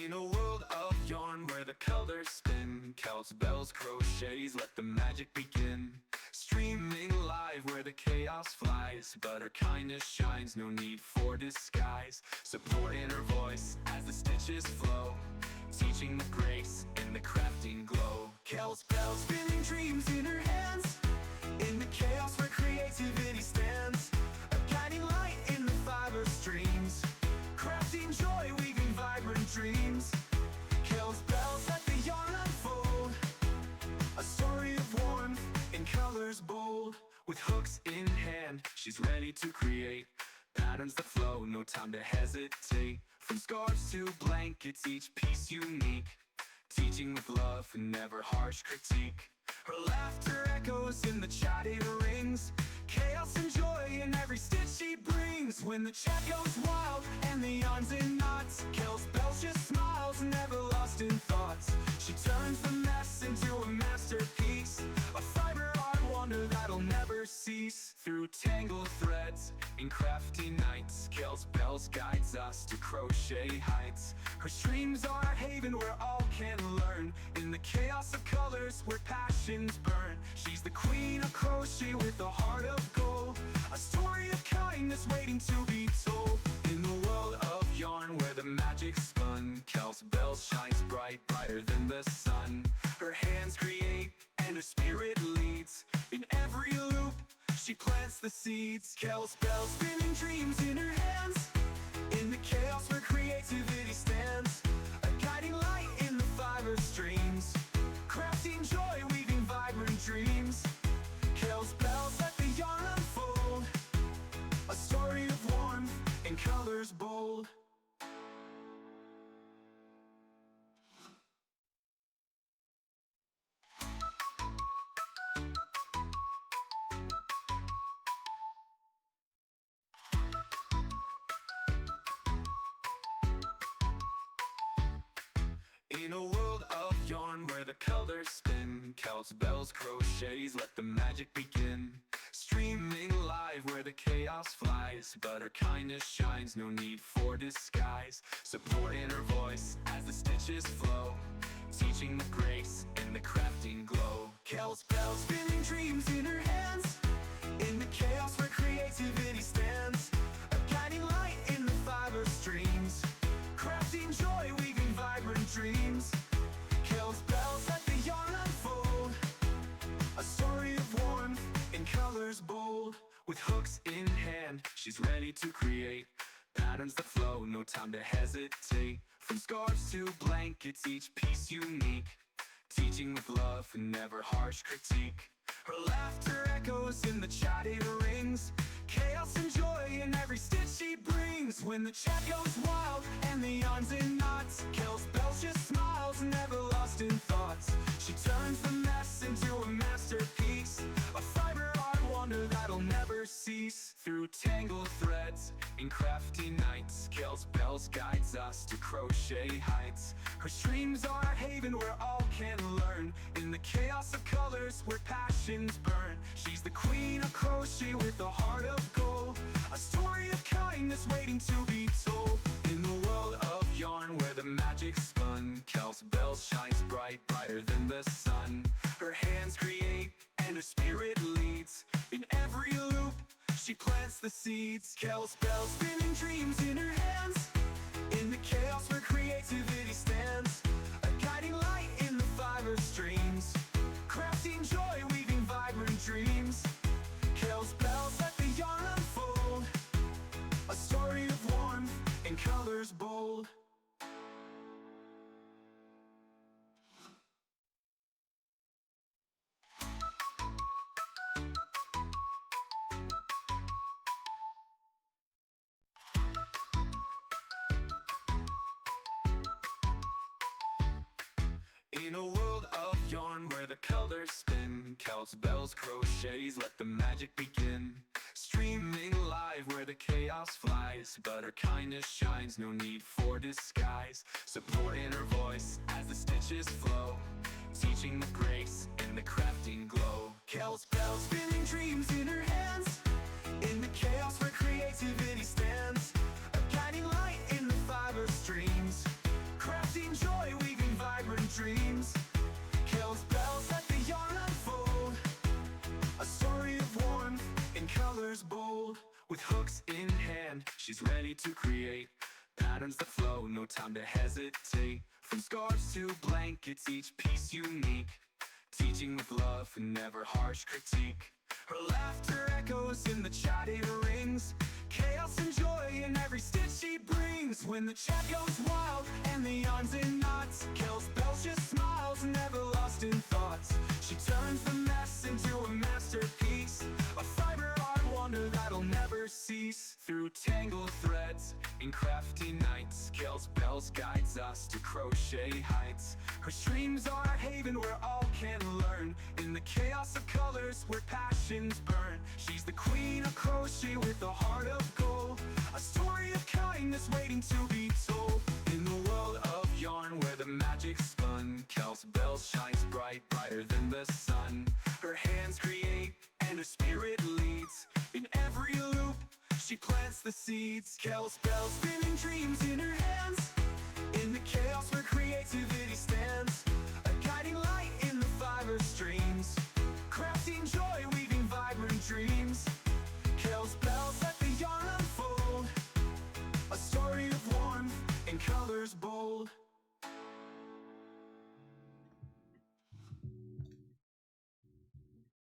In a world of yarn where the colors spin, counts, bells, crochets, let the magic begin. Streaming live where the chaos flies, but her kindness shines, no need for disguise. Support in her voice as the stitches flow, teaching the grace in the crafting glow. Kel's bells, spinning dreams in her hands, in the chaos where creativity stands. A guiding light in the fiber streams, crafting joy, weaving vibrant dreams. Kel's bells, let the yarn unfold, a story of warmth in colors bold. With hooks in hand, she's ready to create patterns that flow, no time to hesitate. From scarves to blankets, each piece unique, teaching with love and never harsh critique. Her laughter echoes in the chatty rings, chaos and joy in every stitch she brings. When the chat goes wild and the yarn's in knots, Kel's bells just smiles, never lost in thoughts. She turns the mess into a masterpiece, a fiber art wonder that'll never cease. Through tangled threads in crafty nights, Kel's bells guides us to crochet heights. Her streams are a haven where all can learn, in the chaos of colors where passions burn. She's the queen of crochet with a heart of gold, a story of kindness waiting to be told. In the world of yarn where the magic's spun, Kel's bells shines bright, brighter than the sun. Her hands create and her spirit leads, in every loop she plants the seeds. Kel's bells, spinning dreams in her hands, in the chaos where creativity stands. A guiding light in the fiber streams, crafting joy, weaving vibrant dreams. Kel's bells, let the yarn unfold, a story of warmth in colors bold. In a world of yarn where the colors spin, Kel's bells, crochets, let the magic begin. Streaming live where the chaos flies, but her kindness shines, no need for disguise. Support in her voice as the stitches flow, teaching the grace in the crafting glow. Kel's bells, spinning dreams in her hands, in the chaos where creativity stands. A guiding light in the fiber streams, crafting joy, weaving vibrant dreams. Kel's bells, let the yarn unfold, a story of warmth in colors bold. With hooks in hand, she's ready to create patterns that flow, no time to hesitate. From scarves to blankets, each piece unique, teaching with love and never harsh critique. Her laughter echoes in the chatty rings, chaos and joy in every stitch she brings. When the chat goes wild and the yarn's in knots, Kel's bells just smiles, never lost in thoughts. She turns the mess into a masterpiece, a fiber art wonder that'll never cease. Through tangled threads in crafty nights, Kel's bells guides us to crochet heights. Her streams are a haven where all can learn, in the chaos of colors where passions burn. She's the queen of crochet with a heart of gold, a story of kindness waiting to be told. In the world of yarn where the magic's spun, Kel's bells shines bright, brighter than the sun. Her hands create and her spirit leads, in every loop she plants the seeds. Kel's bells, spinning dreams in her hands, in the chaos where creativity stands. A guiding light in the fiber streams, crafting joy, weaving vibrant dreams. Kel's bells, let the yarn unfold, a story of warmth in colors bold. In a world of yarn where the colors spin, Kel's bells, crochets, let the magic begin. Streaming live where the chaos flies, but her kindness shines, no need for disguise. Support in her voice as the stitches flow, teaching the grace in the crafting glow. Kel's bells, spinning dreams in her hands, in the chaos where creativity stands. A guiding light in the fiber streams, crafting She's ready to create patterns that flow, no time to hesitate. From scarves to blankets, each piece unique, teaching with love and never harsh critique. Her laughter echoes in the chat, it rings, chaos and joy in every stitch she brings. When the chat goes wild and the yarns in knots, Kel's Bells just smiles, never lost in thoughts. She turns the mess into a masterpiece, a fiber art wonder that'll never cease. Through tangled threads in crafty nights, Kel's Bells guides us to crochet heights. Her streams are a haven where all can learn, in the chaos of colors where passions burn. She's the queen of crochet with a heart of gold, a story of kindness waiting to be told. In the world of yarn where the magic's spun, Kel's Bells shines bright, brighter than the sun. Her hands create and her spirit leads, in every loop she plants the seeds. Kel's Bells spinning dreams in her hands, in the chaos where creativity stands, a guiding light in the fiber streams, crafting joy, weaving vibrant dreams. Kel's Bells let the yarn unfold, a story of warmth in colors bold.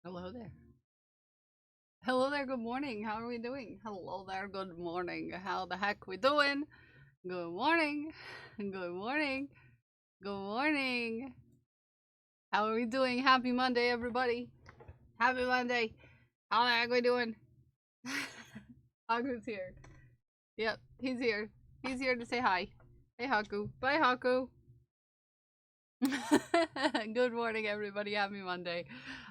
Hello there. Hello there, good morning. How are we doing? Hello there, good morning. How the heck we doing? Good morning. Good morning. Good morning. How are we doing? Happy Monday, everybody. Happy Monday. How the heck we doing? Haku's here. Yep, he's here. He's here to say hi. Hey, Haku. Bye, Haku. Good morning, everybody. Happy Monday.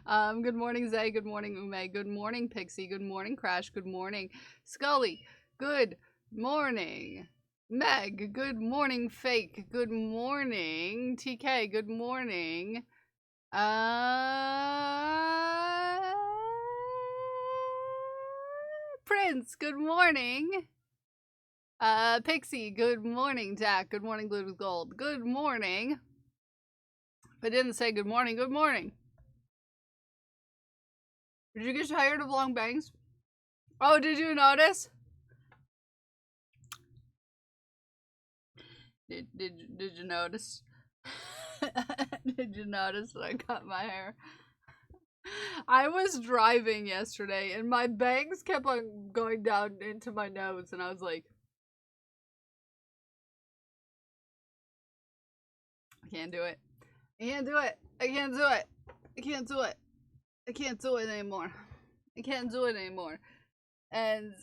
Good morning, Zay. Good morning, Ume. Good morning, Pixie. Good morning, Crash. Good morning, Scully. Good morning, Meg. Good morning, Fake. Good morning, TK. Good morning. Prince. Good morning. Pixie. Good morning, Jack. Good morning, Glued with Gold. Good morning. If I didn't say good morning, good morning. Did you get tired of long bangs? Oh, did you notice? Did you notice? Did you notice that I cut my hair? I was driving yesterday and my bangs kept on going down into my nose and I was like, I can't do it. I can't do it. I can't do it. I can't do it. I can't do it anymore. I can't do it anymore. And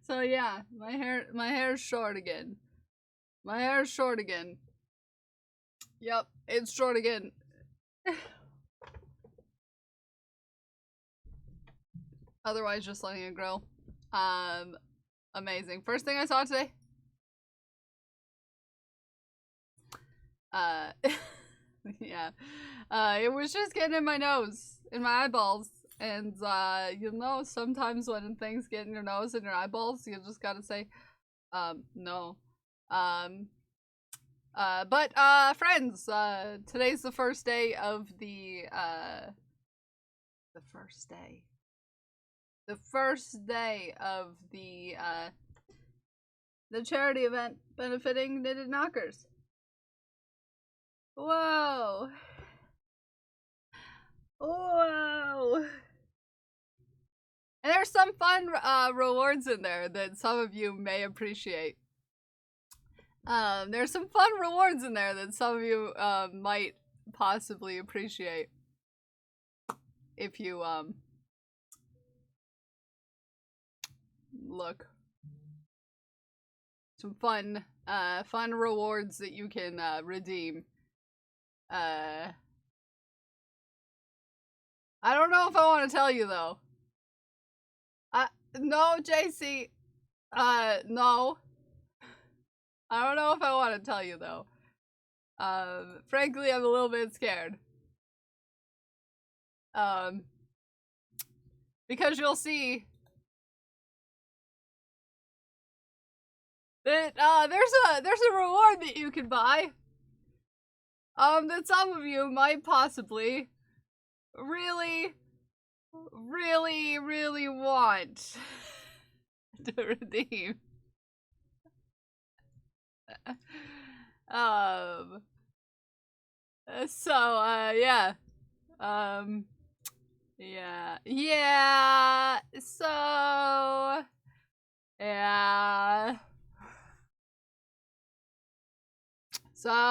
so yeah, my hair's short again. My hair's short again. Yep, it's short again. Otherwise just letting it grow. Amazing. First thing I saw today. Yeah. It was just getting in my nose, in my eyeballs. And, you know, sometimes when things get in your nose and your eyeballs, you just gotta say, no. Friends, today's the first day of the first day of the charity event benefiting Knitted Knockers. Whoa. Whoa. And there's some fun rewards in there that some of you may appreciate. There's some fun rewards in there that some of you might possibly appreciate. If you look. Some fun rewards that you can redeem. I don't know if I want to tell you though. No, JC. No. I don't know if I want to tell you though. Frankly, I'm a little bit scared. Because you'll see that there's a reward that you can buy. That some of you might possibly really really, really want to redeem. Um, yeah. Yeah. Yeah. Yeah.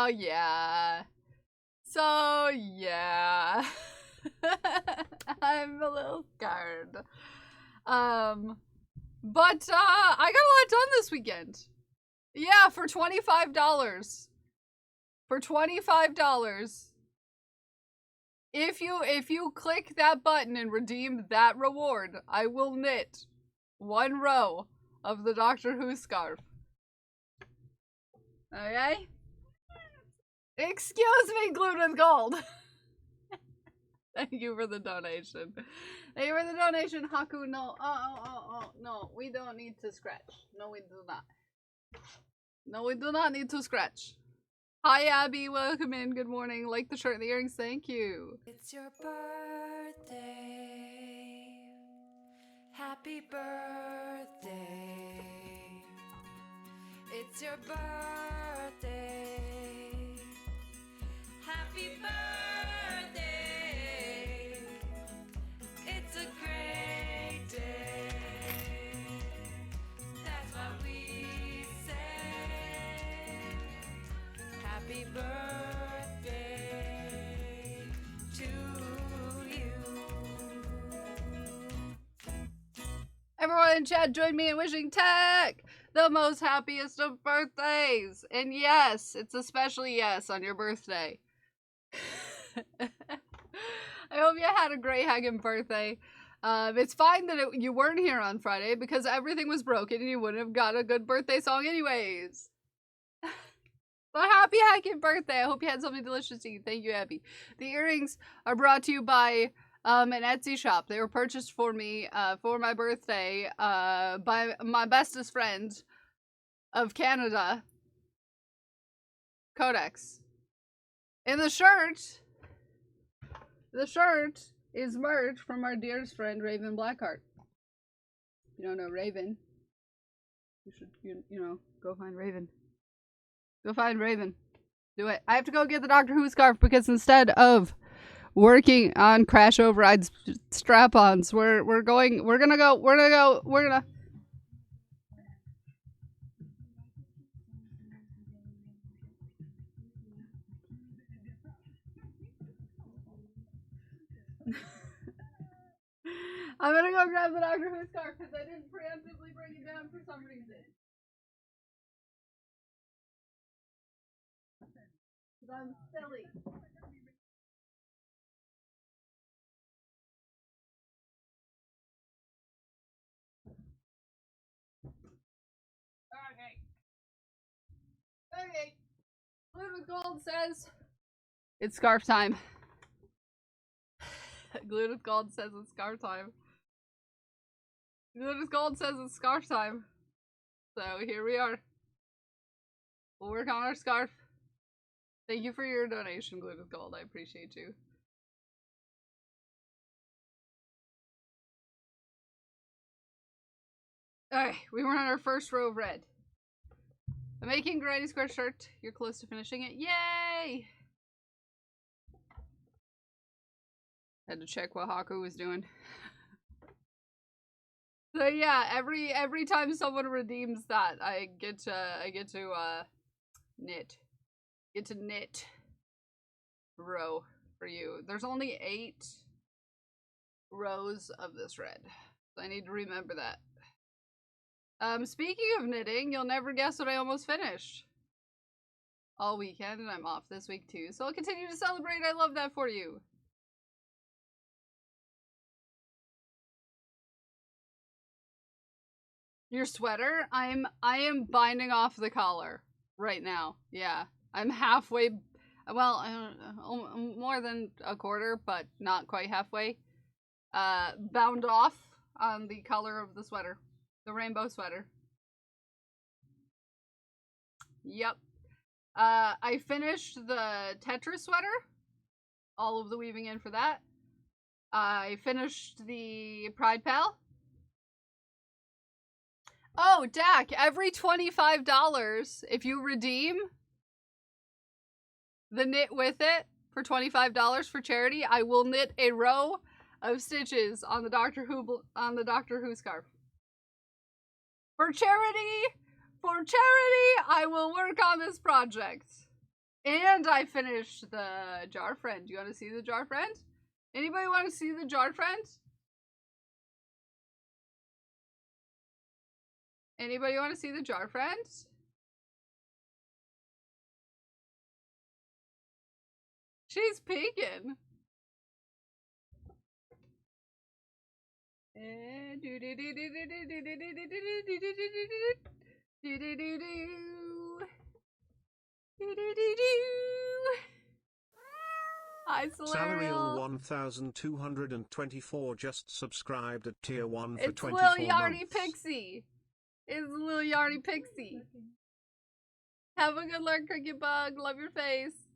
Yeah. Yeah. I'm a little scared. But I got a lot done this weekend. Yeah, for $25. For $25. If you click that button and redeem that reward, I will knit 1 row of the Doctor Who scarf. Okay? Excuse me, glued with gold. Thank you for the donation. Thank you for the donation, Haku. No, no, we don't need to scratch. No, we do not. No, we do not need to scratch. Hi, Abby. Welcome in. Good morning. Like the shirt and the earrings. Thank you. It's your birthday. Happy birthday. It's your birthday. Happy birthday. It's a great day. That's what we say. Happy birthday to you. Everyone in chat, join me in wishing Tech the most happiest of birthdays. And yes, it's especially yes on your birthday. I hope you had a great heckin' birthday. It's fine that you weren't here on Friday because everything was broken and you wouldn't have got a good birthday song anyways. But happy heckin' birthday. I hope you had something delicious to eat. Thank you, Abby. The earrings are brought to you by an Etsy shop. They were purchased for me for my birthday by my bestest friend of Canada, Codex. And the shirt is merch from our dearest friend Raven Blackheart. If you don't know Raven, you should you know go find Raven. Go find Raven. Do it. I have to go get the Doctor Who scarf because instead of working on crash override strap-ons, we're gonna I'm gonna go grab the Doctor Who scarf because I didn't preemptively bring it down for some reason. Because I'm silly. Okay. Glued with Gold says it's scarf time. Glued with Gold says it's scarf time. Glued with Gold says it's scarf time. So here we are. We'll work on our scarf. Thank you for your donation, Glued with Gold. I appreciate you. Alright, we were on our first row of red. I'm making Granny Square shirt. You're close to finishing it. Yay! Had to check what Haku was doing. So yeah, every time someone redeems that, I get to knit. Get to knit row for you. There's only 8 rows of this red. So I need to remember that. Speaking of knitting, you'll never guess what I almost finished. All weekend, and I'm off this week too. So I'll continue to celebrate. I love that for you. Your sweater? I am binding off the collar right now. Yeah. I'm halfway, well, I don't know, more than a quarter, but not quite halfway. Bound off on the color of the sweater. The rainbow sweater. Yep. I finished the Tetris sweater. All of the weaving in for that. I finished the Pride Pal. Oh, Dak, every $25, if you redeem the knit with it for $25 for charity, I will knit a row of stitches on the Doctor Who scarf. For charity, I will work on this project. And I finished the Jar Friend. Do you want to see the Jar Friend? Anybody want to see the Jar Friend? Anybody want to see the Jar Friend? She's peeking. Hi, Salarial Solarial. 1224 just subscribed at tier 1 for It's 24 Lil Yarny months. Pixie. It's Lil Yarny Pixie. Have a good luck, Cricket Bug. Love your face.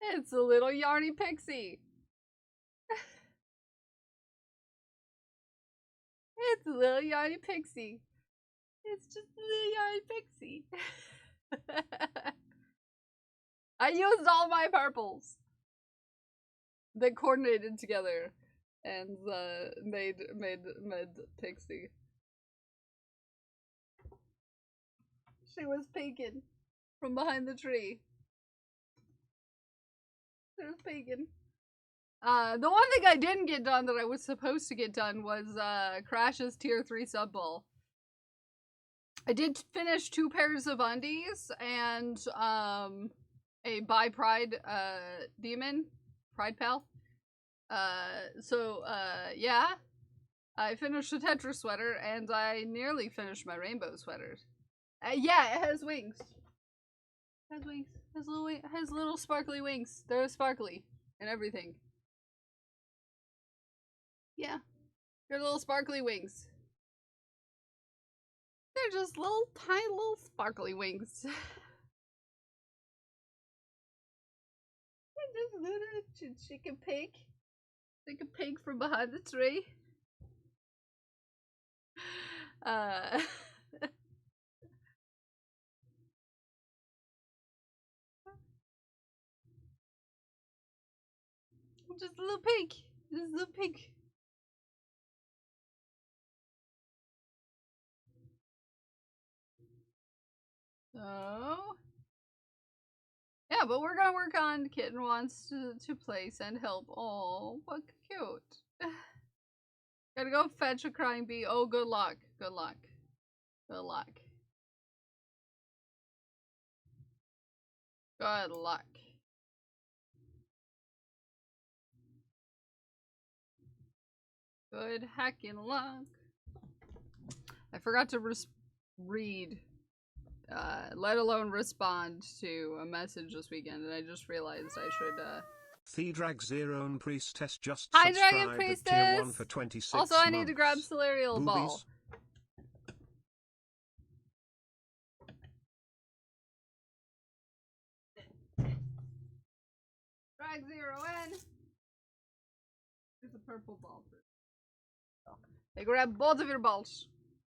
It's a little Yarny Pixie. It's a little Yarny Pixie. It's just a little Yarny Pixie. I used all my purples that coordinated together and made Pixie. She was peeking from behind the tree. She was peeking. The one thing I didn't get done that I was supposed to get done was Crash's tier 3 sub ball. I did finish 2 pairs of undies and a bi Pride demon, Pride Pal. Yeah, I finished the Tetra sweater and I nearly finished my rainbow sweaters. Yeah, it has wings. It has wings. It has little sparkly wings. They're sparkly and everything. Yeah, they're little sparkly wings. They're just tiny little sparkly wings. Just little, she can peek. She can peek from behind the tree. Just a little peek. Just a little peek. So, yeah, but we're gonna work on Kitten wants to play, send help. Oh, what cute. Gotta go fetch a crying bee. Oh, good luck. Good luck. Good luck. Good luck. Good heckin' luck. I forgot to read, let alone respond to a message this weekend, and I just realized I should, The Drag Zero and Priestess just Hi, subscribed Dragon at Priestess! tier 1 for 26 Also, I need to grab months. Solarial Ball. Drag Zero in. There's a purple ball. I grab both of your balls.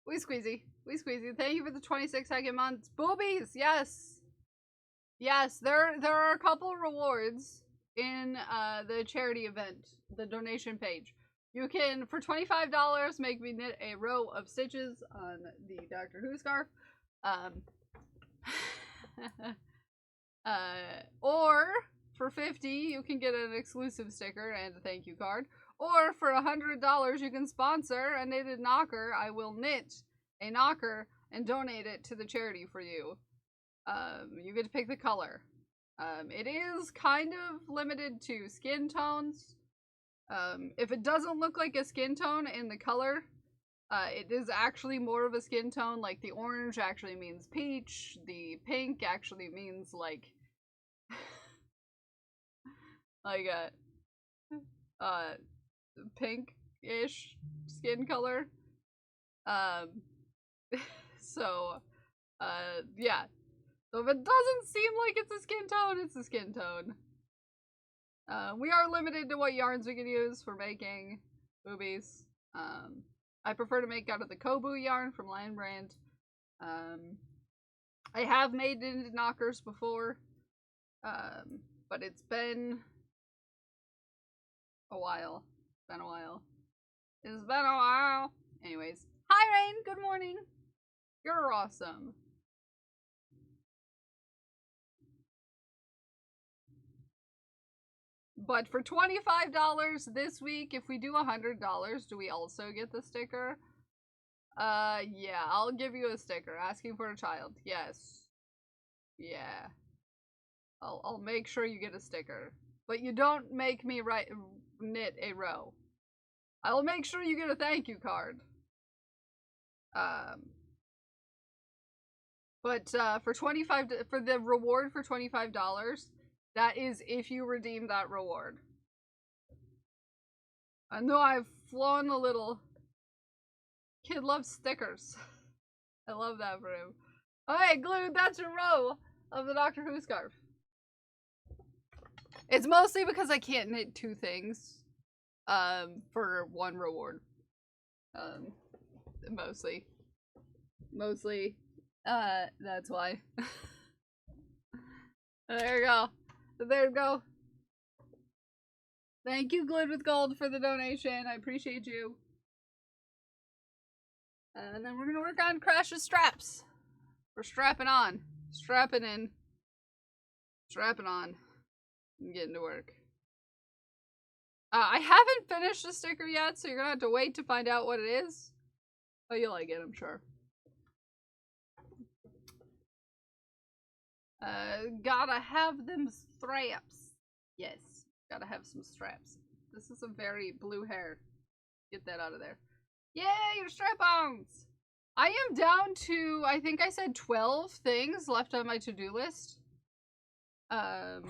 Wee squeezy. Wee squeezy. Thank you for the 26 second months. Boobies! Yes! Yes, there are a couple rewards in the charity event, the donation page. You can, for $25, make me knit a row of stitches on the Doctor Who scarf. Or for $50, you can get an exclusive sticker and a thank you card. Or for $100, you can sponsor a knitted knocker. I will knit a knocker and donate it to the charity for you. You get to pick the color. It is kind of limited to skin tones. If it doesn't look like a skin tone in the color, it is actually more of a skin tone. Like the orange actually means peach. The pink actually means like a pink-ish skin color. Yeah. So if it doesn't seem like it's a skin tone, it's a skin tone. We are limited to what yarns we can use for making boobies. I prefer to make out of the Kobu yarn from Lion Brand. I have made it into knockers before, but it's been a while. It's been a while. It's been a while. Anyways, hi Rain, good morning. You're awesome. But for $25 this week, if we do $100, do we also get the sticker? Yeah, I'll give you a sticker. Asking for a child. Yes. Yeah. I'll make sure you get a sticker. But you don't make me knit a row. I'll make sure you get a thank you card. But for the reward for $25, that is if you redeem that reward. I know I've flown a little. Kid loves stickers. I love that for him. Okay, Glued, that's your row of the Doctor Who scarf. It's mostly because I can't knit two things for one reward. Mostly. That's why. There you go. There you go. Thank you, Glued with Gold, for the donation. I appreciate you. And then we're gonna work on Crash's straps. We're strapping on. Strapping in. Strapping on. And getting to work. I haven't finished the sticker yet, so you're gonna have to wait to find out what it is. Oh, you'll like it, I'm sure. Gotta have them straps. Yes, gotta have some straps. This is a very blue hair. Get that out of there. Yay, your strap-ons! I am down to, I think I said 12 things left on my to-do list. 12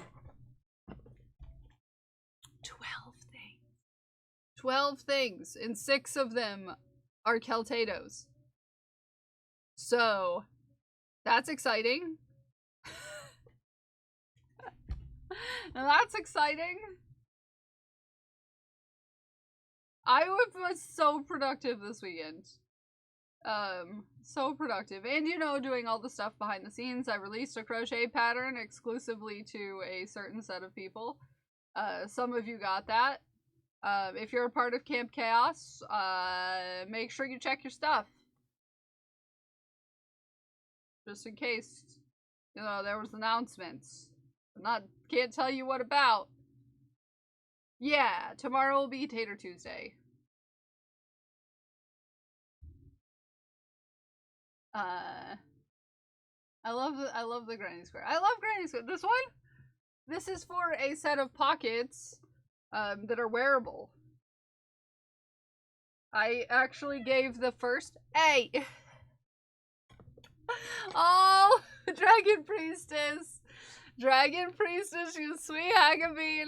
things. 12 things, and 6 of them are Keltados. So, that's exciting. That's exciting. I was so productive this weekend. So productive. And, you know, doing all the stuff behind the scenes. I released a crochet pattern exclusively to a certain set of people. Some of you got that. If you're a part of Camp Chaos, make sure you check your stuff. Just in case, you know, there was announcements. Can't tell you what about. Yeah, tomorrow will be Tater Tuesday. I love the Granny Square. I love Granny Square. This one? This is for a set of pockets that are wearable. I actually gave the first Oh, Dragon Priestess. Dragon Priestess, you sweet Hagabean.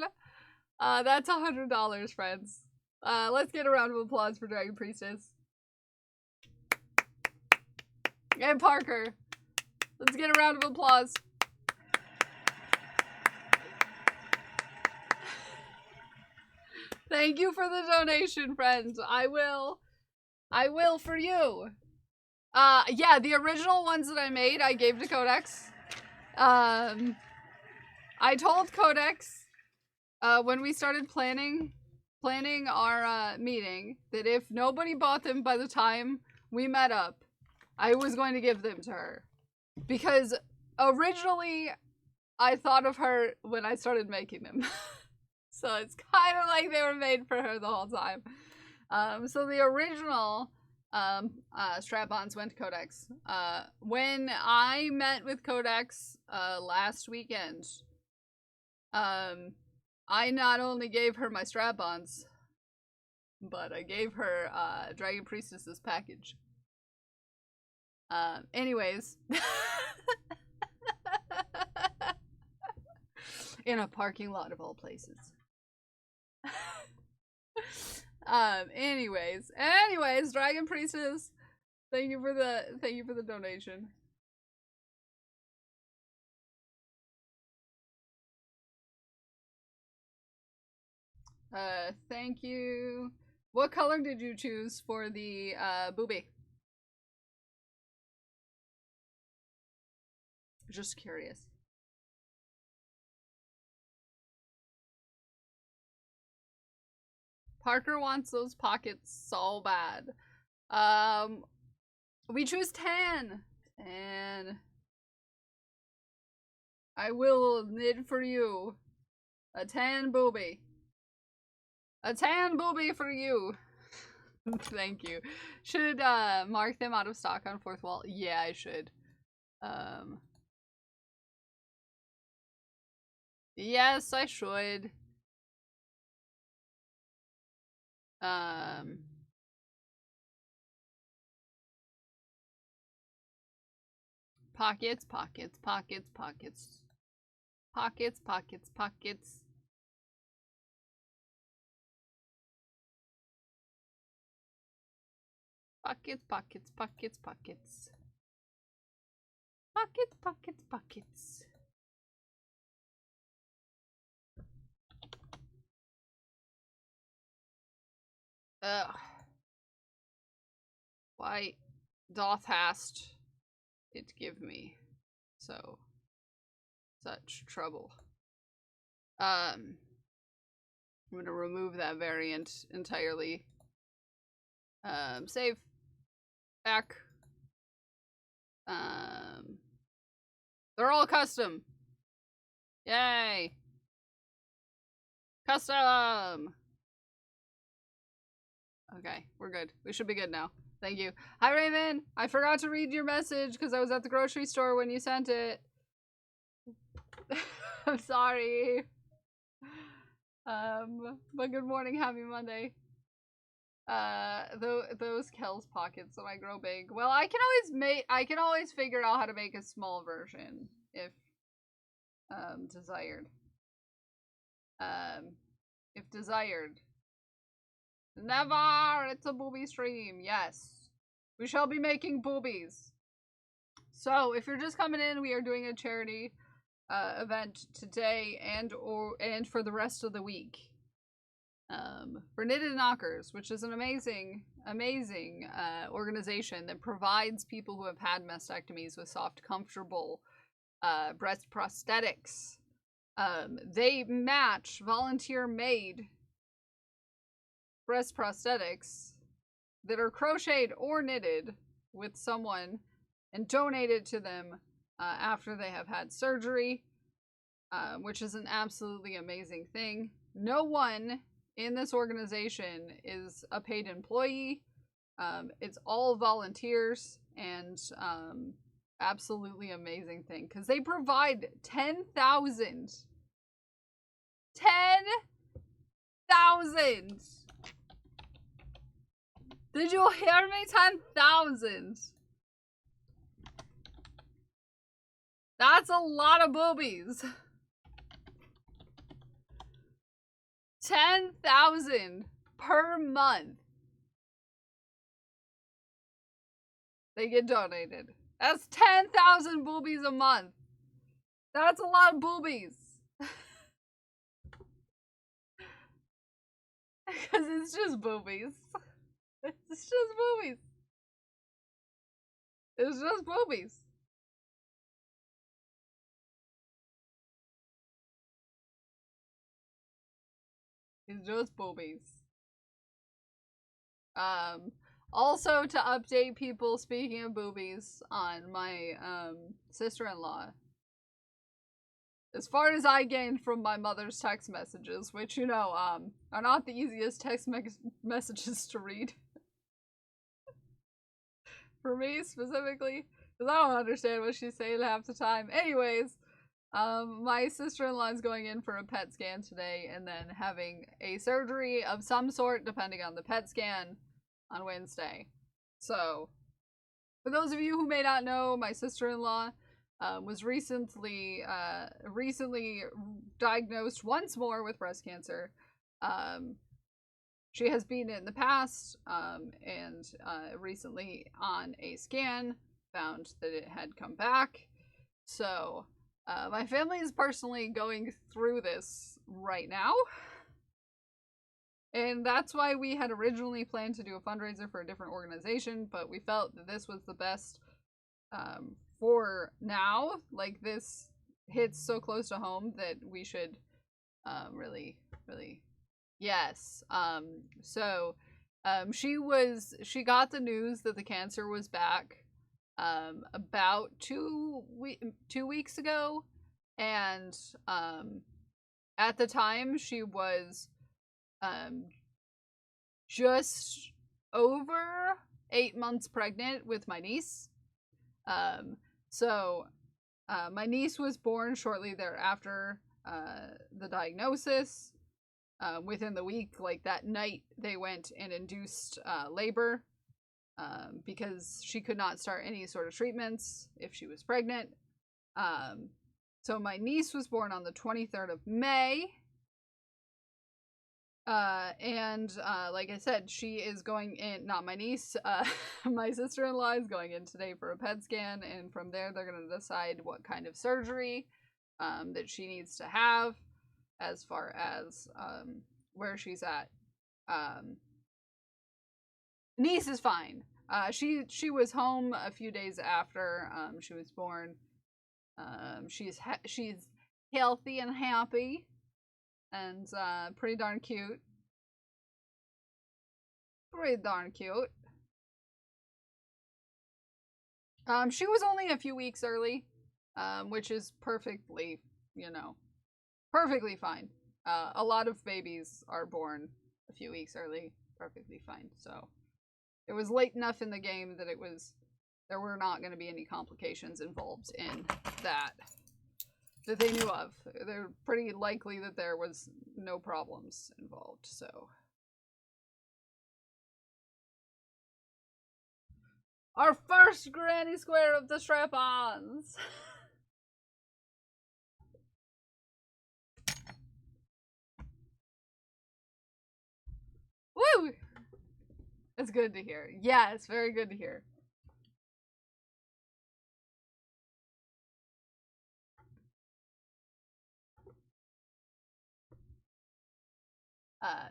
That's $100, friends. Let's get a round of applause for Dragon Priestess. And Parker. Let's get a round of applause. Thank you for the donation, friends. I will for you. Yeah, the original ones that I made, I gave to Codex. I told Codex, when we started planning our meeting, that if nobody bought them by the time we met up, I was going to give them to her. Because originally, I thought of her when I started making them. So it's kind of like they were made for her the whole time. So the original strap-ons went to Codex. When I met with Codex last weekend, I not only gave her my strap-ons, but I gave her Dragon Priestess's package. Anyways. In a parking lot of all places. Anyways, Dragon Priestess, thank you for the donation. Thank you. What color did you choose for the boobie? Just curious. Parker wants those pockets so bad. We choose tan. And I will knit for you a tan boobie. A tan boobie for you. Thank you. Should mark them out of stock on fourth wall? Yeah, I should. Yes, I should. Pockets, pockets, pockets, pockets. Pockets, pockets, pockets. Pockets, pockets, pockets, pockets. Pockets, pockets, pockets. Ugh. Why doth hast it give me so such trouble? I'm gonna remove that variant entirely. Save. Back. They're all custom. Yay. Custom. Okay, we're good. We should be good now. Thank you. Hi, Raven. I forgot to read your message because I was at the grocery store when you sent it. I'm sorry. But good morning. Happy Monday. Those Kel's pockets when I grow big. Well, I can always figure out how to make a small version if desired. If desired. Never! It's a booby stream. Yes. We shall be making boobies. So, if you're just coming in, we are doing a charity event today and for the rest of the week. For Knitted Knockers, which is an amazing organization that provides people who have had mastectomies with soft, comfortable breast prosthetics. They match volunteer-made breast prosthetics that are crocheted or knitted with someone and donated to them after they have had surgery, which is an absolutely amazing thing. No one in this organization is a paid employee. It's all volunteers, and absolutely amazing thing because they provide 10,000 Did you hear me? 10,000. That's a lot of boobies. 10,000 per month. They get donated. That's 10,000 boobies a month. That's a lot of boobies. Because it's just boobies. It's just boobies. It's just boobies. It's just boobies. Also to update people, speaking of boobies, on my sister-in-law. As far as I gained from my mother's text messages, which, you know, are not the easiest text messages to read. For me, specifically. Because I don't understand what she's saying half the time. Anyways, my sister-in-law is going in for a PET scan today and then having a surgery of some sort, depending on the PET scan, on Wednesday. So, for those of you who may not know, my sister-in-law was recently diagnosed once more with breast cancer. She has been in the past, and recently on a scan found that it had come back. So, my family is personally going through this right now. And that's why we had originally planned to do a fundraiser for a different organization, but we felt that this was the best for now. Like, this hits so close to home that we should really, really, yes. So she got the news that the cancer was back about 2 weeks ago, and at the time she was just over 8 months pregnant with my niece. So my niece was born shortly thereafter the diagnosis. Within the week, like that night, they went and induced labor because she could not start any sort of treatments if she was pregnant. So my niece was born on the 23rd of May. And like I said, she is going in, not my niece, my sister-in-law is going in today for a PET scan, and from there they're going to decide what kind of surgery that she needs to have as far as where she's at. Niece is fine. She was home a few days after she was born. She's healthy and happy, and pretty darn cute. Pretty darn cute. She was only a few weeks early, which is perfectly, perfectly fine. A lot of babies are born a few weeks early, perfectly fine. So it was late enough in the game that there were not going to be any complications involved in that they knew of. They're pretty likely that there was no problems involved, so. Our first granny square of the strap-ons! Woo! It's good to hear. Yeah, it's very good to hear.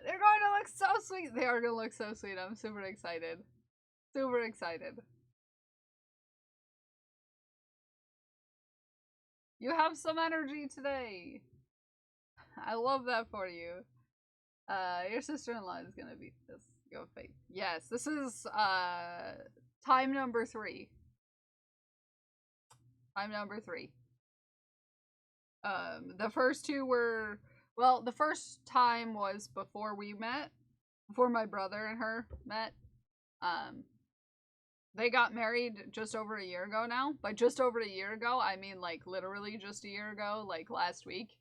They're going to look so sweet. They are going to look so sweet. I'm super excited. Super excited. You have some energy today. I love that for you. Your sister-in-law is gonna be this. Go Faith. Yes, this is time number 3. Time number 3. The first 2 were, well, the first time was before we met, before my brother and her met. They got married just over a year ago now. By just over a year ago, I mean like literally just a year ago, like last week.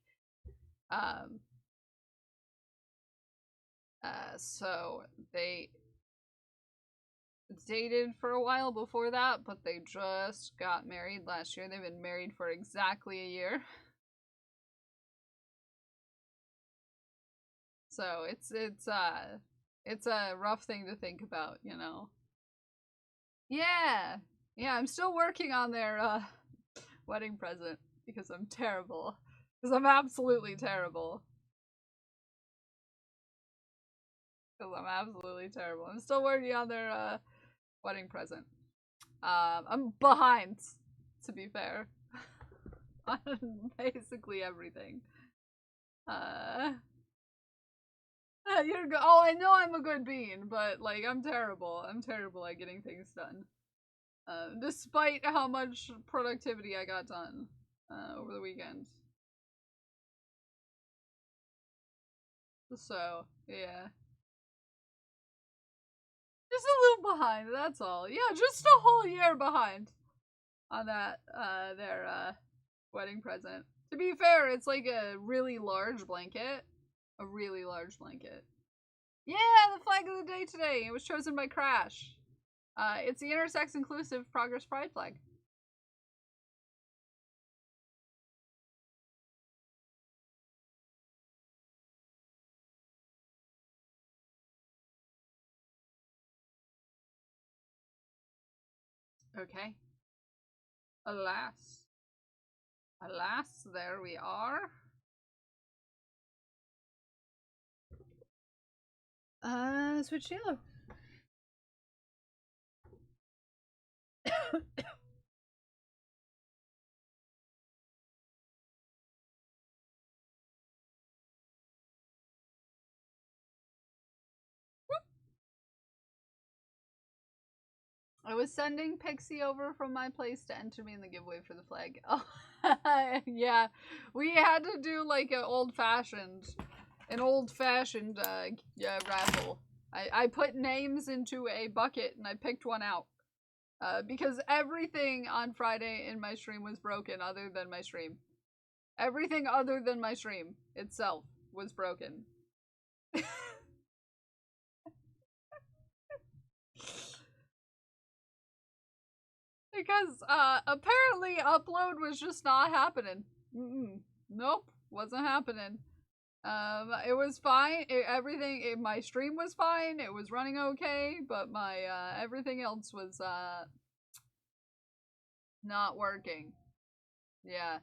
So they dated for a while before that, but they just got married last year. They've been married for exactly a year. So it's a rough thing to think about, you know. Yeah. Yeah, I'm still working on their wedding present because I'm terrible. Because I'm absolutely terrible. Because I'm absolutely terrible. I'm still working on their wedding present. I'm behind, to be fair. On basically everything. Oh, I know I'm a good bean, but like I'm terrible. I'm terrible at getting things done. Despite how much productivity I got done over the weekend. So, yeah. Just a little behind, that's all. Yeah, just a whole year behind on that, their wedding present. To be fair, it's like a really large blanket. A really large blanket. Yeah, the flag of the day today. It was chosen by Crash. It's the intersex inclusive Progress Pride flag. Okay. Alas. Alas, there we are. Switch to yellow. I was sending Pixie over from my place to enter me in the giveaway for the flag. Oh, yeah. We had to do like an old-fashioned raffle. I put names into a bucket and I picked one out. Because everything on Friday in my stream was broken other than my stream. Everything other than my stream itself was broken. Because apparently upload was just not happening. Nope, wasn't happening. It was fine. My stream was fine. It was running okay, but my everything else was not working. Yeah.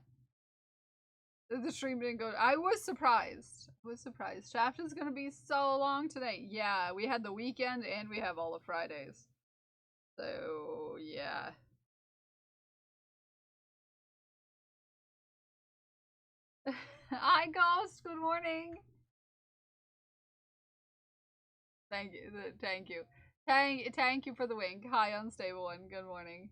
The stream didn't go. I was surprised. Shaft is gonna be so long today. Yeah, we had the weekend and we have all of Fridays. So yeah. Hi, Ghost. Good morning. Thank you. Thank you. Thank you for the wink. Hi, Unstable One. Good morning.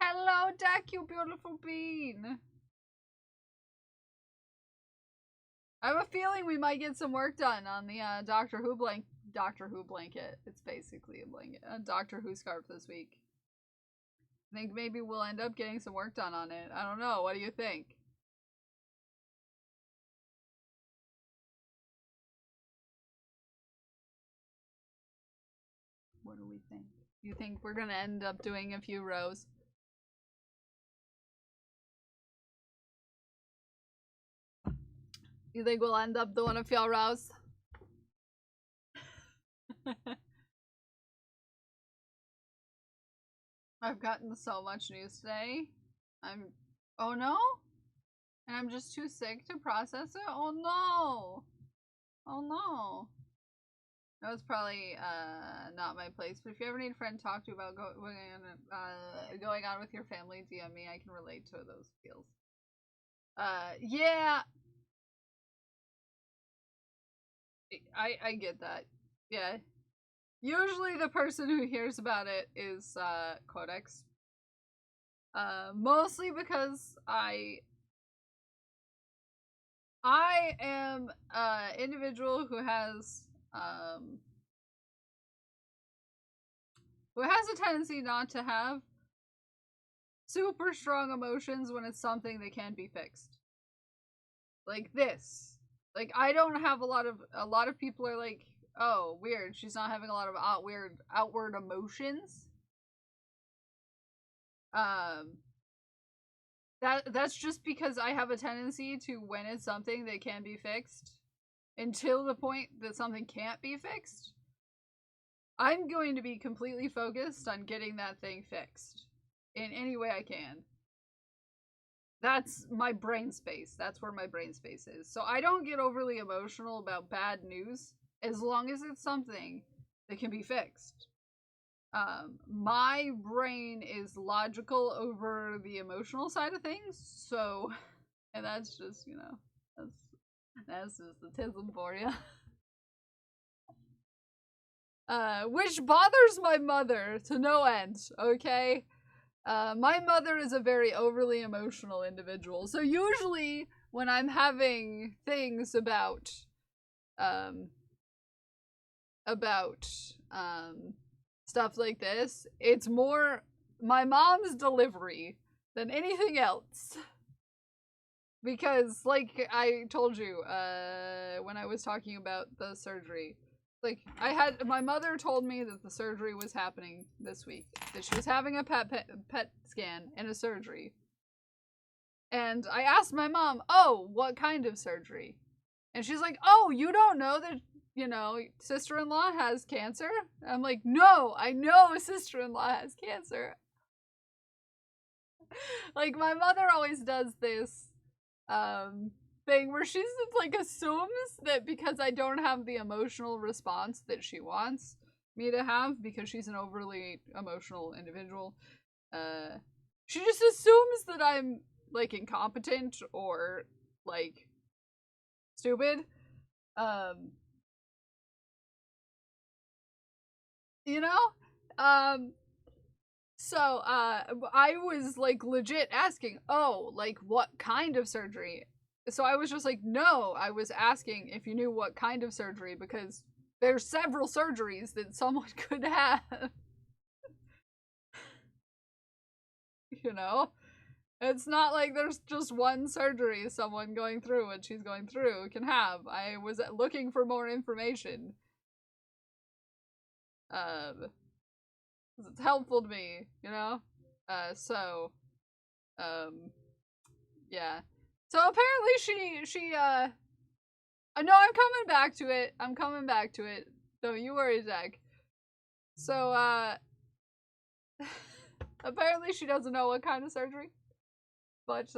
Hello, Deck, you beautiful bean. I have a feeling we might get some work done on the Doctor Who blanket. It's basically a blanket. A Doctor Who scarf this week. I think maybe we'll end up getting some work done on it. I don't know. What do you think? What do we think? You think we're gonna end up doing a few rows? You think we'll end up doing a few rows? I've gotten so much news today. Oh no? And I'm just too sick to process it? Oh no! Oh no. That was probably not my place, but if you ever need a friend to talk to about going on with your family, DM me. I can relate to those feels. Yeah. I get that. Yeah. Usually the person who hears about it is Codex. Mostly because I am an individual who has a tendency not to have super strong emotions when it's something that can't be fixed. Like this. Like, I don't have a lot of people are like, oh, weird, she's not having a lot of outward emotions. That's just because I have a tendency to, when it's something that can be fixed, until the point that something can't be fixed, I'm going to be completely focused on getting that thing fixed in any way I can. That's my brain space. That's where my brain space is. So I don't get overly emotional about bad news as long as it's something that can be fixed. My brain is logical over the emotional side of things, so, and that's just, you know, that's just the tism for you. Which bothers my mother to no end, okay? My mother is a very overly emotional individual, so usually when I'm having things about stuff like this, it's more my mom's delivery than anything else. Because, like I told you, when I was talking about the surgery, like, my mother told me that the surgery was happening this week. That she was having a PET scan and a surgery. And I asked my mom, oh, what kind of surgery? And she's like, oh, you don't know that, you know, sister-in-law has cancer? I'm like, no, I know sister-in-law has cancer. Like, my mother always does this, thing where she's like assumes that because I don't have the emotional response that she wants me to have because she's an overly emotional individual, she just assumes that I'm like incompetent or like stupid. You know? So I was like legit asking, oh, like what kind of surgery? So I was just like, no, I was asking if you knew what kind of surgery because there's several surgeries that someone could have. You know? It's not like there's just one surgery someone going through what she's going through can have. I was looking for more information. It's helpful to me, you know? Yeah. So apparently no, I'm coming back to it. I'm coming back to it. Don't you worry, Zach. So, apparently she doesn't know what kind of surgery. But,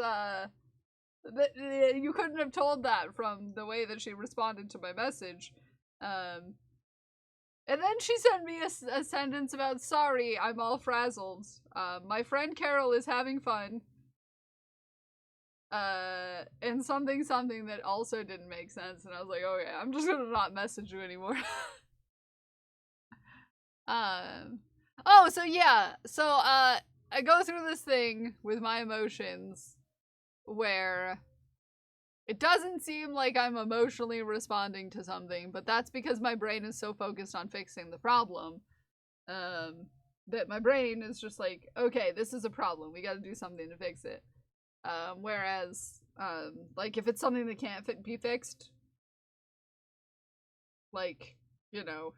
you couldn't have told that from the way that she responded to my message. And then she sent me a sentence about, sorry, I'm all frazzled. My friend Carol is having fun. And something that also didn't make sense. And I was like, okay, I'm just gonna not message you anymore. Oh, so yeah. So, I go through this thing with my emotions where it doesn't seem like I'm emotionally responding to something, but that's because my brain is so focused on fixing the problem, that my brain is just like, okay, this is a problem. We gotta do something to fix it. Whereas, like, if it's something that can't be fixed, like, you know,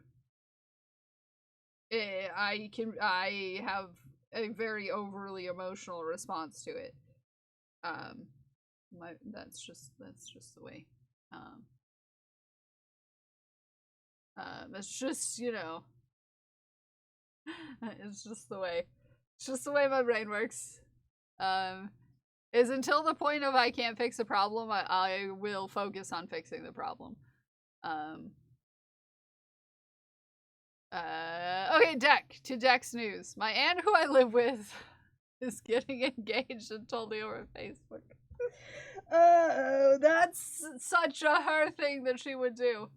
I have a very overly emotional response to it. That's just the way. That's just, you know, it's just the way. It's just the way my brain works. Is until the point of I can't fix a problem, I will focus on fixing the problem. Okay, to Deck's news. My aunt who I live with is getting engaged and told me over Facebook. Oh, that's such a her thing that she would do.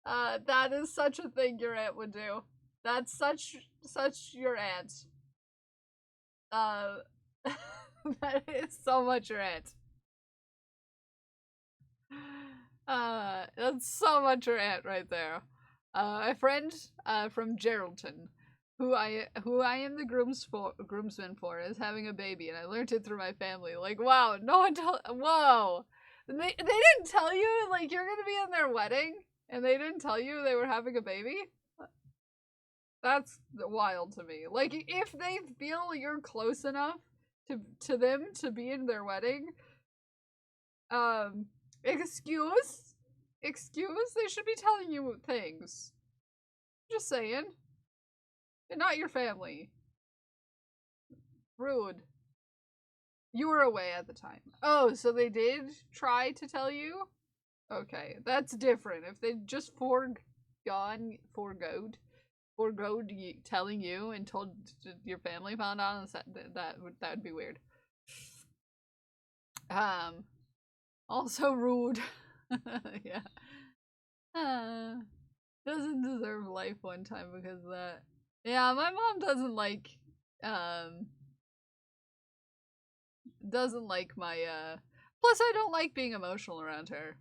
That is such a thing your aunt would do. That's such your aunt. That is so much your aunt. That's so much your aunt right there. A friend from Geraldton, who I am the groomsman for, is having a baby, and I learned it through my family. Like, wow, no one whoa, they didn't tell you like you're gonna be in their wedding, and they didn't tell you they were having a baby. That's wild to me. Like, if they feel you're close enough to them to be in their wedding, excuse, they should be telling you things. Just saying. They're not your family. Rude. You were away at the time. Oh, so they did try to tell you? Okay, that's different. If they just foregoed telling you and told your family found out, that would be weird. Also rude. Yeah. Doesn't deserve life one time because of that. Yeah, my mom doesn't like my plus I don't like being emotional around her.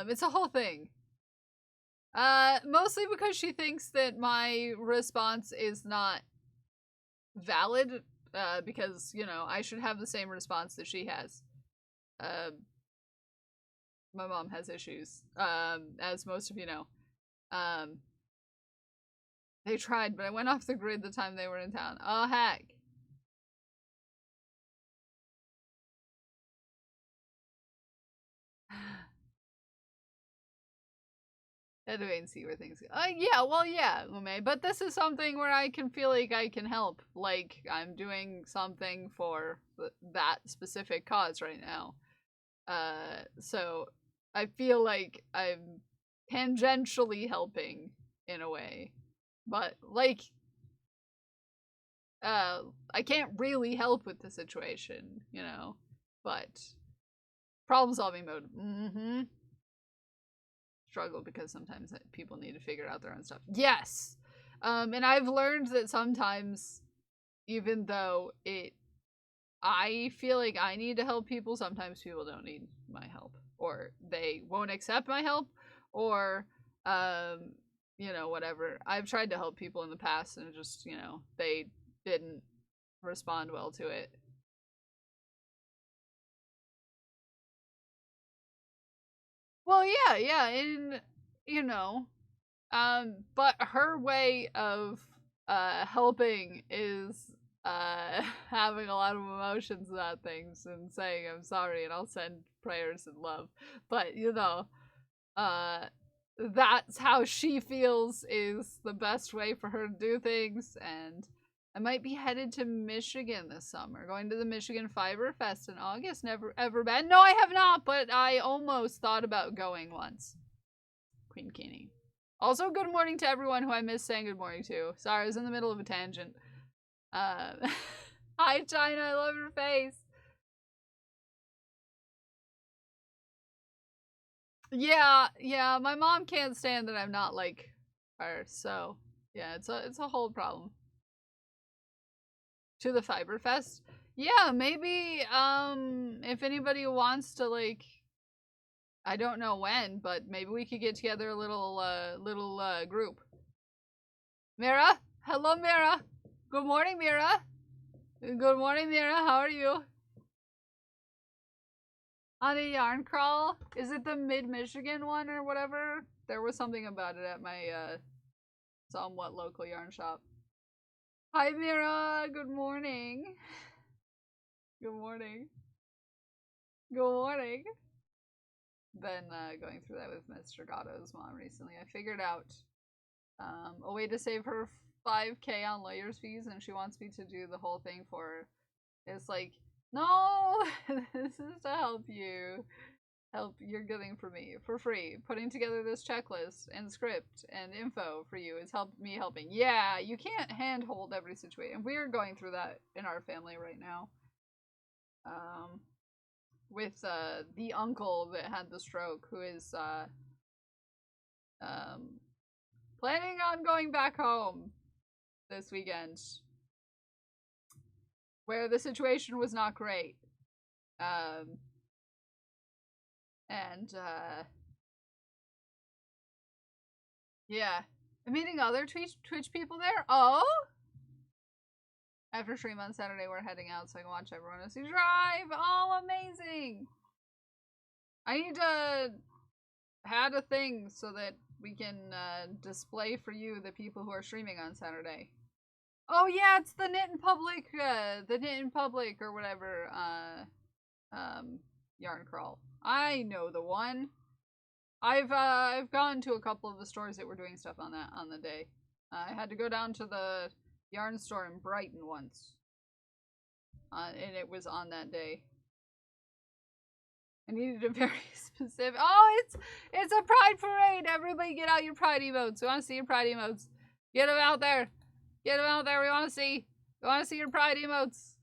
It's a whole thing. Mostly because she thinks that my response is not valid, because, you know, I should have the same response that she has. My mom has issues, as most of you know. They tried, but I went off the grid the time they were in town. Oh, heck. Had to wait and see where things go. Yeah, well, yeah, Ume, but this is something where I can feel like I can help. Like, I'm doing something for that specific cause right now. So I feel like I'm tangentially helping in a way. But, like, I can't really help with the situation, you know? But, problem solving mode. Mm-hmm. Struggle because sometimes people need to figure out their own stuff. Yes! And I've learned that sometimes, even though I feel like I need to help people, sometimes people don't need my help. Or they won't accept my help, or, you know, whatever. I've tried to help people in the past and just, you know, they didn't respond well to it. Well, yeah, and, you know, but her way of helping is having a lot of emotions about things and saying I'm sorry and I'll send prayers and love. But you know, that's how she feels is the best way for her to do things. And I might be headed to Michigan this summer, going to the Michigan Fiber Fest in August. Never ever been. No, I have not, but I almost thought about going once. Queen Kenny. Also, good morning to everyone who I missed saying good morning to. Sorry, I was in the middle of a tangent. Hi, China, I love your face. Yeah, my mom can't stand that I'm not like her, so yeah, it's a whole problem. To the Fiber Fest? Yeah, maybe, if anybody wants to, like, I don't know when, but maybe we could get together a little group. Mira? Hello, Mira. Good morning, Mira. Good morning, Mira. How are you? On a yarn crawl? Is it the Mid-Michigan one or whatever? There was something about it at my, somewhat local yarn shop. Hi, Mira. Good morning. Good morning. Good morning. Been, going through that with Mr. Gatto's mom recently. I figured out, a way to save her 5K on lawyer's fees, and she wants me to do the whole thing for her. It's like, no, this is to help you. You're getting for me for free. Putting together this checklist and script and info for you is me helping. Yeah, you can't handhold every situation. We're going through that in our family right now. With the uncle that had the stroke, who is planning on going back home this weekend, where the situation was not great. And yeah, I'm meeting other Twitch people there. Oh, after stream on Saturday, we're heading out so I can watch everyone as you drive. Oh, amazing! I need to add a thing so that we can display for you the people who are streaming on Saturday. Oh yeah, it's the Knit in Public or whatever yarn crawl. I know the one. I've gone to a couple of the stores that were doing stuff on the day. I had to go down to the yarn store in Brighton once, and it was on that day. I needed a very specific. Oh, it's a pride parade! Everybody, get out your pride emotes. We want to see your pride emotes. Get them out there. Get them out there. We want to see. We want to see your pride emotes.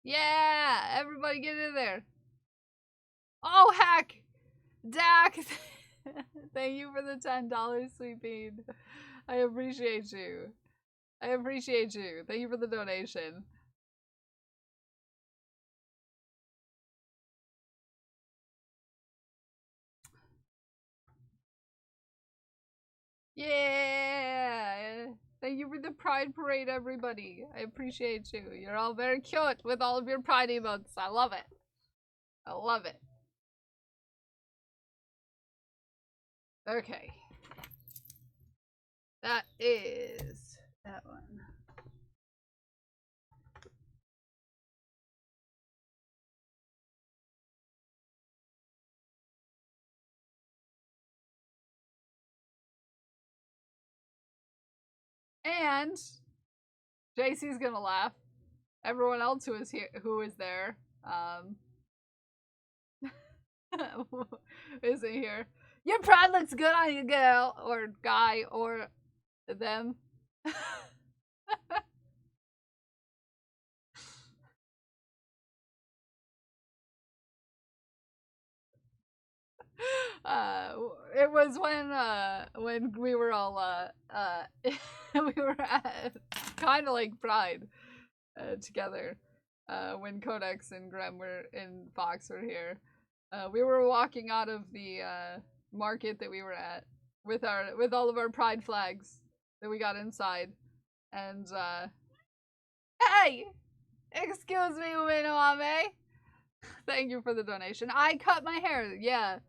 Yeah, everybody, get in there. Oh heck, Dak. Thank you for the $10, Sweet Bean. I appreciate you. I appreciate you. Thank you for the donation. Yeah! Thank you for the pride parade, everybody. I appreciate you. You're all very cute with all of your pride emotes. I love it. I love it. Okay. That is that one. And JC's gonna laugh. Everyone else who is here, who is there, isn't here. Your pride looks good on you, girl, or guy, or them. It was when we were all we were at kind of like Pride together when Codex and Grem were and Fox were here. We were walking out of the market that we were at with all of our Pride flags that we got inside, and hey, excuse me, Uenoame. Thank you for the donation. I cut my hair. Yeah,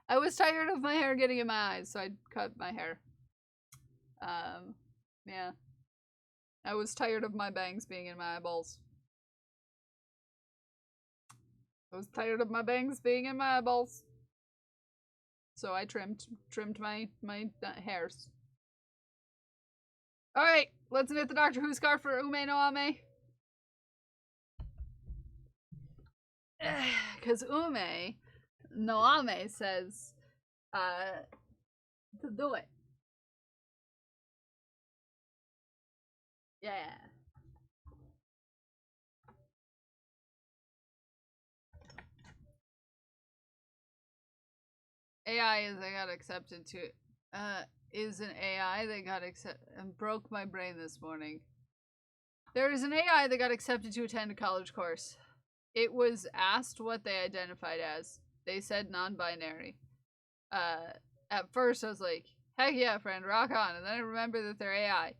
I was tired of my hair getting in my eyes, so I cut my hair. Yeah. I was tired of my bangs being in my eyeballs. I was tired of my bangs being in my eyeballs. So I trimmed my hairs. Alright, let's knit the Doctor Who scarf for Ume no Ame. Because Ume no Ame says to do it. Yeah. AI is I got accepted to is an AI that got and broke my brain this morning. There is an AI that got accepted to attend a college course. It was asked what they identified as. They said non-binary. At first I was like, heck yeah, friend, rock on. And then I remember that they're AI.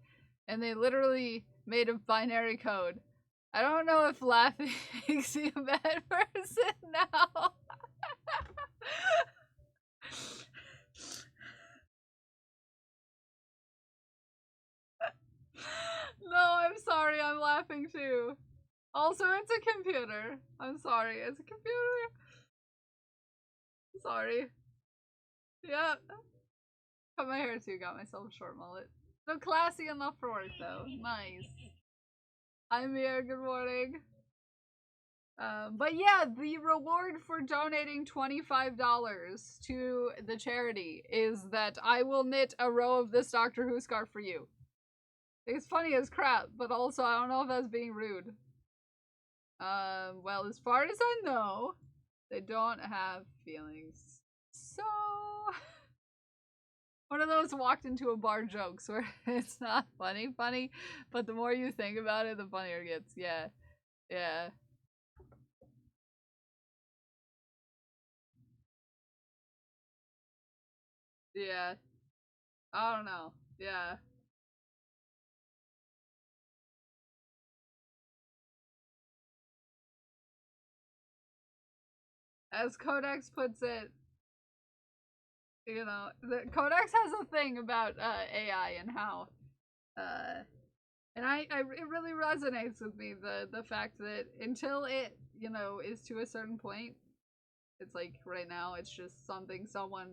And they literally made a binary code. I don't know if laughing makes me a bad person now. No, I'm sorry, I'm laughing too. Also, it's a computer. I'm sorry, it's a computer. Sorry. Yep. Cut my hair too, got myself a short mullet. So classy enough for work though. Nice. I'm here, good morning. But yeah, the reward for donating $25 to the charity is that I will knit a row of this Doctor Who scarf for you. It's funny as crap, but also I don't know if that's being rude. Well, as far as I know, they don't have feelings. So... one of those walked into a bar jokes where it's not funny, but the more you think about it, the funnier it gets. Yeah. Yeah. Yeah. I don't know. Yeah. As Codex puts it, you know, Codex has a thing about AI and how, and it really resonates with me, the fact that until it, you know, is to a certain point, it's like right now it's just something someone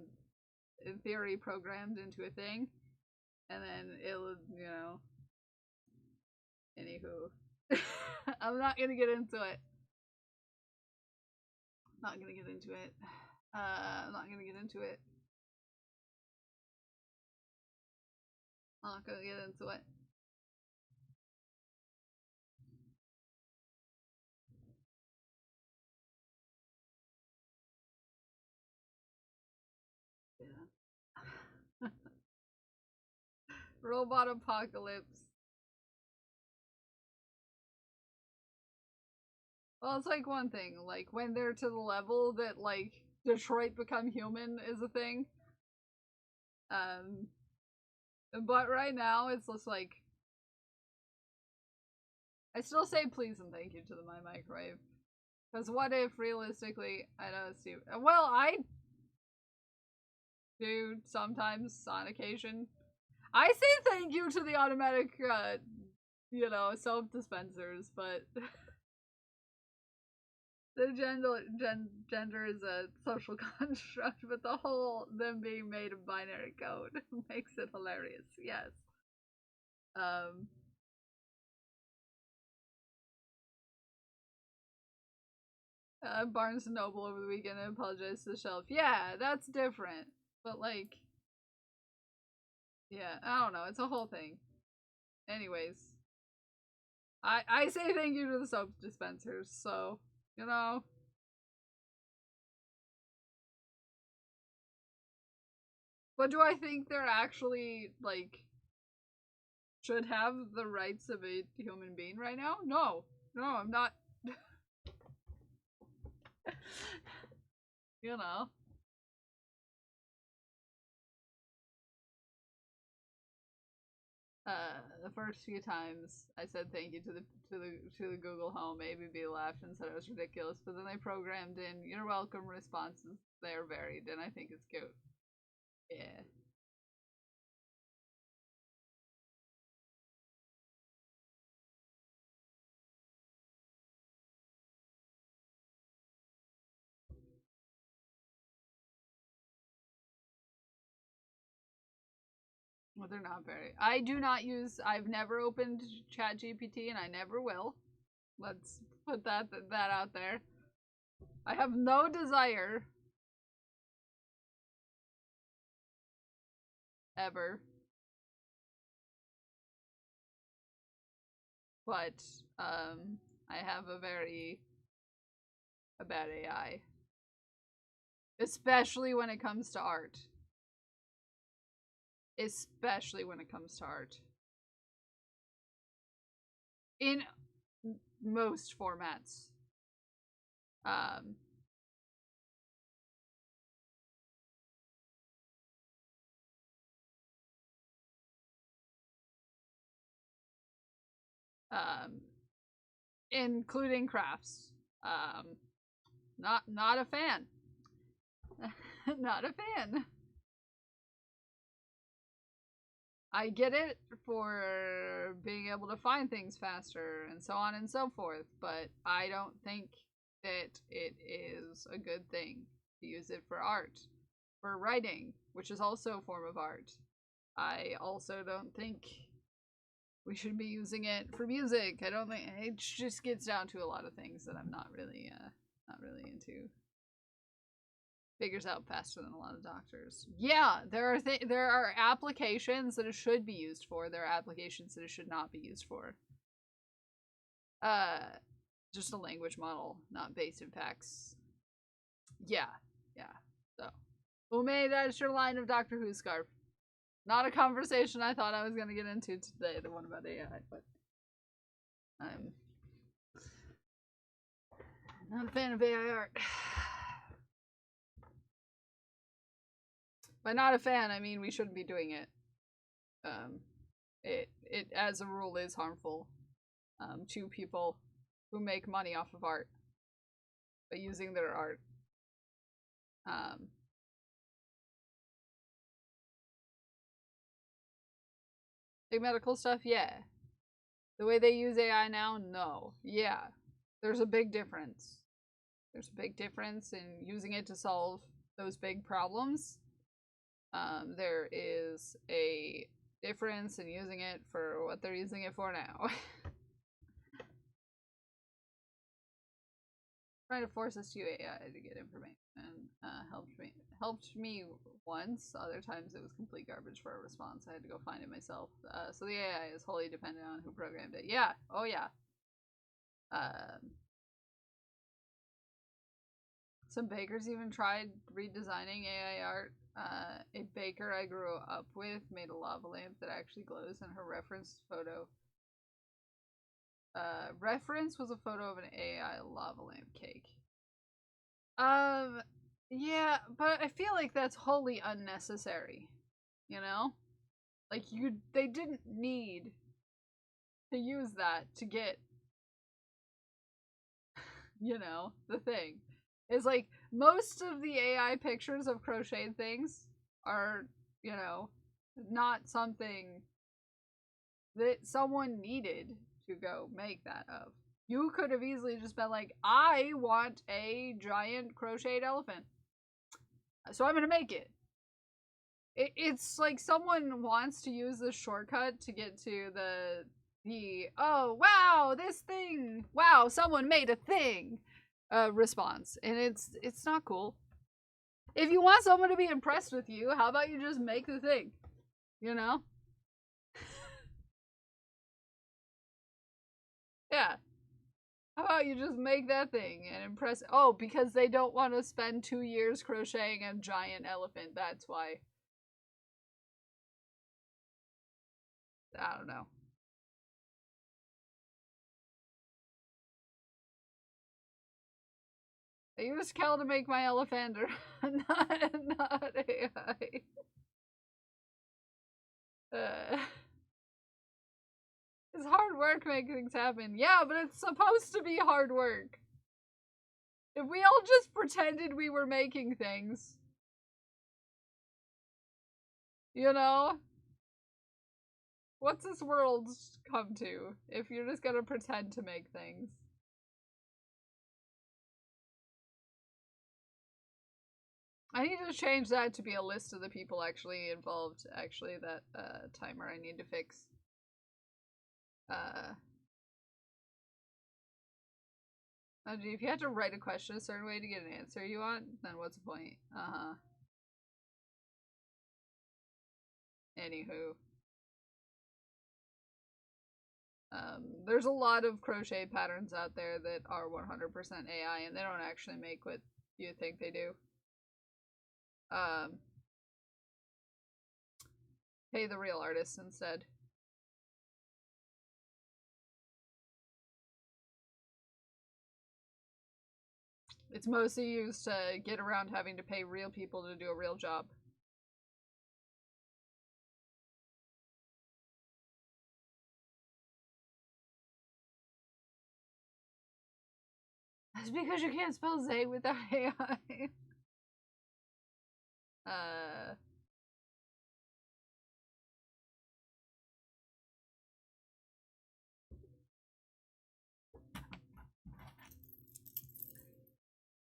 in theory programmed into a thing, and then it'll, you know, anywho. I'm not gonna get into it. Not gonna get into it. I'm not gonna get into it. Not gonna get into it. Yeah. Robot apocalypse. Well, it's like one thing, like when they're to the level that like Detroit Become Human is a thing. But right now it's just like I still say please and thank you to my microwave. Because what if realistically, I know it's stupid. Well, I do sometimes on occasion. I say thank you to the automatic, you know, self dispensers, but the gender is a social construct, but the whole them being made of binary code makes it hilarious. Yes. Um, Barnes and Noble over the weekend and apologized to the shelf. Yeah, that's different. But like, yeah, I don't know. It's a whole thing. Anyways, I say thank you to the soap dispensers. So you know. But do I think they're actually like should have the rights of a human being right now? No, no, I'm not. You know. The first few times I said thank you to the Google Home, ABB laughed and said it was ridiculous, but then they programmed in "You're welcome" responses. They're varied, and I think it's cute. Yeah. Well, they're not very. I do not use. I've never opened ChatGPT, and I never will. Let's put that out there. I have no desire ever, but I have a bad AI, especially when it comes to art. Especially when it comes to art. In most formats. Um, um, Including crafts. Not a fan. Not a fan. I get it for being able to find things faster and so on and so forth, but I don't think that it is a good thing to use it for art, for writing, which is also a form of art. I also don't think we should be using it for music. I don't think it just gets down to a lot of things that I'm not really into. Figures out faster than a lot of doctors. Yeah, there are applications that it should be used for. There are applications that it should not be used for. Just a language model, not based in facts. Yeah, yeah. So, Ume, that's your line of Doctor Who scarf. Not a conversation I thought I was gonna get into today, the one about AI, but I'm not a fan of AI art. By not a fan, I mean we shouldn't be doing it. It as a rule is harmful to people who make money off of art by using their art. Big medical stuff, yeah. The way they use AI now, no. Yeah. There's a big difference. There's a big difference in using it to solve those big problems. There is a difference in using it for what they're using it for now. Trying to force us to use AI to get information helped me once. Other times it was complete garbage for a response. I had to go find it myself. So the AI is wholly dependent on who programmed it. Yeah. Oh yeah. Some bakers even tried redesigning AI art. A baker I grew up with made a lava lamp that actually glows, and her reference photo reference was a photo of an AI lava lamp cake. Yeah, but I feel like that's wholly unnecessary. You know? Like they didn't need to use that to get the thing. Is like most of the AI pictures of crocheted things are, not something that someone needed to go make that of. You could have easily just been like, I want a giant crocheted elephant, so I'm gonna make it. It's like someone wants to use this shortcut to get to the oh wow, this thing, wow, someone made a thing response, and it's not cool. If you want someone to be impressed with you, how about you just make the thing, you know? Yeah. How about you just make that thing and impress? Oh, because they don't want to spend 2 years crocheting a giant elephant. That's why. I don't know. I used Kel to make my elephander, not AI. It's hard work making things happen. Yeah, but it's supposed to be hard work. If we all just pretended we were making things, you know? What's this world come to if you're just gonna pretend to make things? I need to change that to be a list of the people actually involved. Actually, that timer I need to fix. Oh, gee, if you had to write a question a certain way to get an answer you want, then what's the point? Anywho. There's a lot of crochet patterns out there that are 100% AI, and they don't actually make what you think they do. Pay the real artists instead. It's mostly used to get around having to pay real people to do a real job. That's because you can't spell Zay without AI.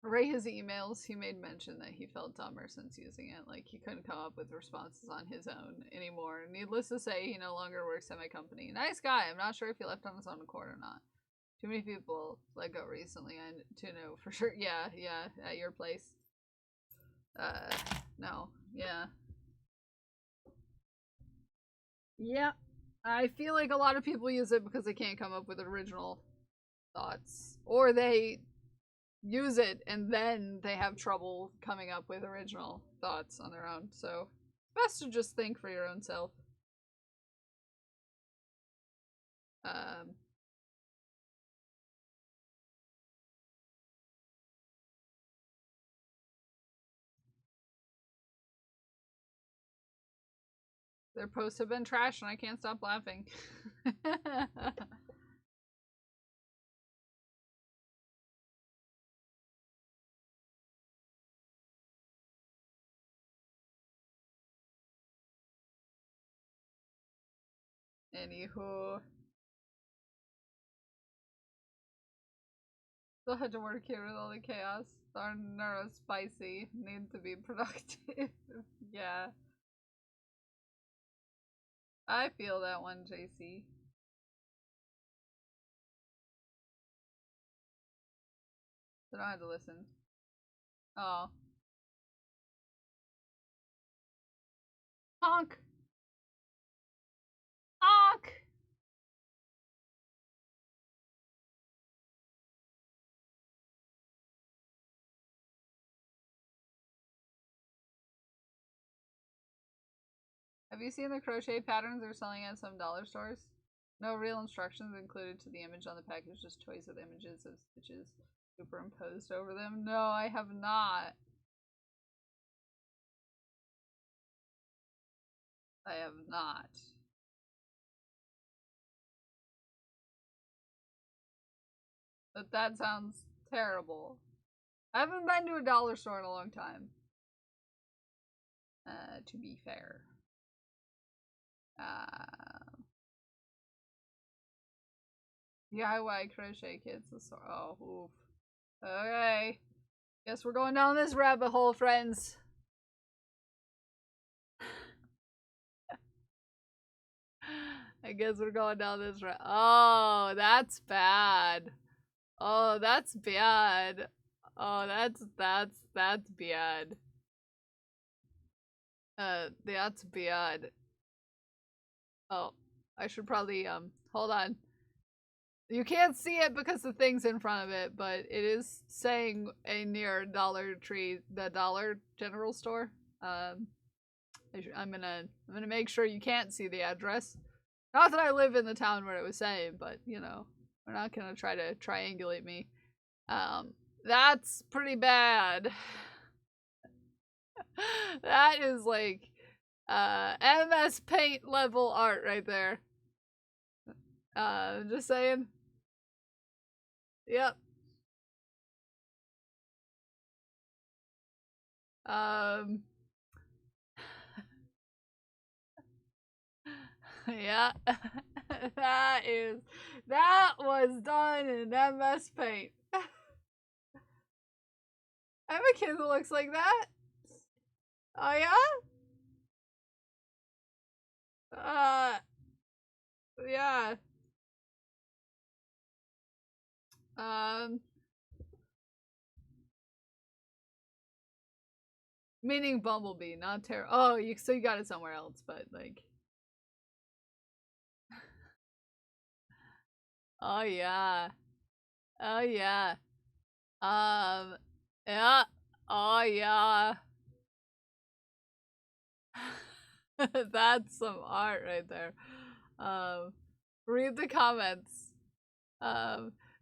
Ray his emails, he made mention that he felt dumber since using it. Like, he couldn't come up with responses on his own anymore. Needless to say, he no longer works at my company. Nice guy. I'm not sure if he left on his own accord or not. Too many people let go recently, to know for sure. Yeah, at your place. No. Yeah. Yeah. I feel like a lot of people use it because they can't come up with original thoughts. Or they use it and then they have trouble coming up with original thoughts on their own. So, best to just think for your own self. Their posts have been trashed and I can't stop laughing. Anywho. Still had to work here with all the chaos. Our neurospicy need to be productive. Yeah. I feel that one, JC. I don't have to listen. Oh. Honk! Honk! Have you seen the crochet patterns they're selling at some dollar stores? No real instructions included to the image on the package, just toys with images of stitches superimposed over them. No, I have not. I have not. But that sounds terrible. I haven't been to a dollar store in a long time. To be fair. DIY crochet kits. Oh, oof. Okay. Guess we're going down this rabbit hole, friends. I guess we're going down this road. Oh, that's bad. Oh, that's bad. Oh, that's bad. That's bad. Oh, I should probably, hold on. You can't see it because the thing's in front of it, but it is saying a near Dollar Tree, the Dollar General Store. I'm gonna make sure you can't see the address. Not that I live in the town where it was saying, but you know, we're not gonna try to triangulate me. That's pretty bad. That is like MS Paint level art right there. Just saying. Yep. Yeah. That was done in MS Paint. I have a kid that looks like that. Oh yeah? Yeah. Meaning Bumblebee, not Terra. Oh, so you got it somewhere else, but like. Oh yeah. Oh yeah. Yeah. Oh yeah. That's some art right there. Read the comments.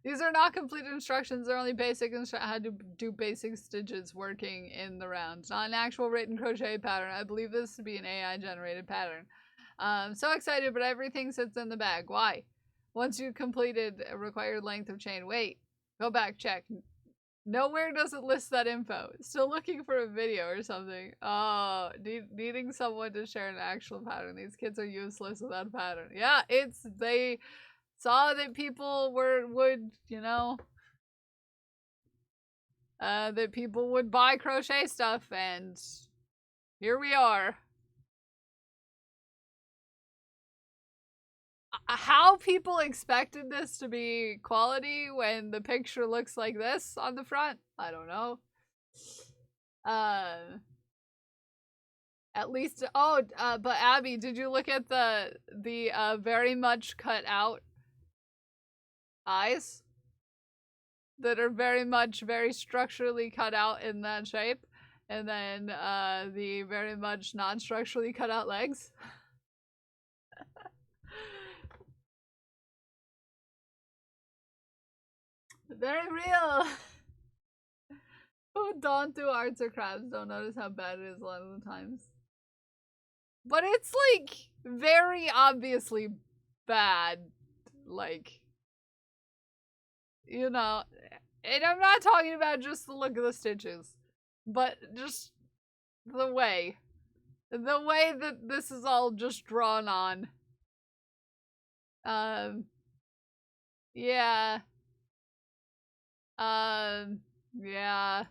These are not complete instructions. They're only basic how to do basic stitches working in the round. Not an actual written crochet pattern. I believe this to be an AI generated pattern. So excited, but everything sits in the bag. Why? Once you completed a required length of chain, wait, go back, check. Nowhere does it list that info. Still looking for a video or something. Oh, needing someone to share an actual pattern. These kids are useless without a pattern. Yeah, they saw that people would, you know, that people would buy crochet stuff, and here we are. How people expected this to be quality when the picture looks like this on the front, I don't know. At least, but Abby, did you look at the very much cut out eyes that are very structurally cut out in that shape, and then the very much non-structurally cut out legs? Very real. Who don't do arts or crafts don't notice how bad it is a lot of the times. But it's like very obviously bad, like, you know, and I'm not talking about just the look of the stitches, but just the way that this is all just drawn on. Yeah. Yeah.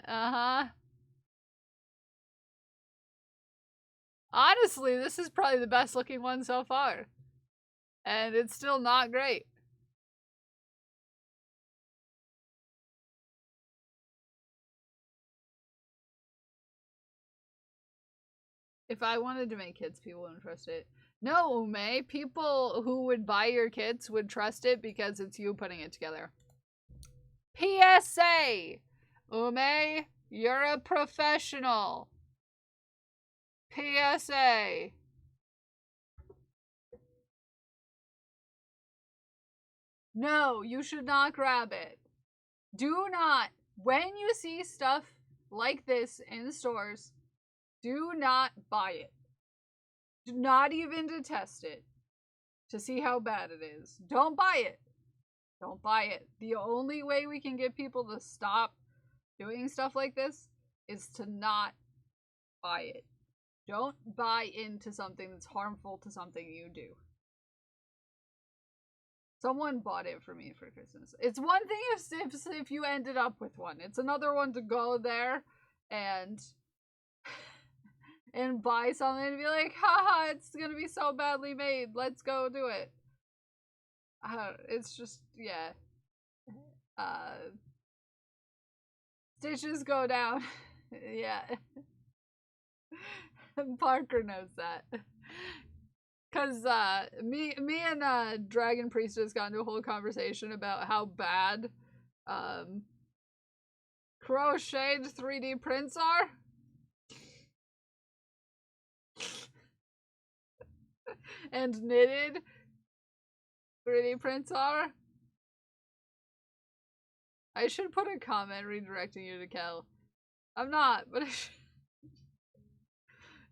Uh-huh. Honestly, this is probably the best looking one so far. And it's still not great. If I wanted to make kits, people wouldn't trust it. No, Ume. People who would buy your kits would trust it because it's you putting it together. PSA! Ume, you're a professional. PSA. No, you should not grab it. Do not. When you see stuff like this in stores, do not buy it. Do not even to test it. To see how bad it is. Don't buy it. Don't buy it. The only way we can get people to stop doing stuff like this is to not buy it. Don't buy into something that's harmful to something you do. Someone bought it for me for Christmas. It's one thing if you ended up with one. It's another one to go there and and buy something and be like, haha, it's gonna be so badly made. Let's go do it. It's just, yeah. Stitches go down. Yeah. Parker knows that. Cause me and Dragon Priestess got into a whole conversation about how bad crocheted 3D prints are. And knitted 3D prints are. I should put a comment redirecting you to Kel. I'm not, but I should.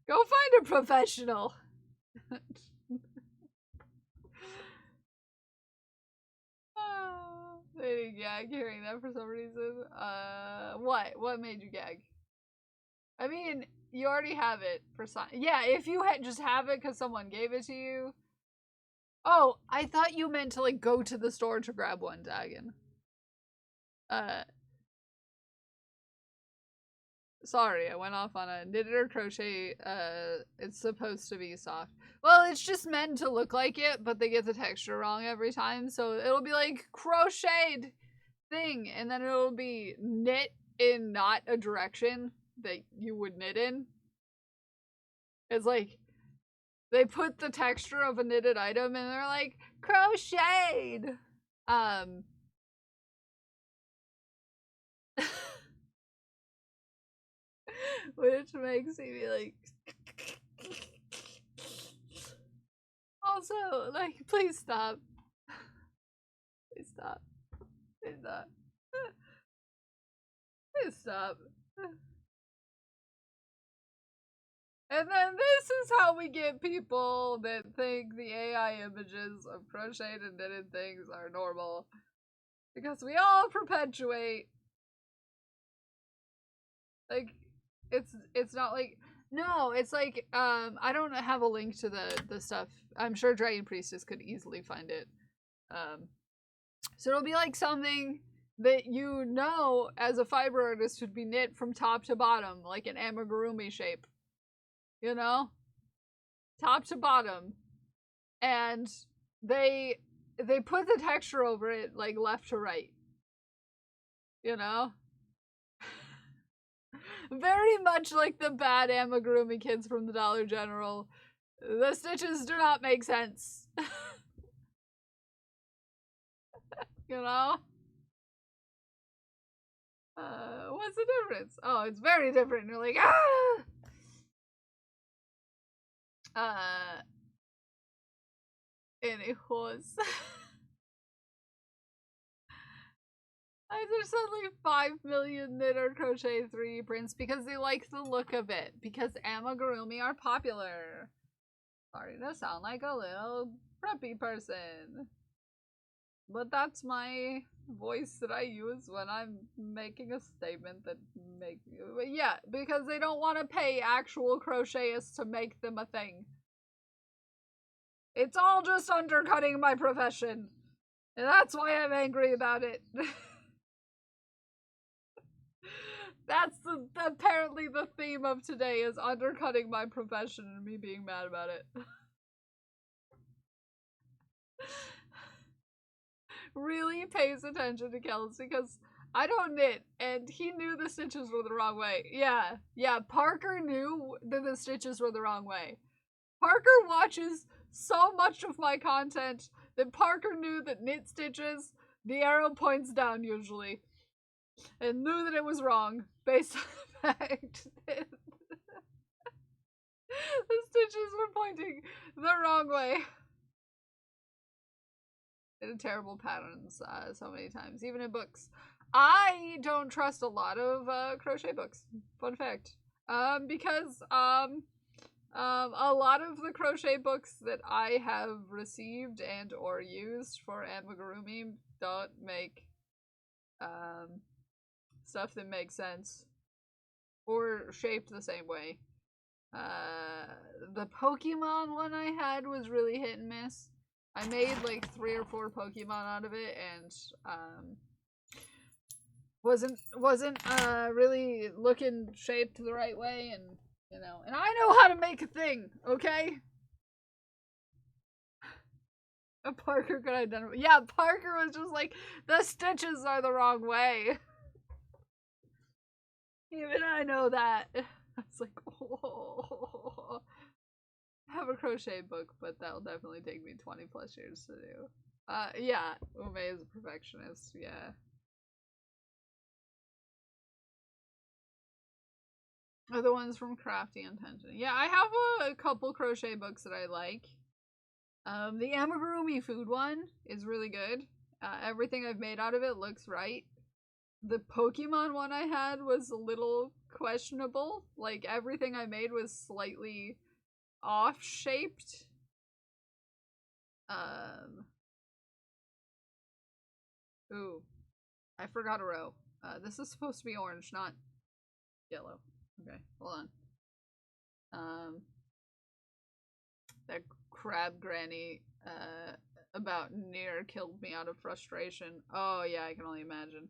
Go find a professional. Made a gag hearing that for some reason. What made you gag? I mean, you already have it for some. Yeah, if you just have it because someone gave it to you. Oh, I thought you meant to like go to the store to grab one, Dagon. Sorry, I went off on a knitted or crochet. It's supposed to be soft. Well, it's just meant to look like it, but they get the texture wrong every time. So it'll be like crocheted thing, and then it'll be knit in not a direction that you would knit in. It's like they put the texture of a knitted item and they're like, crocheted. Which makes me be like, also, like, please stop. Please stop. Please stop. Please stop. And then this is how we get people that think the AI images of crocheted and knitted things are normal. Because we all perpetuate. Like, it's not like, no, it's like, I don't have a link to the stuff. I'm sure Dragon Priestess could easily find it. So it'll be like something that you know as a fiber artist would be knit from top to bottom, like an amigurumi shape. You know? Top to bottom. And they put the texture over it like left to right. You know? Very much like the bad amigurumi kids from the Dollar General. The stitches do not make sense. You know? What's the difference? Oh, it's very different. You're like, ah! Anyways. There's only 5 million knit or crochet 3D prints because they like the look of it. Because amigurumi are popular. Sorry to sound like a little preppy person. But that's my voice that I use when I'm making a statement that yeah, because they don't want to pay actual crocheters to make them a thing. It's all just undercutting my profession. And that's why I'm angry about it. That's apparently the theme of today is undercutting my profession and me being mad about it. Really pays attention to Kelsey because I don't knit and he knew the stitches were the wrong way. Yeah, Parker knew that the stitches were the wrong way. Parker watches so much of my content that Parker knew that knit stitches, the arrow points down usually. And knew that it was wrong based on the fact that the stitches were pointing the wrong way. In terrible patterns so many times, even in books. I don't trust a lot of crochet books. Fun fact. Because a lot of the crochet books that I have received and or used for amigurumi don't make stuff that makes sense or shaped the same way. The Pokemon one I had was really hit and miss. I made like 3 or 4 Pokemon out of it and wasn't really looking shaped the right way, and You know, and I know how to make a thing, okay? A Parker could identify. Yeah, Parker was just like, the stitches are the wrong way. Even I know that. I was like, oh. I have a crochet book, but that'll definitely take me 20 plus years to do. Yeah, Ume is a perfectionist, yeah. Are the ones from Crafty Intention. Yeah, I have a couple crochet books that I like. The amigurumi food one is really good. Everything I've made out of it looks right. The Pokemon one I had was a little questionable. Like, everything I made was slightly off-shaped. Ooh. I forgot a row. This is supposed to be orange, not yellow. Okay, hold on. That crab granny, about near killed me out of frustration. Oh yeah, I can only imagine.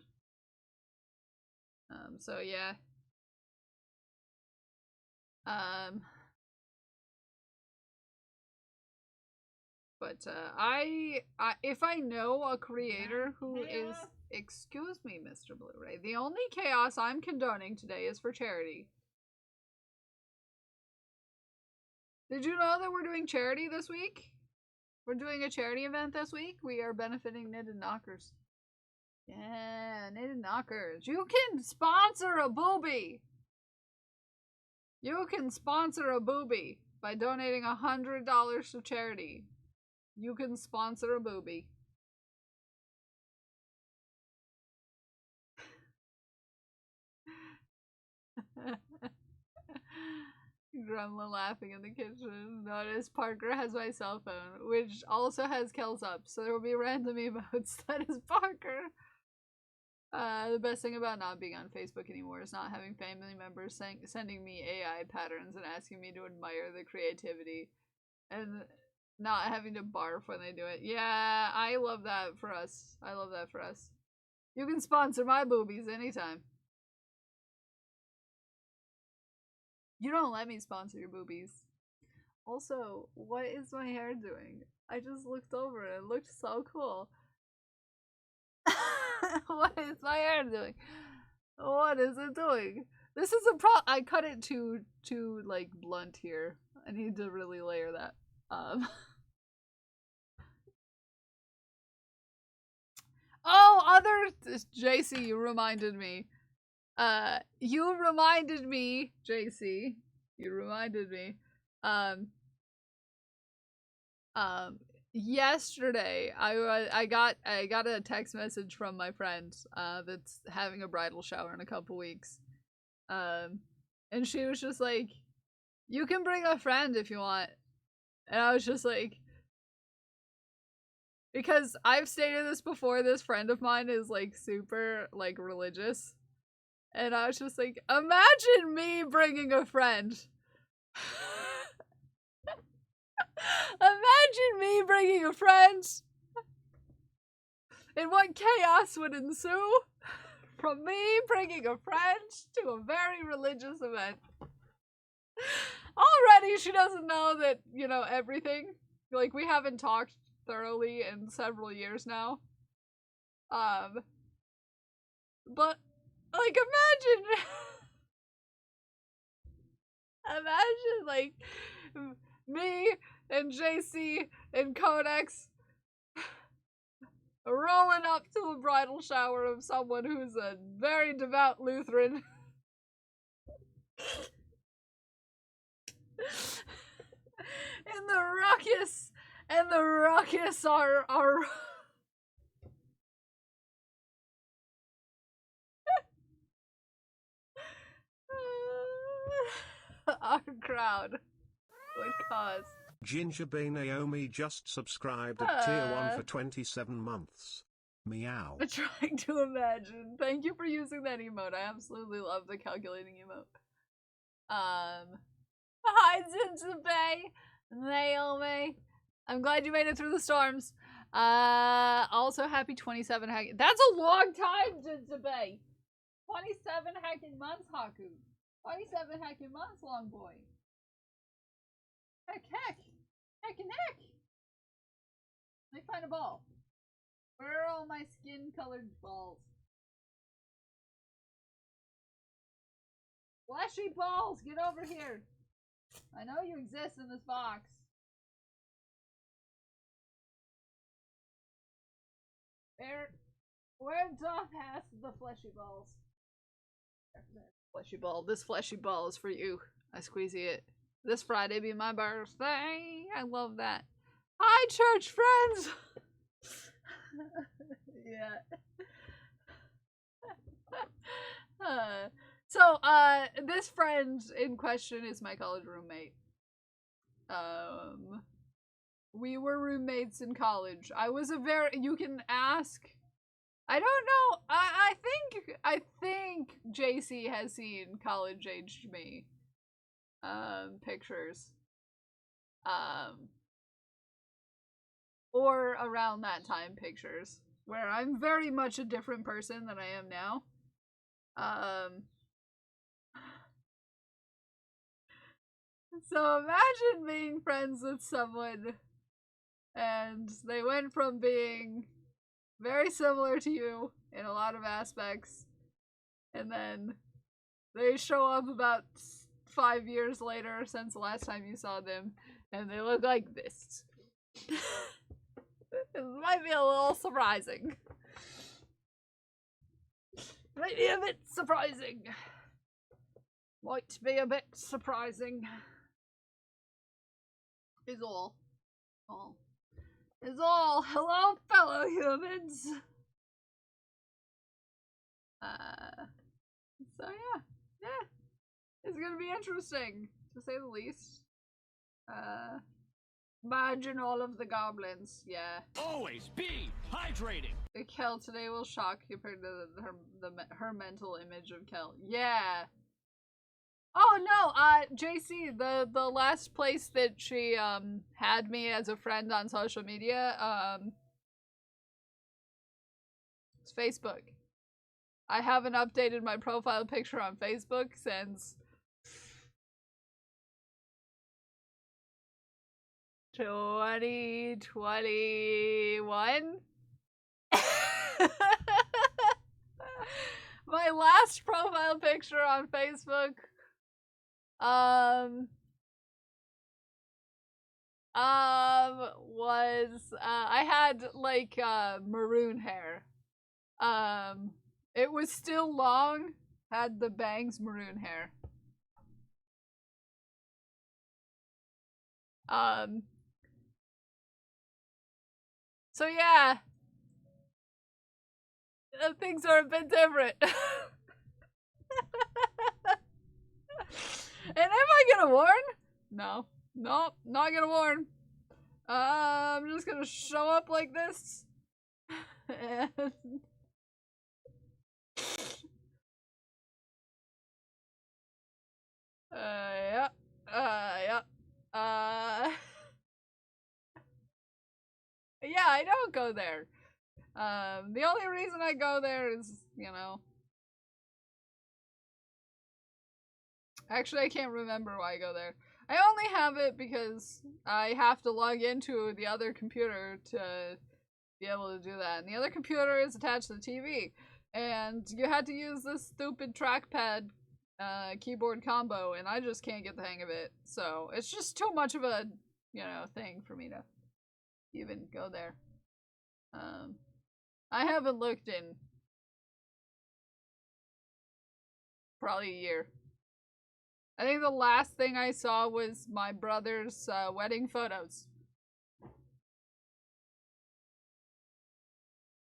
So yeah. But if I know a creator who is, excuse me, Mr. Blu-ray, the only chaos I'm condoning today is for charity. Did you know that we're doing charity this week? We're doing a charity event this week. We are benefiting Knitted Knockers. Yeah, Knitted Knockers. You can sponsor a booby. You can sponsor a booby by donating $100 to charity. You can sponsor a booby. Grandma laughing in the kitchen. Notice Parker has my cell phone, which also has Kel's up, so there will be random emotes. That is Parker. The best thing about not being on Facebook anymore is not having family members sending me AI patterns and asking me to admire the creativity, and not having to barf when they do it. Yeah, I love that for us. I love that for us. You can sponsor my boobies anytime. You don't let me sponsor your boobies. Also, what is my hair doing? I just looked over and it looked so cool. What is my hair doing? What is it doing? This is a I cut it too like blunt here. I need to really layer that. Oh, other JC, you reminded me. You reminded me, JC. You reminded me. Yesterday I got a text message from my friend that's having a bridal shower in a couple weeks. And she was just like, "You can bring a friend if you want." And I was just like, because I've stated this before, this friend of mine is like super like religious. And I was just like, imagine me bringing a friend. Imagine me bringing a friend. And what chaos would ensue from me bringing a friend to a very religious event. Already she doesn't know that, you know, everything. Like, we haven't talked thoroughly in several years now. But, like, imagine, like, me and JC and Codex rolling up to a bridal shower of someone who's a very devout Lutheran. And the ruckus are our crowd would cause. Ginger Bay Naomi just subscribed at tier 1 for 27 months. Meow. I'm trying to imagine. Thank you for using that emote. I absolutely love the calculating emote. Hi, Ginger Bay Naomi. I'm glad you made it through the storms. Also happy 27 hacking. That's a long time, Ginger Bay. 27 hacking months, Haku. 27 heckin' months, long boy. Heck, heck. Heck and heck. Let me find a ball. Where are all my skin-colored balls? Fleshy balls, get over here. I know you exist in this box. Where Doth has the fleshy balls? Fleshy ball. This fleshy ball is for you. I squeezy it. This Friday be my birthday. I love that. Hi, church friends! Yeah. So, this friend in question is my college roommate. We were roommates in college. You can ask. I don't know. I think JC has seen college aged me. Pictures. Or around that time pictures. Where I'm very much a different person than I am now. So imagine being friends with someone and they went from being very similar to you in a lot of aspects, and then they show up about 5 years later since the last time you saw them, and they look like this. It might be a little surprising. Might be a bit surprising. Might be a bit surprising. Is all. Is all. Hello, fellow humans. So yeah. It's gonna be interesting, to say the least. Imagine all of the goblins, yeah. Always be hydrating. Kel today will shock you compared to her mental image of Kel. Yeah. Oh no, JC, the last place that she had me as a friend on social media, it's Facebook. I haven't updated my profile picture on Facebook since 2021. My last profile picture on Facebook was I had like maroon hair. It was still long, had the bangs, maroon hair. So yeah, things are a bit different. And am I gonna warn? No. Nope, not gonna warn. I'm just gonna show up like this. And yeah. Yeah, I don't go there. The only reason I go there is, you know. Actually, I can't remember why I go there. I only have it because I have to log into the other computer to be able to do that. And the other computer is attached to the TV. And you had to use this stupid trackpad keyboard combo, and I just can't get the hang of it. So it's just too much of a, you know, thing for me to even go there. I haven't looked in probably a year. I think the last thing I saw was my brother's wedding photos.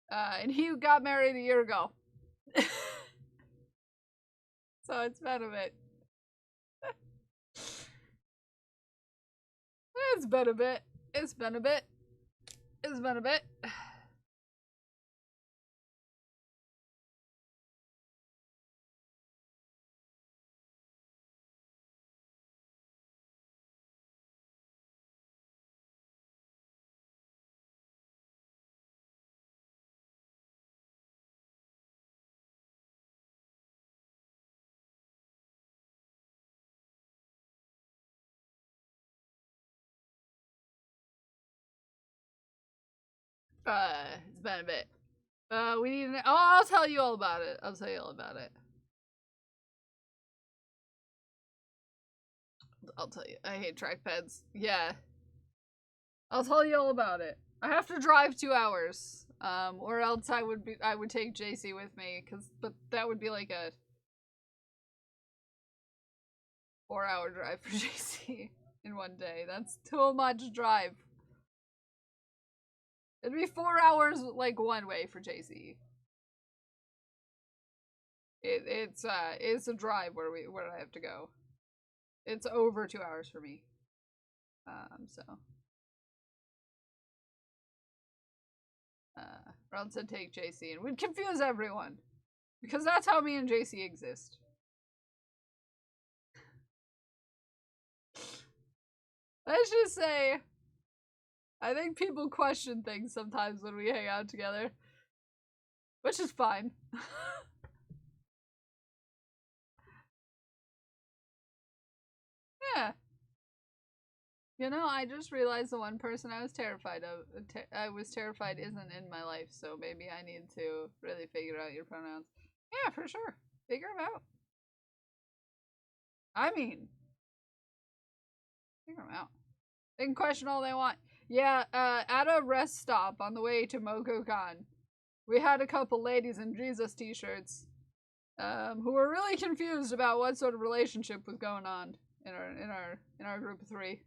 And he got married a year ago. So it's been a bit. It's been a bit. It's been a bit. It's been a bit. It's been a bit. We need an. Oh, I'll tell you all about it. I'll tell you all about it. I'll tell you. I hate trackpads. Yeah. I'll tell you all about it. I have to drive 2 hours. Or else I would take JC with me, but that would be like a 4-hour drive for JC in one day. That's too much drive. It'd be 4 hours like one way for JC. It's a drive where I have to go. It's over 2 hours for me. So. Ron said take JC, and we'd confuse everyone. Because that's how me and JC exist. Let's just say, I think people question things sometimes when we hang out together. Which is fine. Yeah. You know, I just realized the one person I was terrified isn't in my life, so maybe I need to really figure out your pronouns. Yeah, for sure. Figure them out. I mean, figure them out. They can question all they want. Yeah, at a rest stop on the way to MokoCon, we had a couple ladies in Jesus t-shirts, who were really confused about what sort of relationship was going on in our group of 3.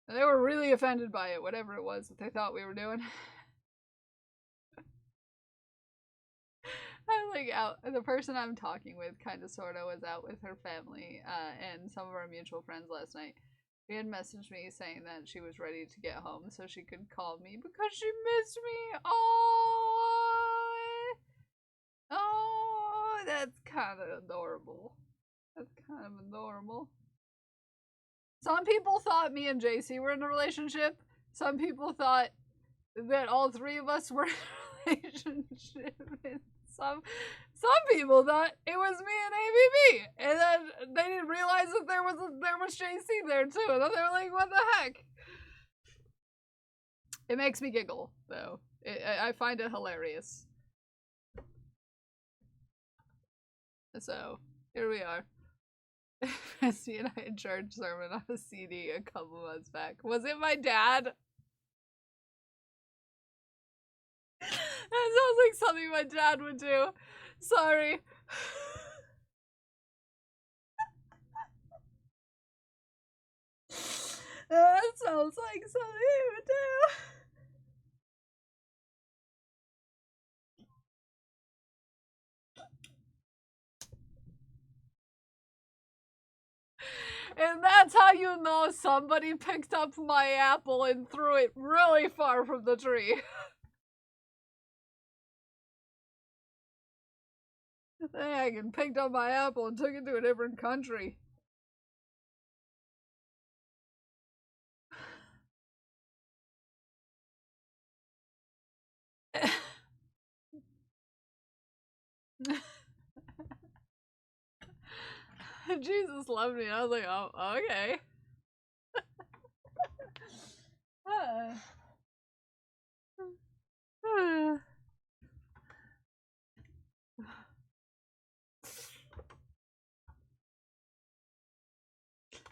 They were really offended by it, whatever it was that they thought we were doing. I'm like out. The person I'm talking with, kind of, sort of, was out with her family and some of our mutual friends last night. She had messaged me saying that she was ready to get home so she could call me because she missed me. Oh, that's kind of adorable. That's kind of adorable. Some people thought me and JC were in a relationship. Some people thought that all 3 of us were in a relationship. And some people thought it was me and ABB. And then they didn't realize that there was JC there too. And then they were like, what the heck? It makes me giggle, though. I find it hilarious. So, here we are. Bessie and I had church sermon on a CD a couple months back. Was it my dad? That sounds like something my dad would do. Sorry. That sounds like something he would do. And that's how you know somebody picked up my apple and threw it really far from the tree. Dang, and picked up my apple and took it to a different country. Jesus loved me. I was like, oh, okay.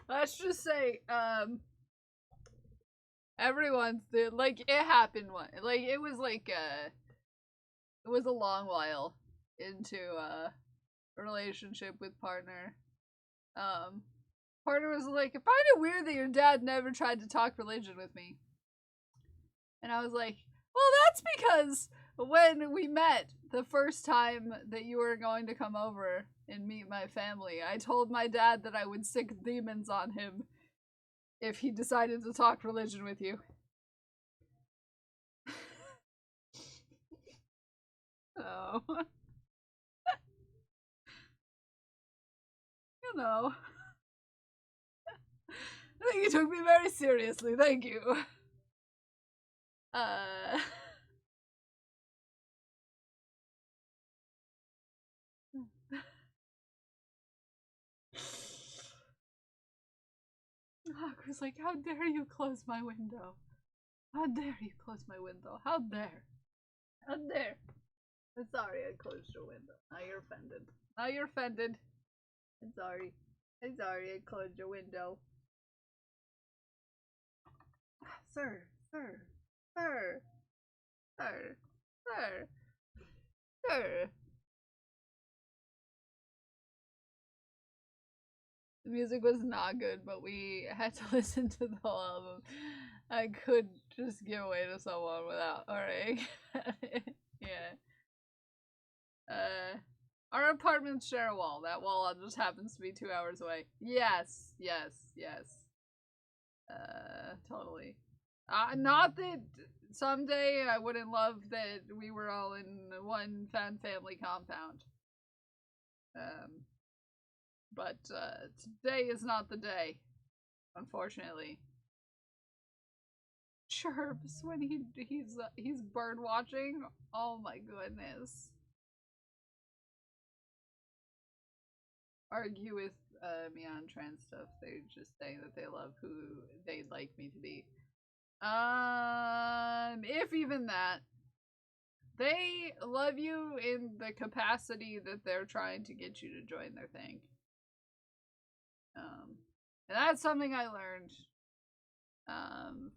Let's just say, everyone's like, it happened like, it was like, it was a long while into, a relationship with partner. Partner was like, I find it weird that your dad never tried to talk religion with me. And I was like, well, that's because when we met the first time that you were going to come over and meet my family, I told my dad that I would sick demons on him if he decided to talk religion with you. Oh. You know. I think you took me very seriously, thank you. Hawk was like, how dare you close my window? How dare you close my window? How dare? How dare? I'm sorry I closed your window. Now you're offended. Now you're offended. I'm sorry. I'm sorry I closed your window. Sir, sir, sir, sir, sir, sir. The music was not good, but we had to listen to the whole album. I could just give away to someone without already. Yeah. Our apartments share a wall. That wall just happens to be 2 hours away. Yes, yes, yes. Totally. Not that someday I wouldn't love that we were all in one fan family compound. But today is not the day, unfortunately. Chirps when he's bird watching. Oh my goodness. Argue with me on trans stuff. They just say that they love who they'd like me to be. If even that. They love you in the capacity that they're trying to get you to join their thing. And that's something I learned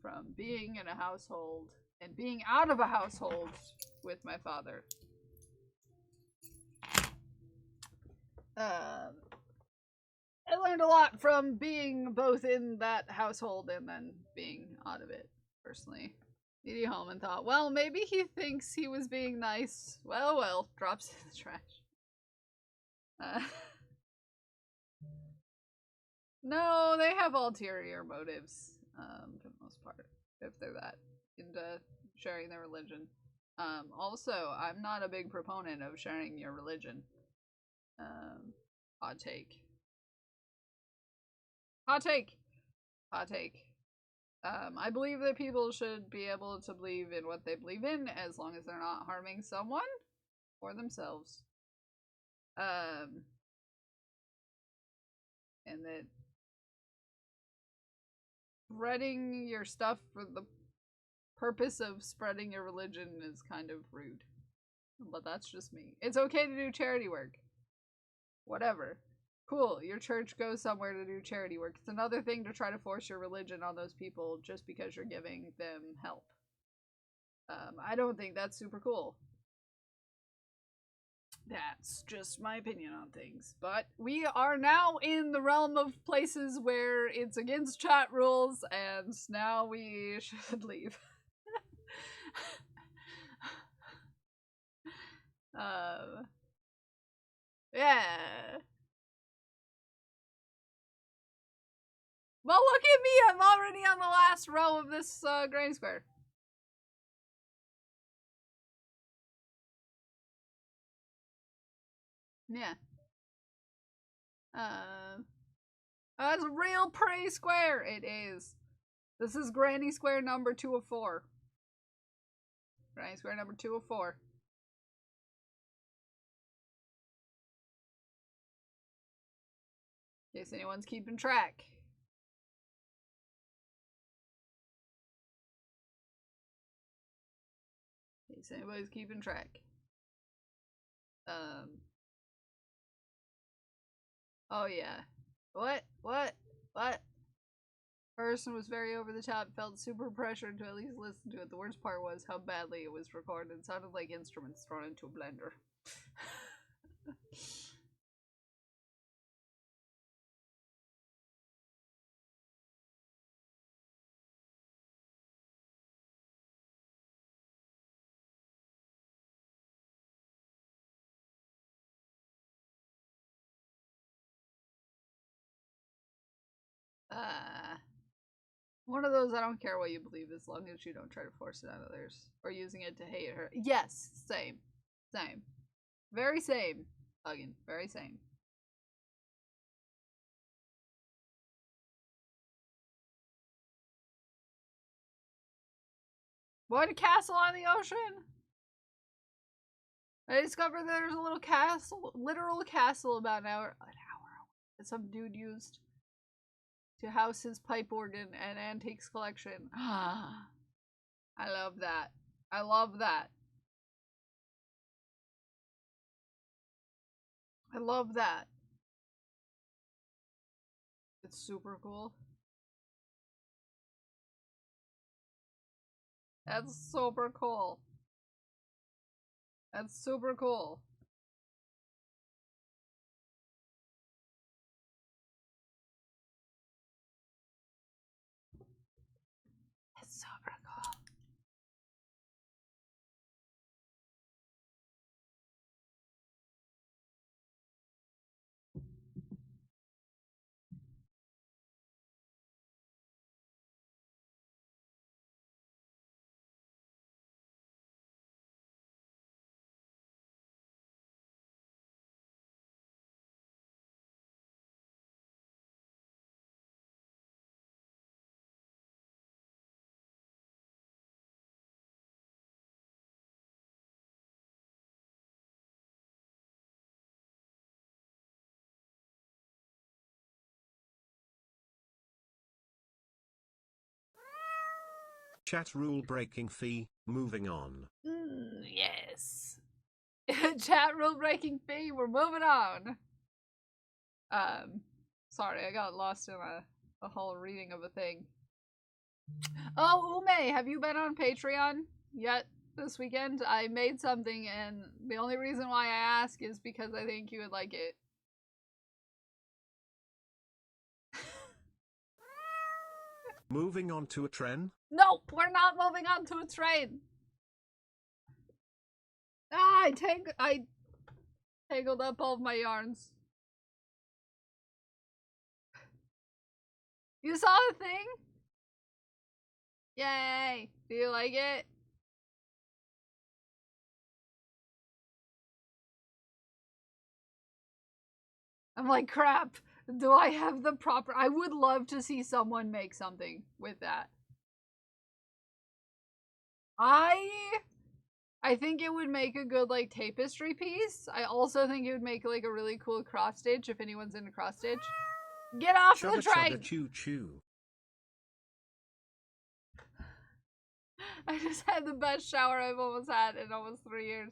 from being in a household and being out of a household with my father. I learned a lot from being both in that household and then being out of it, personally. Edie Holman thought, well, maybe he thinks he was being nice. Well, well, drops in the trash. No, they have ulterior motives, for the most part, if they're that into sharing their religion. Also, I'm not a big proponent of sharing your religion. Hot take. Hot take! Hot take. I believe that people should be able to believe in what they believe in as long as they're not harming someone or themselves. And that spreading your stuff for the purpose of spreading your religion is kind of rude. But that's just me. It's okay to do charity work. Whatever. Cool, your church goes somewhere to do charity work. It's another thing to try to force your religion on those people just because you're giving them help. I don't think that's super cool. That's just my opinion on things. But we are now in the realm of places where it's against chat rules, and now we should leave. Yeah. Well, look at me! I'm already on the last row of this granny square. Yeah. That's a real pretty square. It is. This is Granny Square number 204. Granny Square number 204. In case anyone's keeping track. In case anybody's keeping track. Oh yeah. What? Person was very over the top, felt super pressured to at least listen to it. The worst part was how badly it was recorded. It sounded like instruments thrown into a blender. One of those I don't care what you believe as long as you don't try to force it on others. Or using it to hate her. Yes, same. Same. Very same. Huggin. Very same. What, a castle on the ocean? I discovered there's a little castle, literal castle about an hour that some dude used to house his pipe organ and antiques collection. I love that. I love that. I love that. It's super cool. That's super cool. That's super cool. It's super cool. Chat rule breaking fee, moving on. Yes. Chat rule breaking fee, we're moving on. Sorry, I got lost in a whole reading of a thing. Oh, Ume, have you been on Patreon yet this weekend? I made something, and the only reason why I ask is because I think you would like it. Moving on to a trend? Nope, we're not moving on to a train. Ah, I tangled up all of my yarns. You saw the thing? Yay! Do you like it? I'm like, crap. Do I have the proper... I would love to see someone make something with that. I think it would make a good, like, tapestry piece. I also think it would make, like, a really cool cross stitch if anyone's into cross stitch. Get off the Chugga train! chugga choo choo. I just had the best shower I've almost had in almost 3 years.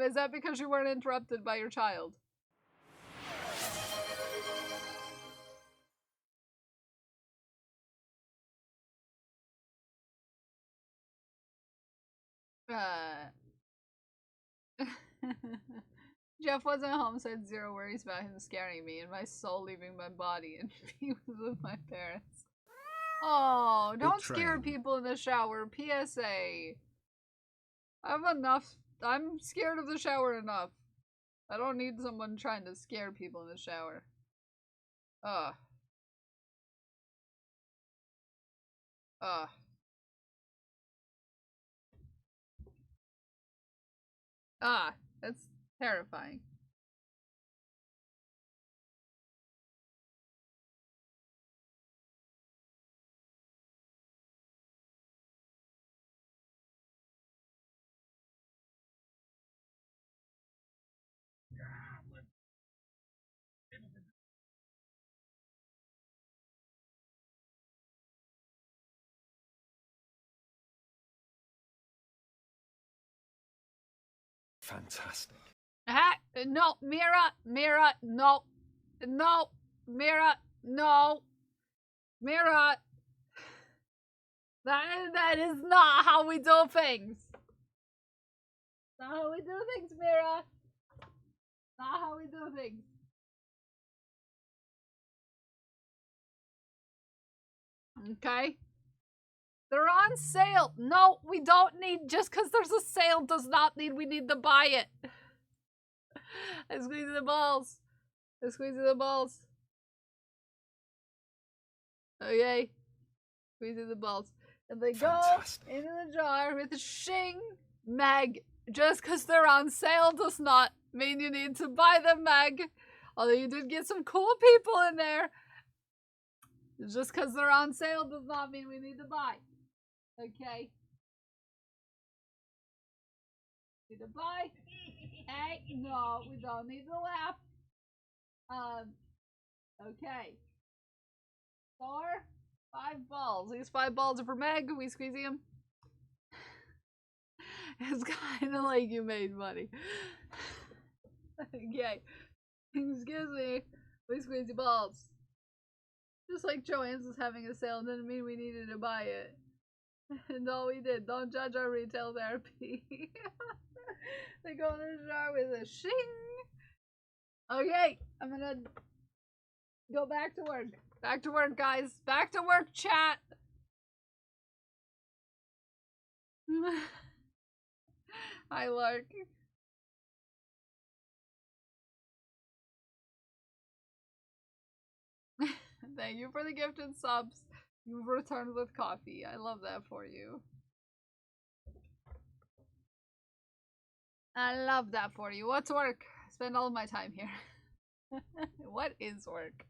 Is that because you weren't interrupted by your child? Jeff wasn't home, so I had zero worries about him scaring me and my soul leaving my body and he was with my parents. Oh, don't scare people in the shower. PSA. I'm enough. I'm scared of the shower enough. I don't need someone trying to scare people in the shower. Ugh. Ugh. Ah, that's terrifying. Fantastic. Ah, no, Mira, no, no, Mira, no, Mira. That is not how we do things. Not how we do things, Mira. Not how we do things. Okay. They're on sale. No, we don't need, just because there's a sale does not mean we need to buy it. I squeeze the balls. I squeeze the balls. Okay. Squeeze the balls. And they Fantastic. go into the jar with a shing. Meg, just because they're on sale does not mean you need to buy them, Meg. Although you did get some cool people in there. Just because they're on sale does not mean we need to buy. Okay. Need to buy? Hey, no, we don't need to laugh. Okay. 4, 5 balls. These 5 balls are for Meg. We squeeze them. It's kind of like you made money. Okay. Excuse me. We squeeze your balls. Just like Joann's was having a sale didn't mean we needed to buy it. No, we did. Don't judge our retail therapy. They go in the jar with a shing. Okay, I'm gonna go back to work. Back to work, guys. Back to work, chat. Hi, Lark. Thank you for the gifted subs. You've returned with coffee. I love that for you. I love that for you. What's work? I spend all of my time here. What is work?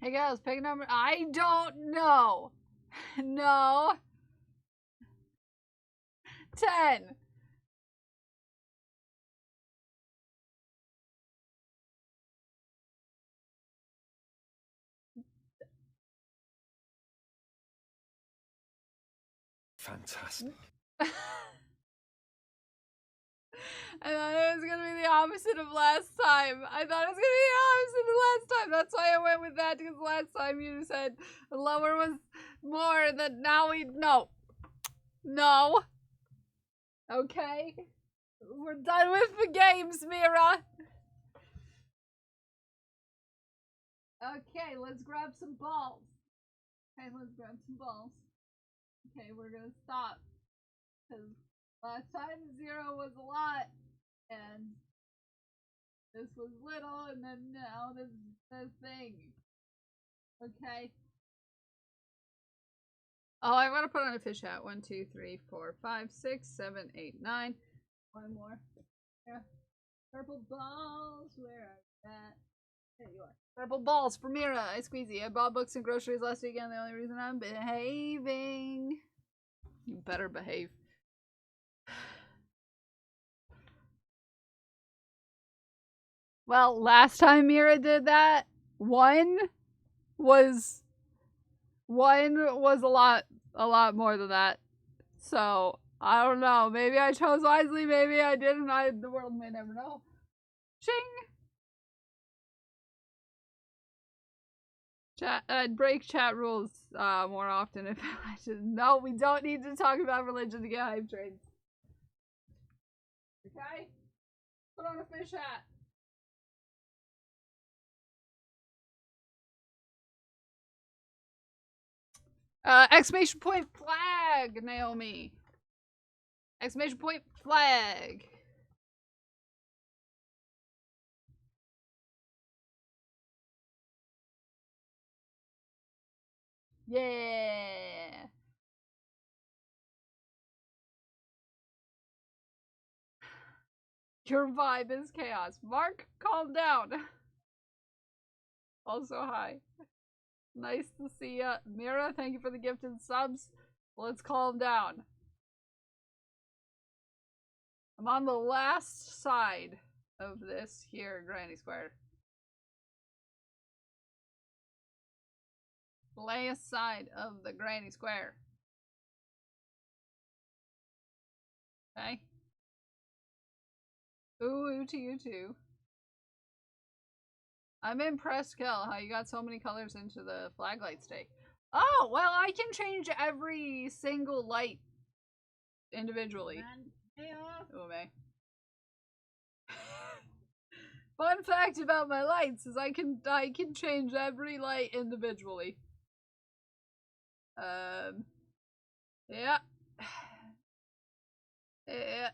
Hey guys, pick a number. I don't know. No. 10. Fantastic. I thought it was gonna be the opposite of last time. I thought it was gonna be the opposite of last time. That's why I went with that, because last time you said lower was more than now we no. No. Okay. We're done with the games, Mira. Okay, let's grab some balls. Okay, let's grab some balls. Okay, we're gonna stop. Because last time 0 was a lot, and this was little, and then now this is the thing. Okay. Oh, I want to put on a fish hat. 1, 2, 3, 4, 5, 6, 7, 8, 9. One more. Yeah. Purple balls. Where are you at? There you are. Purple balls for Mira. I squeezy. I bought books and groceries last weekend. The only reason I'm behaving. You better behave. Well, last time Mira did that, one was a lot more than that. So I don't know. Maybe I chose wisely. Maybe I didn't. The world may never know. Ching. Chat. I'd break chat rules more often if I should. No, we don't need to talk about religion to get hype trains. Okay. Put on a fish hat. Exclamation point flag, Naomi. Exclamation point flag. Yeah. Your vibe is chaos. Mark, calm down. Also, hi. Nice to see ya. Mira, thank you for the gifted subs. Let's calm down. I'm on the last side of this here, Granny Square. Last side of the Granny Square. Okay? Ooh, to you too. I'm impressed, Kel, how you got so many colors into the flag light stake. Oh, well, I can change every single light individually. Oh, man. Fun fact about my lights is I can change every light individually. Yeah. Yeah.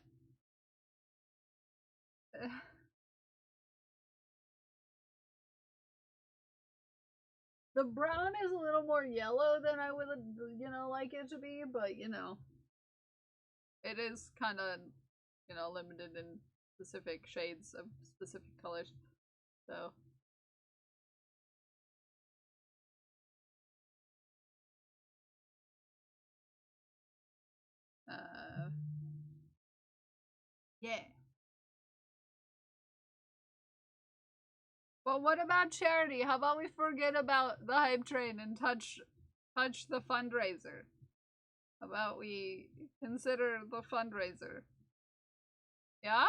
The brown is a little more yellow than I would, you know, like it to be, but you know, it is kind of, you know, limited in specific shades of specific colors. So. Yeah. But what about charity? How about we forget about the hype train and touch the fundraiser? How about we consider the fundraiser? Yeah?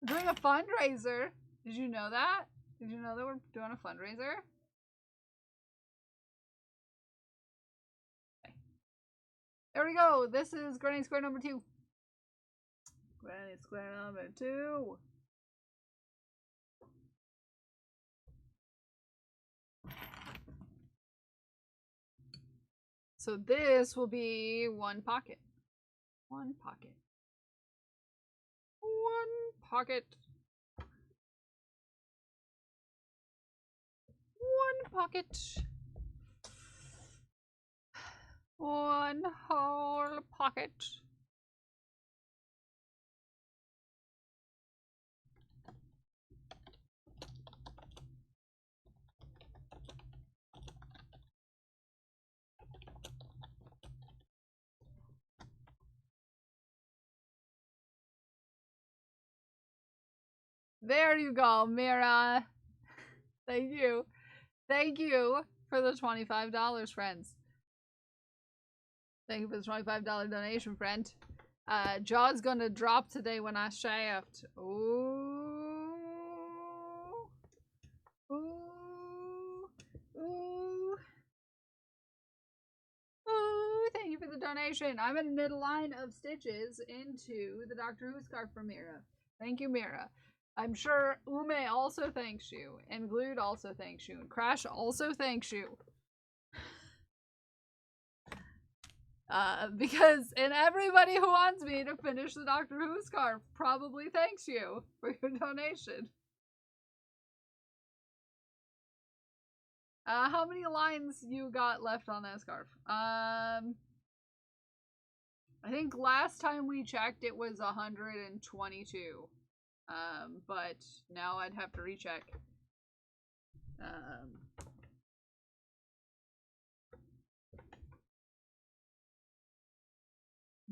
We're doing a fundraiser. Did you know that? Did you know that we're doing a fundraiser? Okay. There we go. This is Granny Square number 2. Granny Square number 2. So this will be one pocket. One pocket. One pocket. One pocket. One whole pocket. There you go, Mira. Thank you. Thank you for the $25, friends. Thank you for the $25 donation, friend. Jaw's gonna drop today when I shaft. Ooh. Ooh. Ooh. Ooh. Thank you for the donation. I'm gonna knit a line of stitches into the Doctor Who scarf for Mira. Thank you, Mira. I'm sure Ume also thanks you, and Glued also thanks you, and Crash also thanks you. And everybody who wants me to finish the Doctor Who scarf probably thanks you for your donation. How many lines you got left on that scarf? I think last time we checked it was 122. But now I'd have to recheck.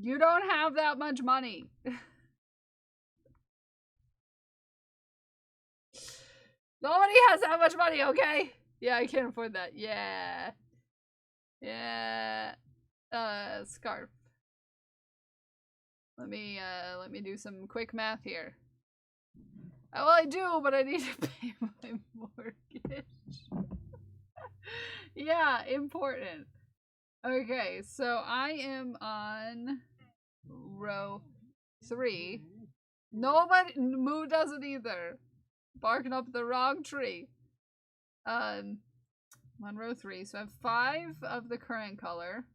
You don't have that much money. Nobody has that much money, okay? Yeah, I can't afford that. Yeah. Yeah. Scarf. Let me do some quick math here. Well, I do, but I need to pay my mortgage. Yeah, important. Okay, so I am on row 3. Nobody, Moo doesn't either. Barking up the wrong tree. I'm on row 3, so I have 5 of the current color,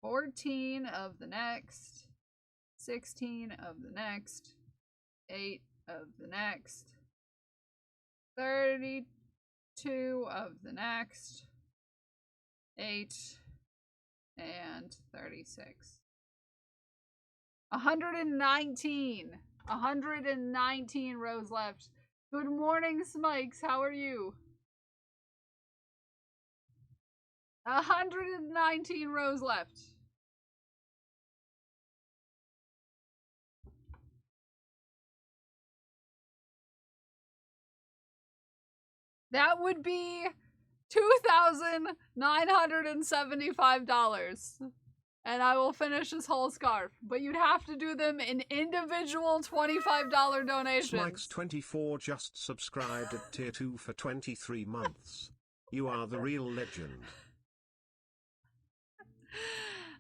14 of the next, 16 of the next, 8 of the next, 32 of the next, 8, and 36. 119! 119 rows left. Good morning, Smikes. How are you? 119 rows left. That would be $2,975. And I will finish this whole scarf. But you'd have to do them in individual $25 donations. Smikes24 just subscribed at tier 2 for 23 months. You are the real legend.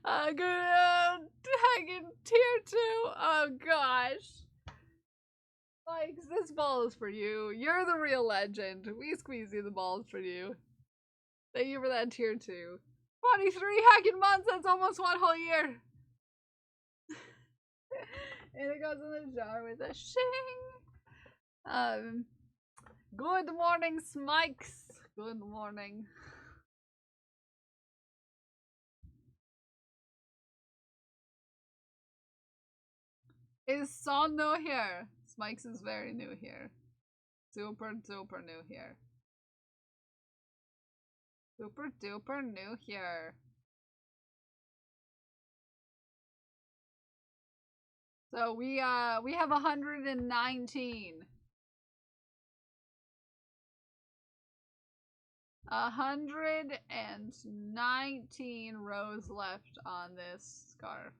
Good, hanging tier 2. Oh gosh. Mikes, this ball is for you. You're the real legend. We squeeze you the balls for you. Thank you for that tier 2. 23 hacking months, that's almost one whole year. And it goes in the jar with a shing. Um, good morning, Smikes. Good morning. Is Son new here? Smikes is very new here. Super duper new here. Super duper new here. So we have 119. 119 rows left on this scarf.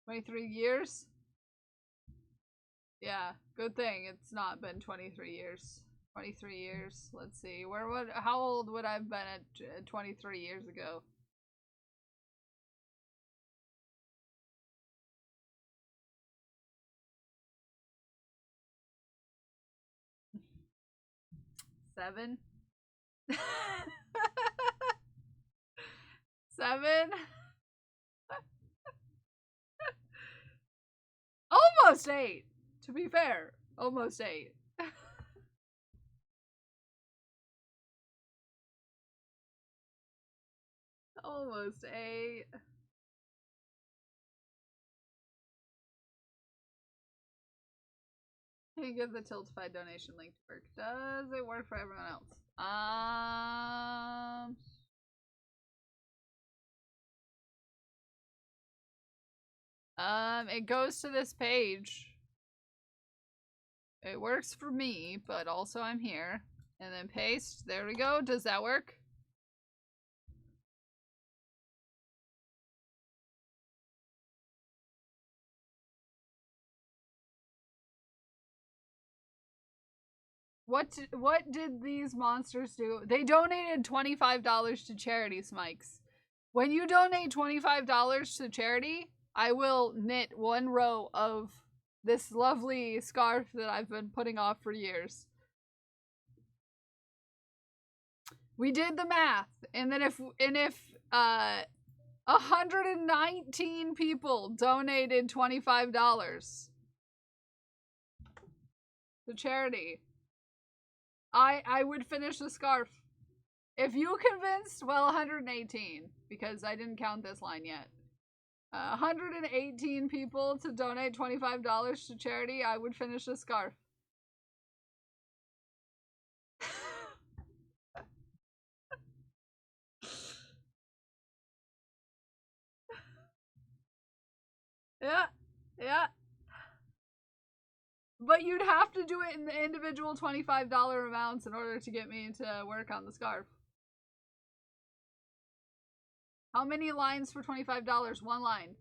23 years? Yeah, good thing it's not been 23 years. 23 years. Let's see. How old would I have been at 23 years ago? Seven? 7? Almost 8, to be fair. Almost 8. Almost 8. Can you give the Tiltify donation link to work? Does it work for everyone else? It goes to this page. It works for me, but also I'm here. And then paste. There we go. Does that work? What did these monsters do? They donated $25 to charity, Smikes. When you donate $25 to charity, I will knit 1 row of this lovely scarf that I've been putting off for years. We did the math, and then if 119 people donated $25 to charity, I would finish the scarf. If you convinced, well, 118, because I didn't count this line yet. 118 people to donate $25 to charity, I would finish the scarf. Yeah. But you'd have to do it in the individual $25 amounts in order to get me to work on the scarf. How many lines for $25? 1 line.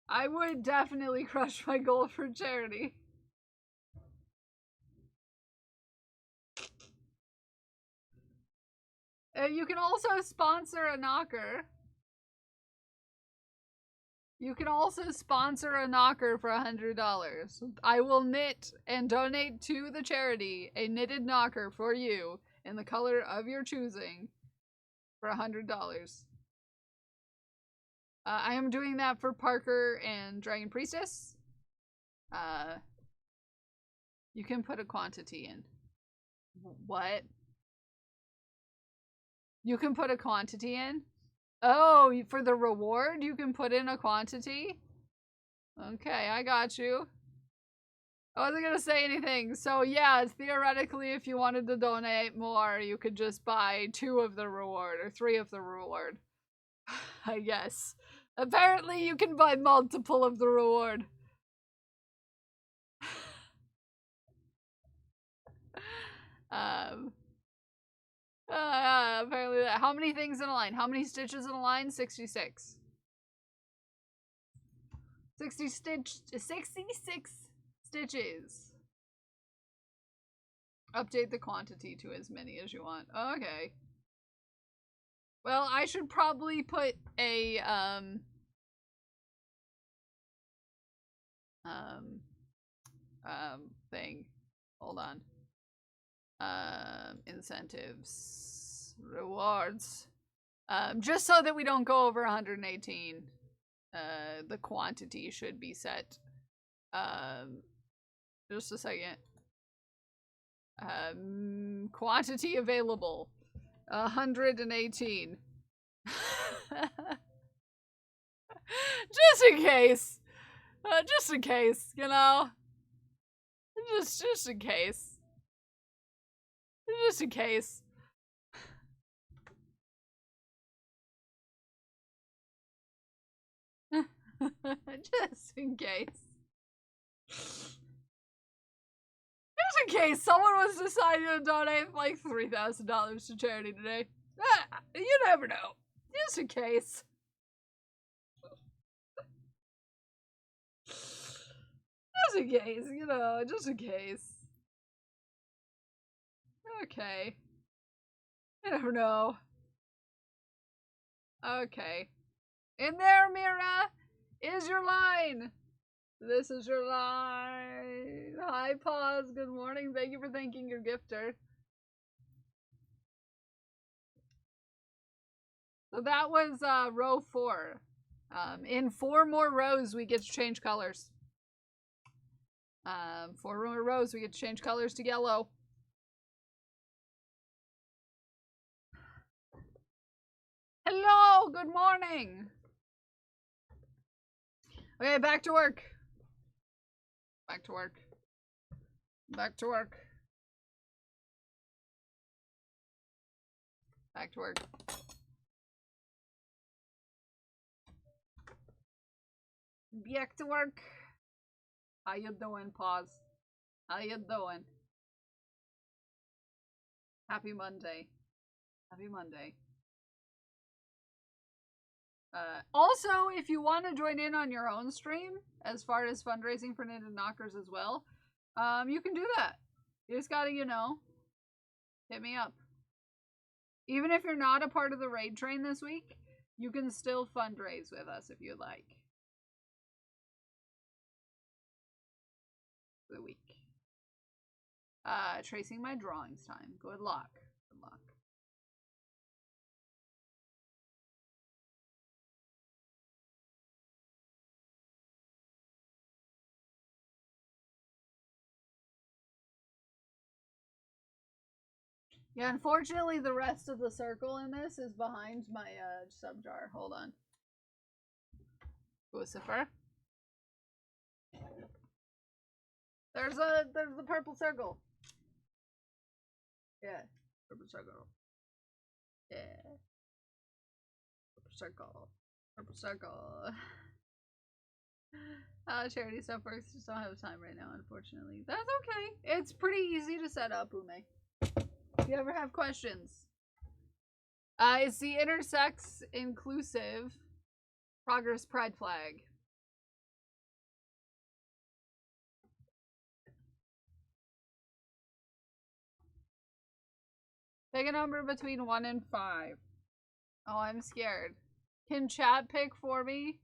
I would definitely crush my goal for charity. You can also sponsor a knocker. You can also sponsor a knocker for $100. I will knit and donate to the charity a knitted knocker for you in the color of your choosing for $100. I am doing that for Parker and Dragon Priestess. You can put a quantity in. What? You can put a quantity in? Oh, for the reward, you can put in a quantity? Okay, I got you. I wasn't gonna say anything. So yeah, theoretically, if you wanted to donate more, you could just buy 2 of the reward or 3 of the reward. I guess. Apparently, you can buy multiple of the reward. Apparently that. How many things in a line? How many stitches in a line? 66. 66 stitches. Update the quantity to as many as you want. Okay. Well, I should probably put a, thing. Hold on. Incentives, rewards. Just so that we don't go over 118. The quantity should be set. Just a second. Quantity available. 118. Just in case. Just in case, you know? Just in case. Just in case. Just in case. Just in case someone was deciding to donate like $3,000 to charity today. You never know. Just in case. Just in case, you know, just in case. Okay. You never know. Okay. In there, Mira, is your line. This is your line. Hi, Pause. Good morning. Thank you for thanking your gifter. So that was row 4. In 4 more rows, we get to change colors. 4 more rows, we get to change colors to yellow. Hello, good morning. Okay, back to work. Back to work. Back to work. Back to work. Back to work. How you doing, Pause? How you doing? Happy Monday. Happy Monday. Also, if you want to join in on your own stream, as far as fundraising for Knitted Knockers as well, you can do that. You just gotta, you know, hit me up. Even if you're not a part of the raid train this week, you can still fundraise with us if you'd like. The week. Tracing my drawings time. Good luck. Good luck. Yeah, unfortunately, the rest of the circle in this is behind my sub jar. Hold on. Lucifer. There's the purple circle. Yeah, purple circle. Yeah, purple circle. Purple circle. Charity stuff works. Just don't have time right now, unfortunately. That's okay. It's pretty easy to set up, Ume. If you ever have questions. It's the intersex inclusive progress pride flag. Pick a number between 1 and 5. Oh, I'm scared. Can chat pick for me?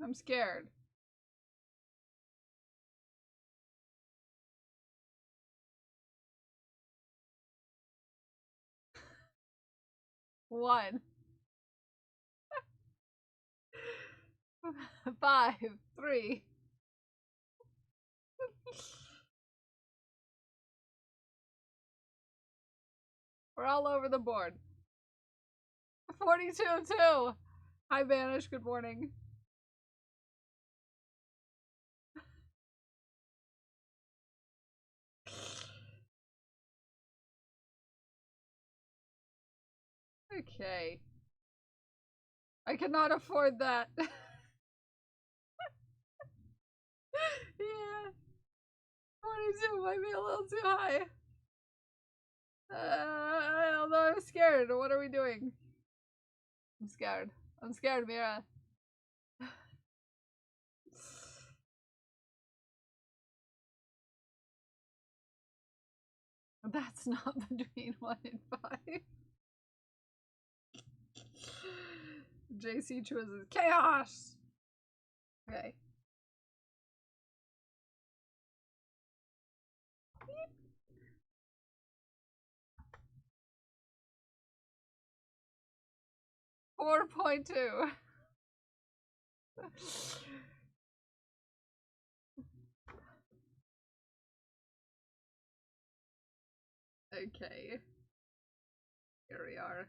I'm scared. One. 5, 3. We're all over the board. 42 too. Hi Vanish, good morning. Okay. I cannot afford that. Yeah. 42 might be a little too high. Although I'm scared. What are we doing? I'm scared. I'm scared, Mira. That's not between 1 and 5. JC chooses chaos. Okay. 4.2. Okay. Here we are.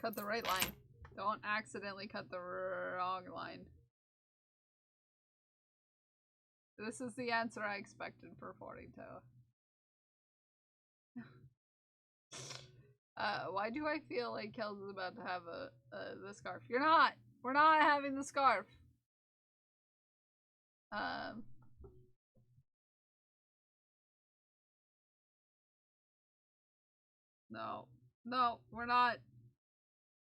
Cut the right line. Don't accidentally cut the wrong line. This is the answer I expected for 42. Why do I feel like Kels is about to have the scarf? You're not! We're not having the scarf! No. No, we're not.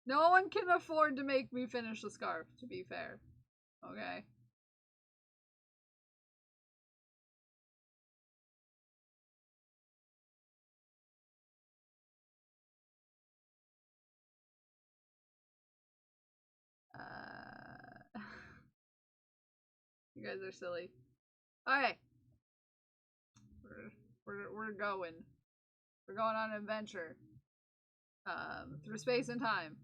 No one can afford to make me finish the scarf, to be fair. Okay? You guys are silly. Okay. We're going. We're going on an adventure. Through space and time.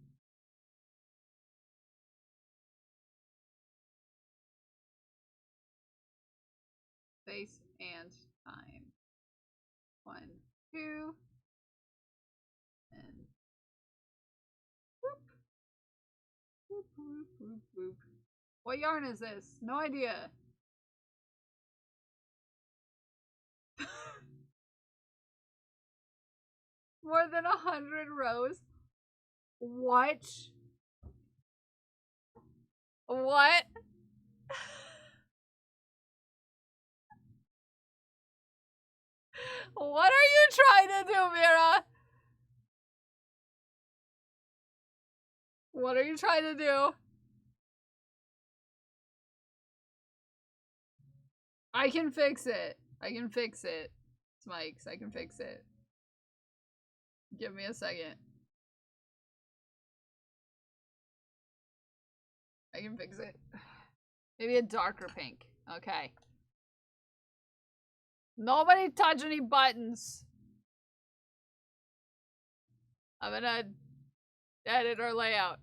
Space and time. 1, 2. And whoop. Whoop, whoop, whoop, whoop. What yarn is this? No idea. More than 100 rows? What? What? What are you trying to do, Mira? What are you trying to do? I can fix it. I can fix it. Smikes, I can fix it. Give me a second. I can fix it. Maybe a darker pink. Okay. Nobody touch any buttons. I'm gonna edit our layout.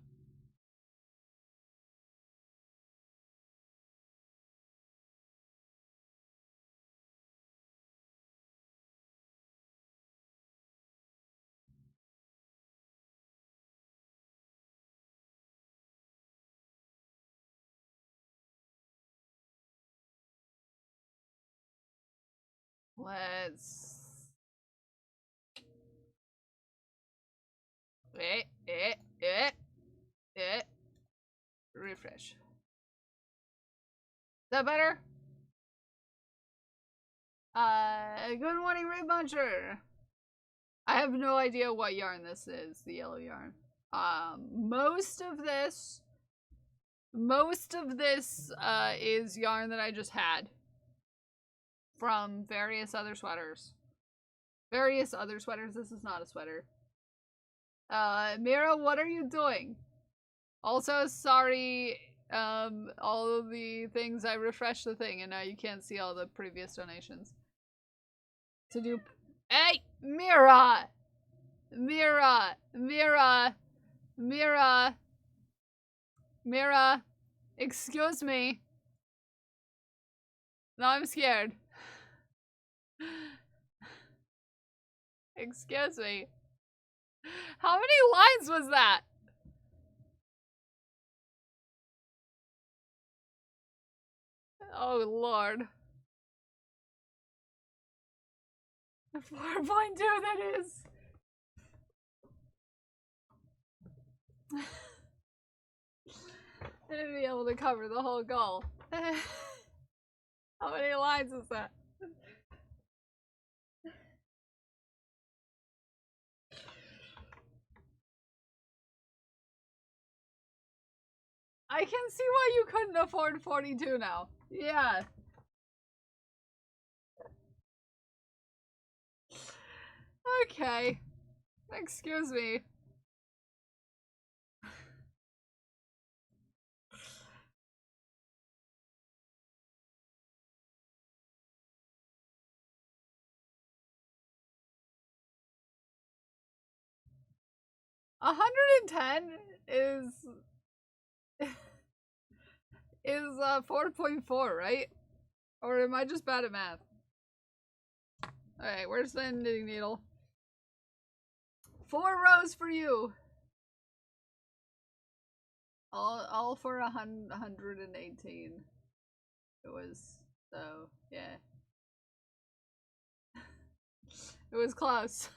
Let's... Refresh. Is that better? Good morning, Rib Muncher. I have no idea what yarn this is, the yellow yarn. Most of this is yarn that I just had from various other sweaters. This is not a sweater. Mira, what are you doing? Also, sorry, all of the things, I refreshed the thing and now you can't see all the previous donations. To do... Hey! Mira! Mira! Mira! Mira! Mira! Excuse me. Now I'm scared. Excuse me. How many lines was that? Oh lord. 4.2 that is. I didn't be able to cover the whole goal. How many lines is that? I can see why you couldn't afford 42 now. Yeah. Okay. Excuse me. 110 is 4.4, right? Or am I just bad at math? Alright, where's the knitting needle? 4 rows for you. All for 118. It was, so, yeah. It was close.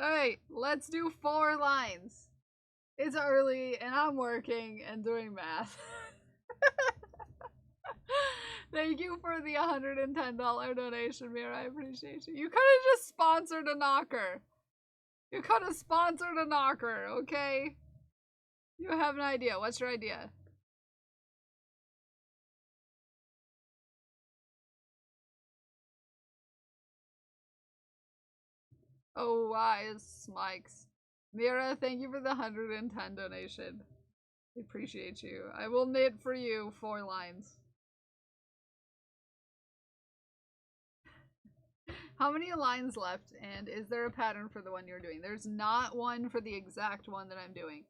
Alright, let's do 4 lines. It's early and I'm working and doing math. Thank you for the $110 donation, Mira. I appreciate you. You could have just sponsored a knocker. You could have sponsored a knocker, okay? You have an idea. What's your idea? Oh, wise Mikes. Mira, thank you for the 110 donation. I appreciate you. I will knit for you 4 lines. How many lines left, and is there a pattern for the one you're doing? There's not one for the exact one that I'm doing.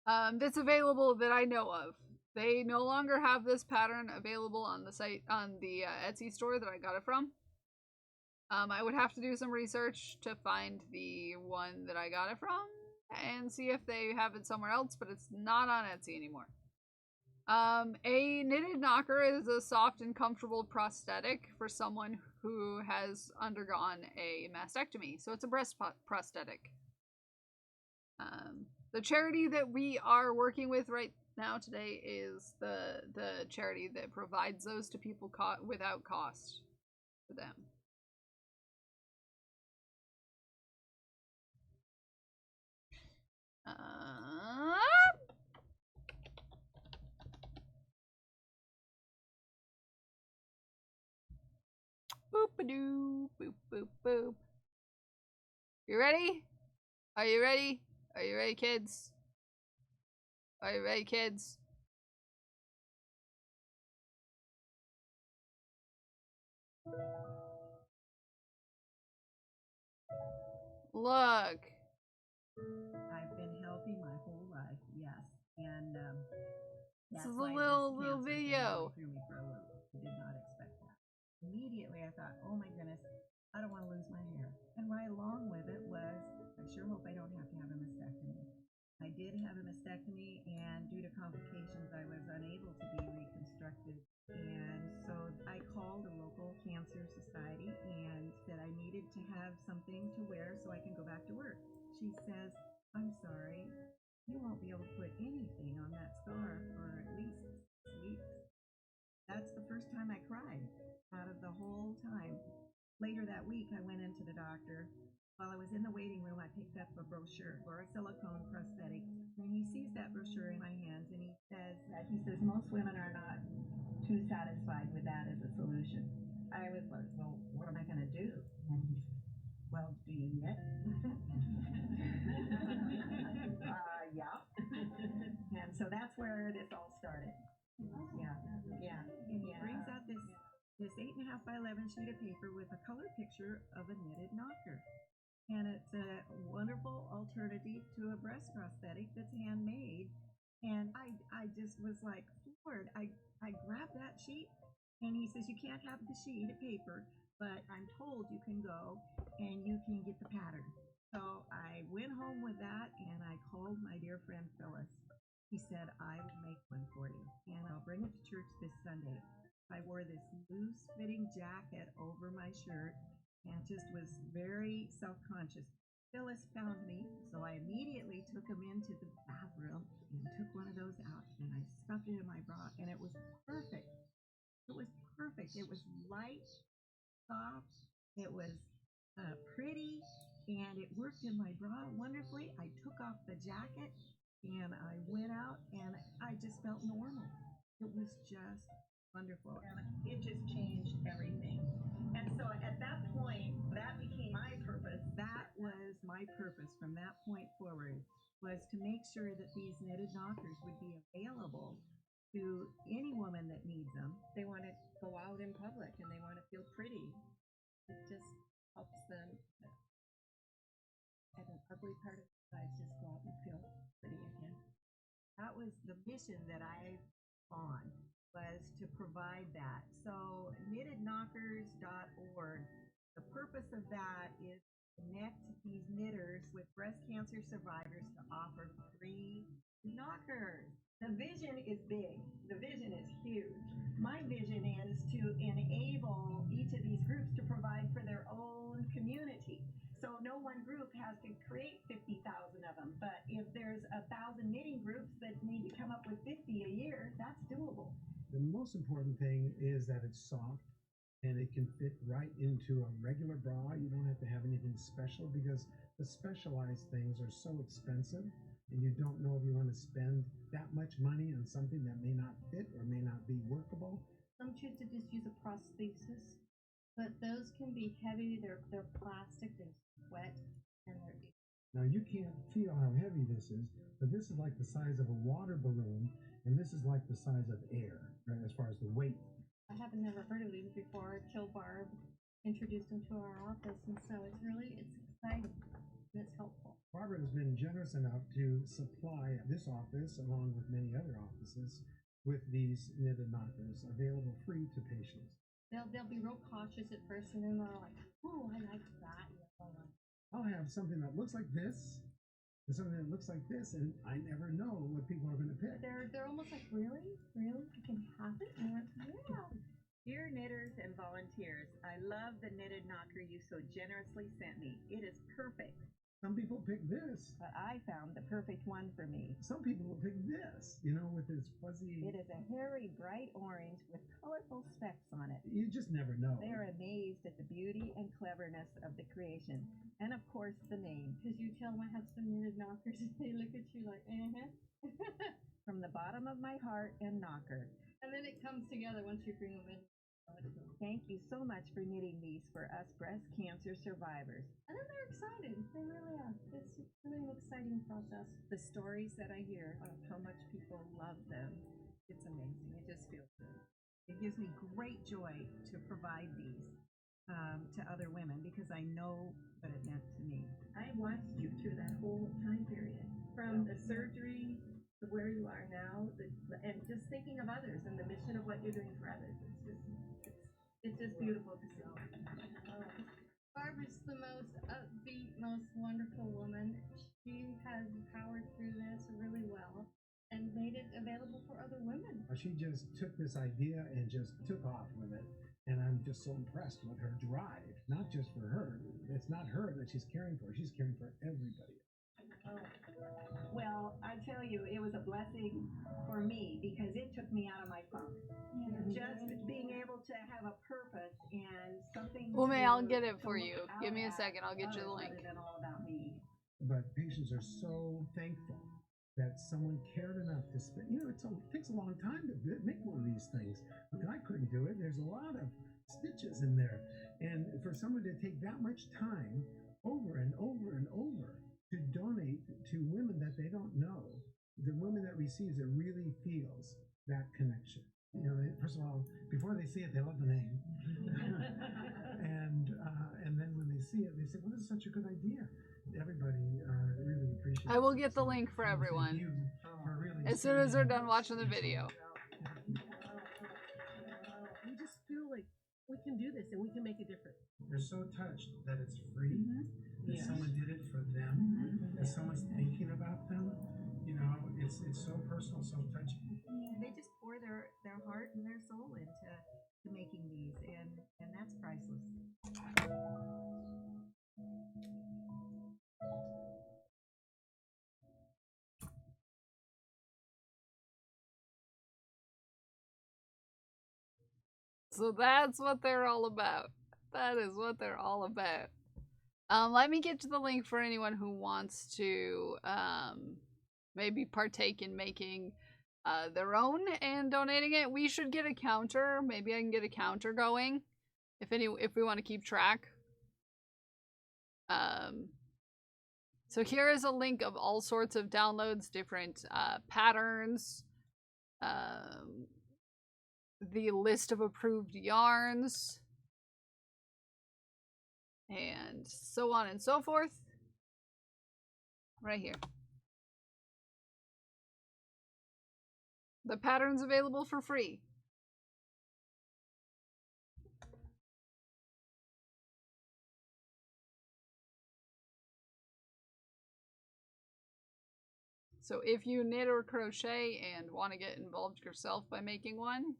That's available that I know of. They no longer have this pattern available on the site, on the Etsy store that I got it from. I would have to do some research to find the one that I got it from and see if they have it somewhere else, but it's not on Etsy anymore. A knitted knocker is a soft and comfortable prosthetic for someone who has undergone a mastectomy. So it's a breast prosthetic. The charity that we are working with right now today is the charity that provides those to people without cost for them. Boop-a-doo, boop, boop, boop. You ready? Are you ready? Are you ready, kids? Are you ready, kids? Look. I've been healthy my whole life, yes. And This that's is a why little this cancer thing video. really threw me for a loop. I did not expect that. Immediately I thought, oh my goodness, I don't want to lose my hair. And right along with it was, I sure hope I don't have to have a mastectomy. I did have a mastectomy, and due to complications, I was unable to be reconstructed. And so I called a local cancer society and said I needed to have something to wear so I can go back to work. She says, I'm sorry, you won't be able to put anything on that scar for at least 6 weeks. That's the first time I cried out of the whole time. Later that week, I went into the doctor. While I was in the waiting room, I picked up a brochure for a silicone prosthetic. And he sees that brochure in my hands and he says most women are not too satisfied with that as a solution. I was like, well, what am I going to do? And he said, well, do you knit? Yeah. And so that's where this all started. Yeah. And he brings out this 8.5 by 11 sheet of paper with a color picture of a knitted knocker. And it's a wonderful alternative to a breast prosthetic that's handmade. And I just was like floored. I grabbed that sheet and he says, you can't have the sheet of paper, but I'm told you can go and you can get the pattern. So I went home with that and I called my dear friend Phyllis. He said, I will make one for you and I'll bring it to church this Sunday. I wore this loose fitting jacket over my shirt and just was very self-conscious. Phyllis found me, so I immediately took him into the bathroom and took one of those out and I stuffed it in my bra and it was perfect. It was perfect. It was light, soft, it was pretty, and it worked in my bra wonderfully. I took off the jacket and I went out and I just felt normal. It was just wonderful. And it just changed everything. And so at that point, that became my purpose. That was my purpose from that point forward, was to make sure that these knitted knockers would be available to any woman that needs them. They want to go out in public and they want to feel pretty. It just helps them at an ugly part of their lives just go out and feel pretty again. That was the mission that I on, was to provide that. So knittedknockers.org, the purpose of that is to connect these knitters with breast cancer survivors to offer free knockers. The vision is big. The vision is huge. My vision is to enable each of these groups to provide for their own community. So no one group has to create 50,000 of them, but if there's 1,000 knitting groups that need to come up with 50 a year, that's doable. The most important thing is that it's soft and it can fit right into a regular bra. You don't have to have anything special because the specialized things are so expensive and you don't know if you want to spend that much money on something that may not fit or may not be workable. Some choose to just use a prosthesis, but those can be heavy. They're plastic. They're wet, and they're. Now you can't feel how heavy this is, but this is like the size of a water balloon, and this is like the size of air, right? As far as the weight. I haven't never heard of these before. Till Barb introduced them to our office, and so it's exciting and it's helpful. Barbara has been generous enough to supply this office, along with many other offices, with these knitted knockers available free to patients. They'll be real cautious at first, and then they're like, "Oh, I like that." I'll have something that looks like this and something that looks like this, and I never know what people are going to pick. They're almost like, really, I can have it. And I went, yeah. Dear knitters and volunteers, I love the knitted knocker you so generously sent me. It is perfect. Some people pick this. But I found the perfect one for me. Some people will pick this, with this fuzzy. It is a hairy, bright orange with colorful specks on it. You just never know. They are amazed at the beauty and cleverness of the creation. And of course, the name. Because you tell them I have some knitted knockers, and they look at you like, From the bottom of my heart and knocker. And then it comes together once you bring them in. Thank you so much for knitting these for us breast cancer survivers. And then they're excited. They really are. It's really an exciting process. The stories that I hear of how much people love them, it's amazing. It just feels good. It gives me great joy to provide these to other women because I know what it meant to me. I watched you through that whole time period, from the surgery to where you are now, and just thinking of others and the mission of what you're doing for others. It's just beautiful to see. Barbara's the most upbeat, most wonderful woman. She has powered through this really well and made it available for other women. She just took this idea and just took off with it. And I'm just so impressed with her drive, not just for her. It's not her that she's caring for. She's caring for everybody. Well, I tell you, it was a blessing for me because it took me out of my funk. Just being able to have a purpose and something. Ume, I'll get it for you. Give me a second. I'll get you the link. All about me. But patients are so thankful that someone cared enough to spend. It takes a long time to make one of these things. Because I couldn't do it. There's a lot of stitches in there, and for someone to take that much time over and over and over to donate to women that they don't know, the woman that receives it really feels that connection. First of all, before they see it, they love the name, and then when they see it, they say, "Well, this is such a good idea." Everybody really appreciates it. I will get the link for everyone as soon as they're done watching the video. We just feel like we can do this and we can make a difference. They're so touched that it's free, that someone did it for them, that someone's thinking about them. It's so personal, so touching. They just pour their heart and their soul into making these, and that's priceless. So that's what they're all about. That is what they're all about. Let me get to the link for anyone who wants to maybe partake in making their own and donating it. We should get a counter. Maybe I can get a counter going if we want to keep track. So here is a link of all sorts of downloads, different patterns, the list of approved yarns. and so on and so forth. Right here. The pattern's available for free. So if you knit or crochet and want to get involved yourself by making one,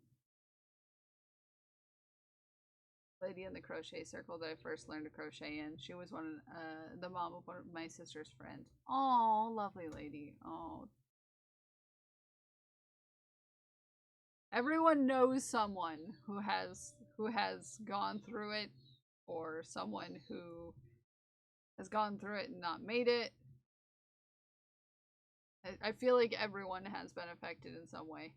lady in the crochet circle that I first learned to crochet in, she was the mom of one of my sister's friends. Oh, lovely lady. Oh. Everyone knows someone who has gone through it, or someone who has gone through it and not made it. I feel like everyone has been affected in some way.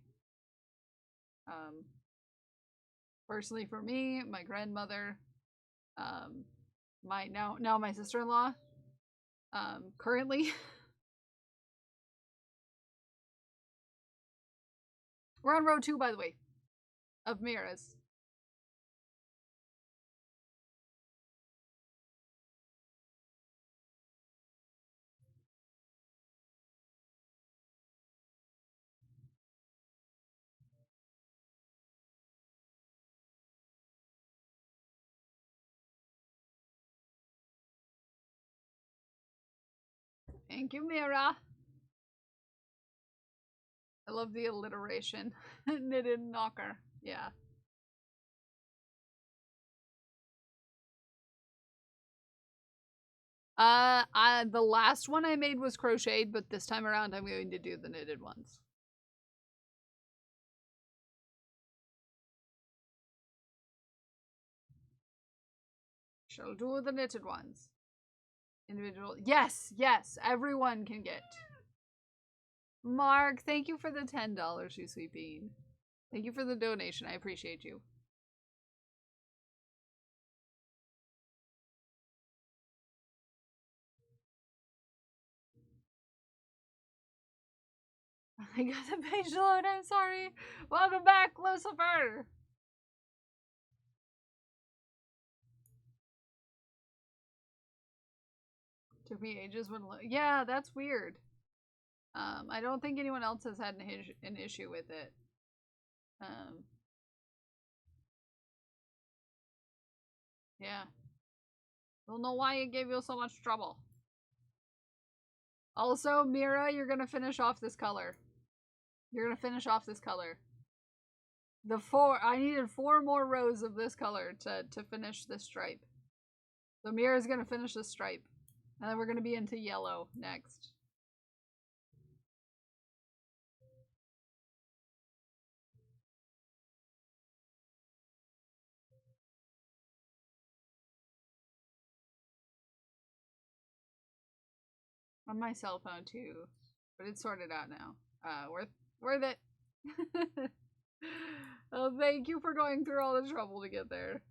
Personally for me, my grandmother, my now my sister-in-law, currently. We're on row 2, by the way, of Mira's. Thank you, Mira. I love the alliteration. Knitted knocker. Yeah. The last one I made was crocheted, but this time around I'm going to do the knitted ones. Shall do the knitted ones. Individual. Yes, yes, everyone can get. Mark, thank you for the $10, you sweet bean. Thank you for the donation. I appreciate you. I got the page load. I'm sorry. Welcome back, Lucifer. Took me ages when. Yeah, that's weird. I don't think anyone else has had an issue with it. Yeah. Don't know why it gave you so much trouble. Also, Mira, you're gonna finish off this color. You're gonna finish off this color. I needed 4 more rows of this color to finish this stripe. So Mira's gonna finish this stripe. And then we're gonna be into yellow next. On my cell phone too. But it's sorted out now. Worth it. Oh, thank you for going through all the trouble to get there.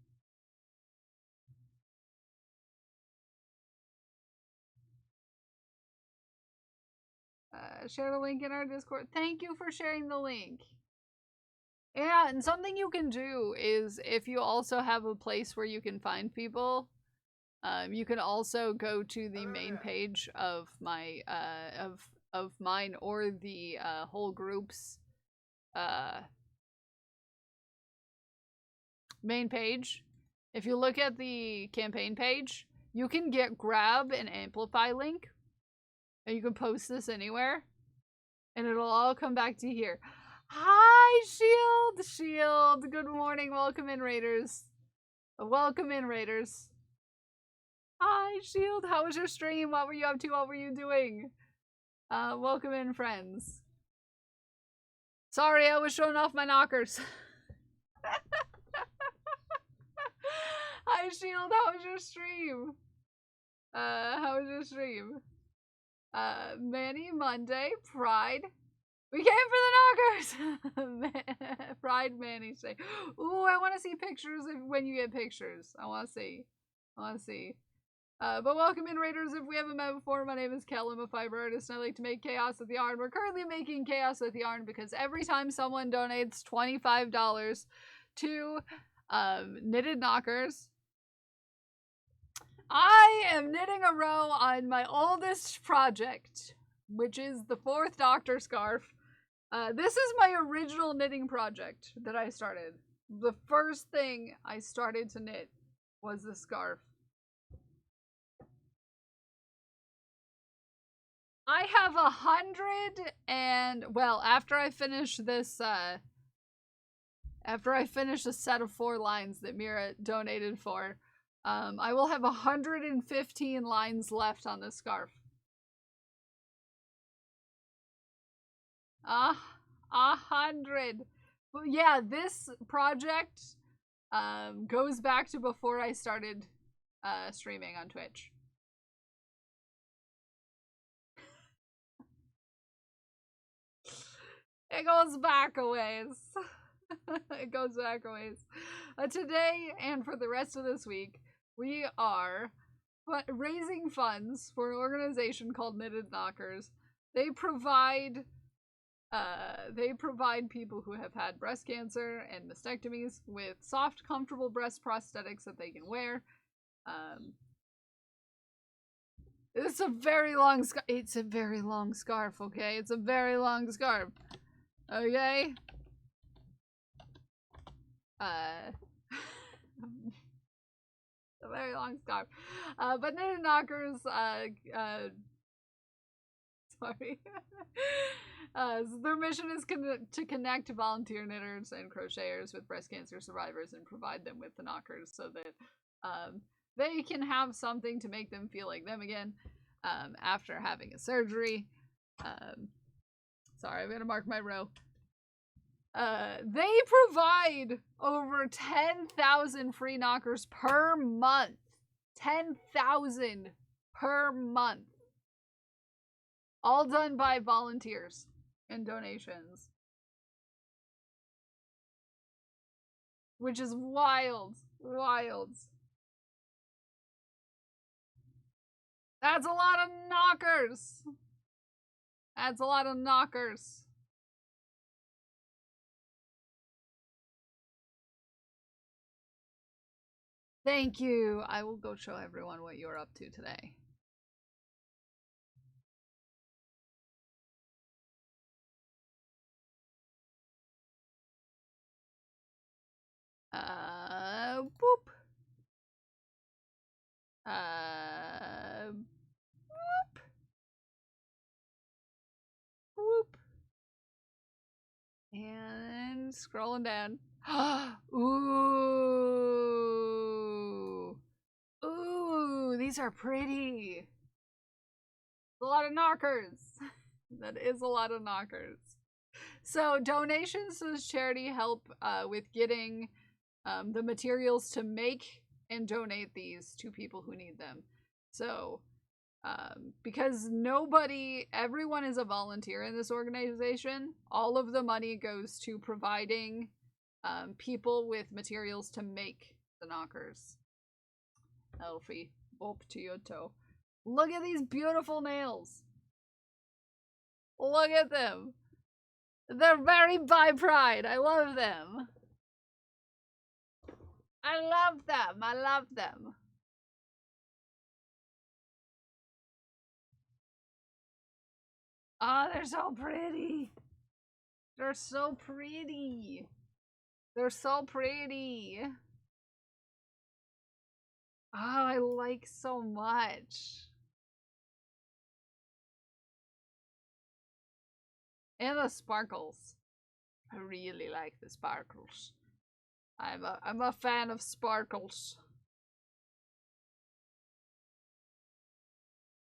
Share the link in our Discord. Thank you for sharing the link. Yeah, and something you can do is if you also have a place where you can find people, you can also go to the main page of my of mine or the whole group's main page. If you look at the campaign page, you can grab an amplify link, and you can post this anywhere, and it'll all come back to here. Hi, Shield. Good morning. Welcome in, Raiders. Welcome in, Raiders. Hi, Shield. How was your stream? What were you up to? What were you doing? Welcome in, friends. Sorry, I was showing off my knockers. Hi, Shield. How was your stream? How was your stream? Manny, Monday, Pride. We came for the knockers! Pride Manny say. Ooh, I want to see pictures when you get pictures. I want to see. But welcome in, Raiders. If we haven't met before, my name is Kel. I'm a fiber artist, and I like to make chaos with yarn. We're currently making chaos with yarn because every time someone donates $25 to Knitted Knockers, I am knitting a row on my oldest project, which is the 4th Doctor scarf. This is my original knitting project that I started. The first thing I started to knit was the scarf. I have 100 and, well, after I finish this, after I finish a set of 4 lines that Mira donated for, I will have 115 lines left on this scarf. 100. But yeah, this project goes back to before I started streaming on Twitch. It goes back a ways. It goes back a ways. Today and for the rest of this week, we are raising funds for an organization called Knitted Knockers. They provide people who have had breast cancer and mastectomies with soft, comfortable breast prosthetics that they can wear. It's a very long scarf. It's a very long scarf, okay? It's a very long scarf. Okay? A very long scarf. But Knitted Knockers, sorry. So their mission is to connect volunteer knitters and crocheters with breast cancer survivors and provide them with the knockers so that they can have something to make them feel like them again after having a surgery. Sorry, I'm gonna mark my row. They provide over 10,000 free knockers per month. 10,000 per month. All done by volunteers and donations. Which is wild. Wild. That's a lot of knockers. That's a lot of knockers. Thank you. I will go show everyone what you're up to today. Boop. Whoop. Whoop. And scrolling down. Ooh. Ooh, these are pretty. A lot of knockers. That is a lot of knockers. So donations to this charity help with getting the materials to make and donate these to people who need them. So because everyone is a volunteer in this organization, all of the money goes to providing people with materials to make the knockers. Elfie, up to your toe. Look at these beautiful nails. Look at them. They're very by pride. I love them. I love them. I love them. Oh, they're so pretty. They're so pretty. They're so pretty. Oh, I like so much. And the sparkles. I really like the sparkles. I'm a fan of sparkles.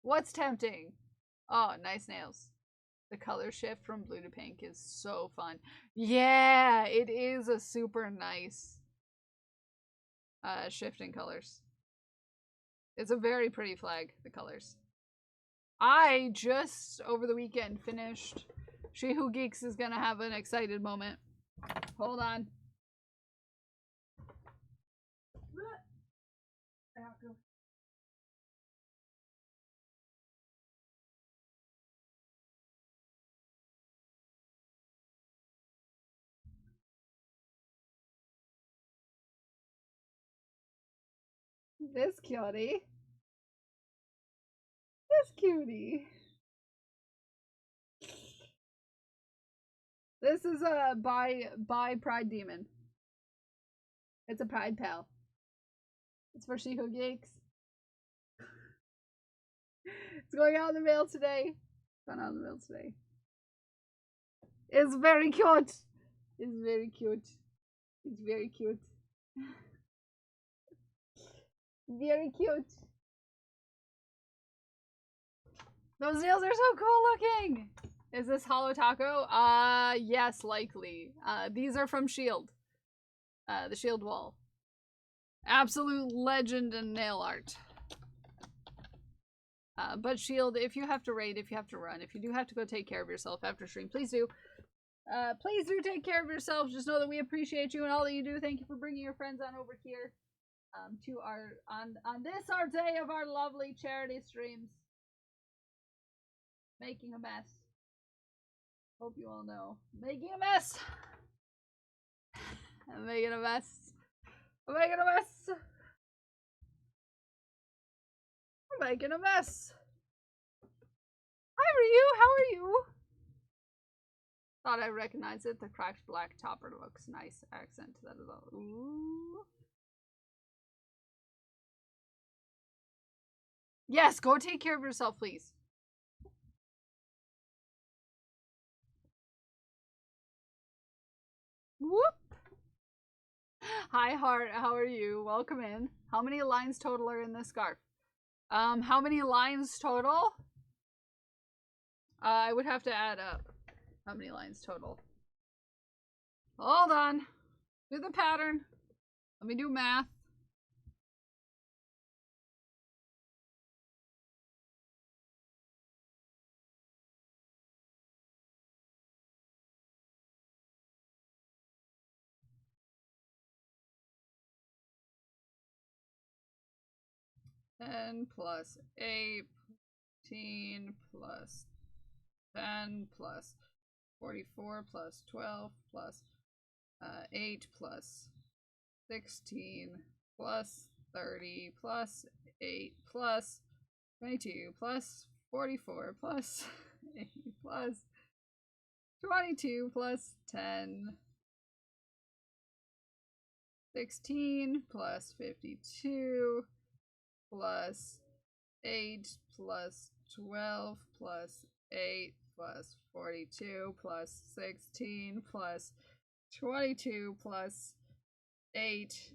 What's tempting? Oh, nice nails. The color shift from blue to pink is so fun. Yeah, it is a super nice shift in colors. It's a very pretty flag, the colors. I just, over the weekend, finished She Who Geeks is gonna have an excited moment. Hold on. This cutie. This cutie. This is a by Pride Demon. It's a Pride Pal. It's for She Who Geeks. It's going out in the mail today. Going out in the mail today. It's very cute. It's very cute. It's very cute. Very cute. Those nails are so cool looking. Is this Hollow Taco? Yes, likely. These are from Shield. The Shield wall. Absolute legend in nail art. But Shield, if you have to raid, if you have to run, if you do have to go take care of yourself after stream, please do. Please do take care of yourselves. Just know that we appreciate you and all that you do. Thank you for bringing your friends on over here to our on this our day of our lovely charity streams. Making a mess. Hope you all know. Making a mess. I'm making a mess. I'm making a mess. I'm making a mess. Hi, Ryu. How are you? Thought I recognized it. The cracked black topper looks nice. Accent to that as well. Ooh. Yes, go take care of yourself, please. Whoop. Hi, Heart. How are you? Welcome in. How many lines total are in this scarf? How many lines total? I would have to add up. How many lines total? Hold on. Do the pattern. Let me do math. Ten plus 18 plus 10 plus 44 plus 12 plus 8 plus 16 plus 30 plus 8 plus 22 plus 44 plus 8 plus 22 plus 10 16 plus 52 plus 8 plus 12 plus 8 plus 42 plus 16 plus 22 plus 8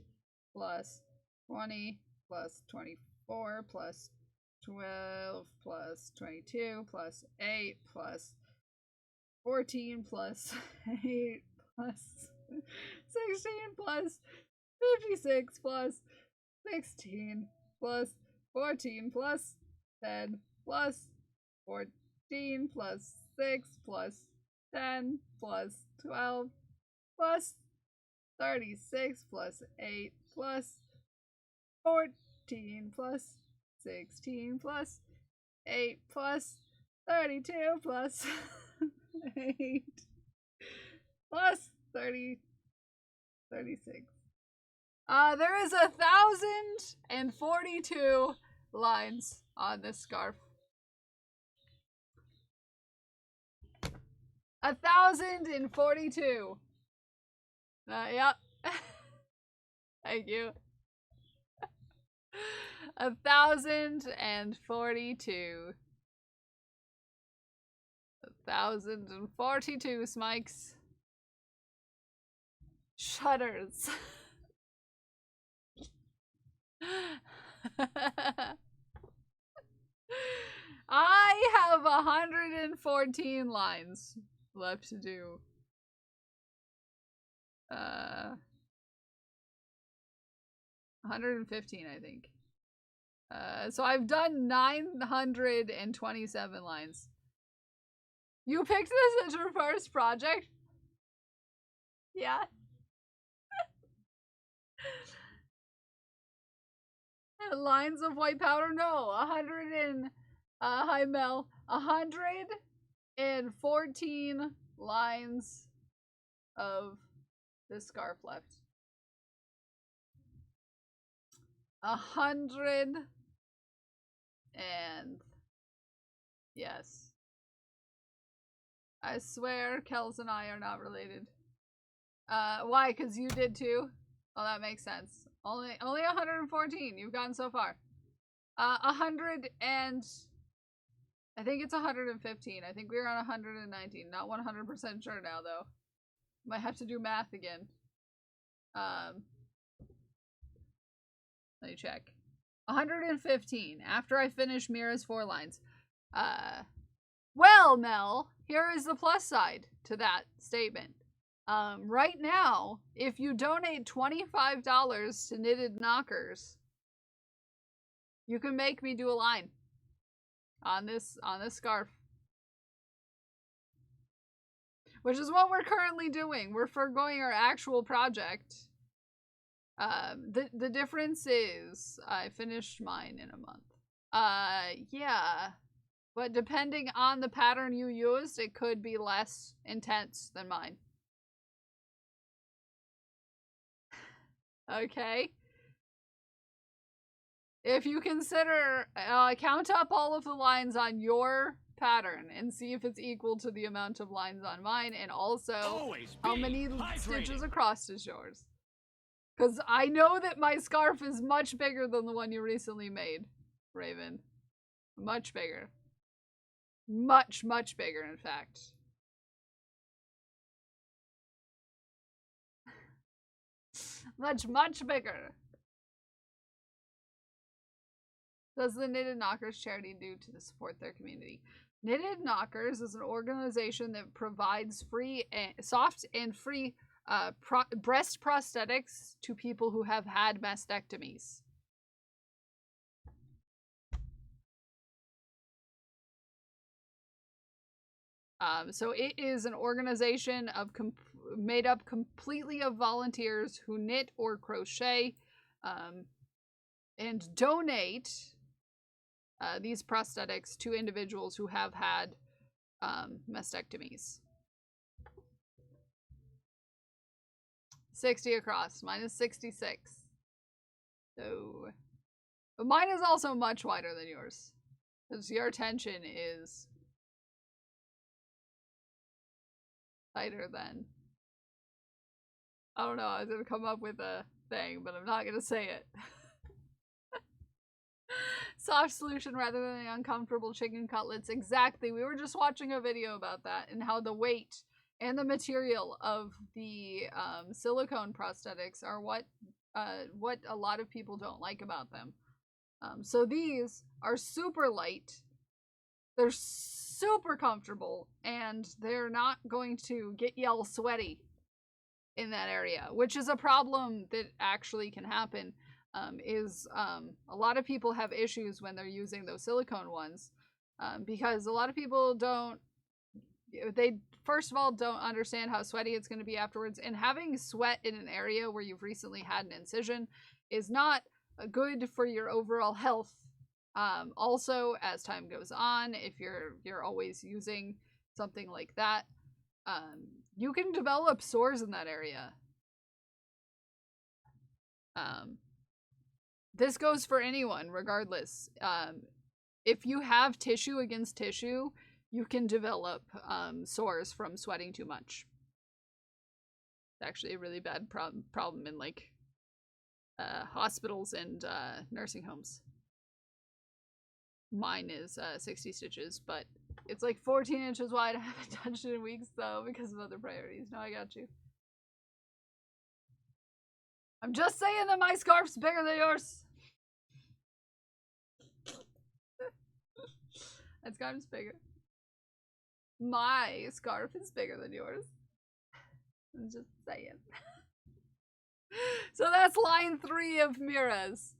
plus 20 plus 24 plus 12 plus 22 plus 8 plus 14 plus 8 plus 16 plus 56 plus 16 plus 14 plus 10 plus 14 plus 6 plus 10 plus 12 plus 36 plus 8 plus 14 plus 16 plus 8 plus 32 plus 8 plus 36. There is 1,042 lines on this scarf. 1,042. Yep. Thank you. 1,042. 1,042 Smikes. Shudders. I have 114 lines left to do. 115, I think. So I've done 927 lines. You picked this as your first project? Yeah. Lines of white powder? No, 100 and hi Mel. 114 lines of this scarf left. 114 Yes. I swear Kels and I are not related. Why? Because you did too? Oh, that makes sense. Only 114. You've gotten so far. 100 and... I think it's 115. I think we were on 119. Not 100% sure now, though. Might have to do math again. Let me check. 115. After I finish Mira's 4 lines. Well, Mel, here is the plus side to that statement. Right now, if you donate $25 to Knitted Knockers, you can make me do a line on this scarf. Which is what we're currently doing. We're foregoing our actual project. The difference is I finished mine in a month. Yeah. But depending on the pattern you used, it could be less intense than mine. Okay. If you consider, count up all of the lines on your pattern and see if it's equal to the amount of lines on mine, and also how many stitches across is yours. Because I know that my scarf is much bigger than the one you recently made, Raven. Much bigger. Much, much bigger, in fact. Much, much bigger. Does the Knitted Knockers charity do to support their community? Knitted Knockers is an organization that provides free, soft and free breast prosthetics to people who have had mastectomies. So it is an organization of made up completely of volunteers who knit or crochet and donate these prosthetics to individuals who have had mastectomies. 60 across. Mine is 66. So, but mine is also much wider than yours, because your tension is tighter than... I don't know, I was gonna come up with a thing, but I'm not gonna say it. Soft solution rather than the uncomfortable chicken cutlets. Exactly. We were just watching a video about that and how the weight and the material of the silicone prosthetics are what a lot of people don't like about them. So these are super light. They're super comfortable, and they're not going to get you all sweaty in that area, which is a problem that actually can happen. A lot of people have issues when they're using those silicone ones because a lot of people they first of all don't understand how sweaty it's going to be afterwards, and having sweat in an area where you've recently had an incision is not good for your overall health. Also, as time goes on, if you're always using something like that, you can develop sores in that area. This goes for anyone, regardless. If you have tissue against tissue, you can develop sores from sweating too much. It's actually a really bad problem in like hospitals and nursing homes. Mine is 60 stitches, but it's like 14 inches wide. I haven't touched it in weeks though because of other priorities. No, I got you. I'm just saying that my scarf's bigger than yours. That scarf's bigger. My scarf is bigger than yours. I'm just saying. So that's line 3 of Mira's.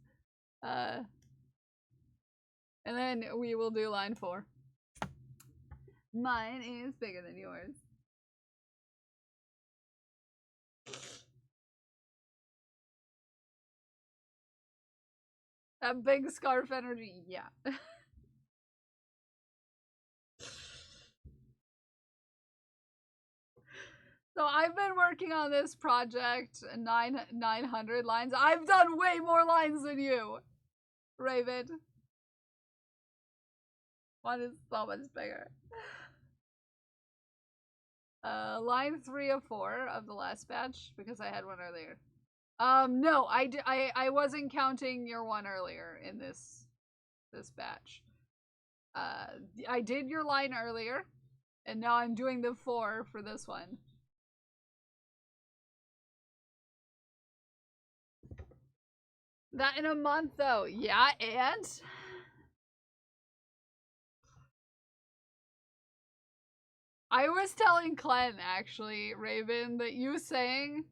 And then we will do line 4. Mine is bigger than yours. That big scarf energy, yeah. So I've been working on this project 900 lines. I've done way more lines than you, Raven. One is so much bigger. Line 3 of 4 of the last batch because I had one earlier. No, I wasn't counting your one earlier in this batch. I did your line earlier, and now I'm doing the 4 for this one. That in a month, though. Yeah, and I was telling Clen, actually, Raven, that you saying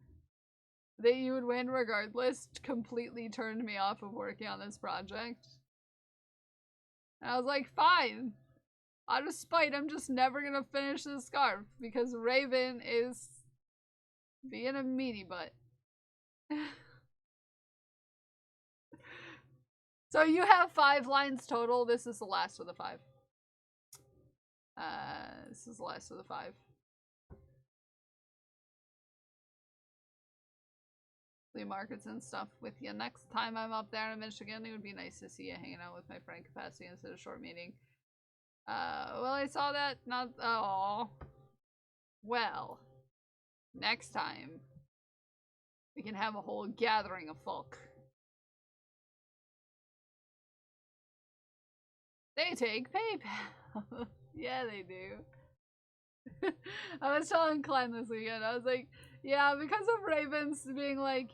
that you would win regardless completely turned me off of working on this project. And I was like, fine. Out of spite, I'm just never gonna finish this scarf because Raven is being a meaty butt. So you have 5 lines total. This is the last of the 5. This is the last of the 5. Flea markets and stuff with you. Next time I'm up there in Michigan, it would be nice to see you hanging out with my friend Capacity instead of short meeting. Well, I saw that. Not. Oh. Well, next time we can have a whole gathering of folk. They take PayPal. Yeah, they do. I was telling Clan this weekend, I was like, yeah, because of Ravens being like,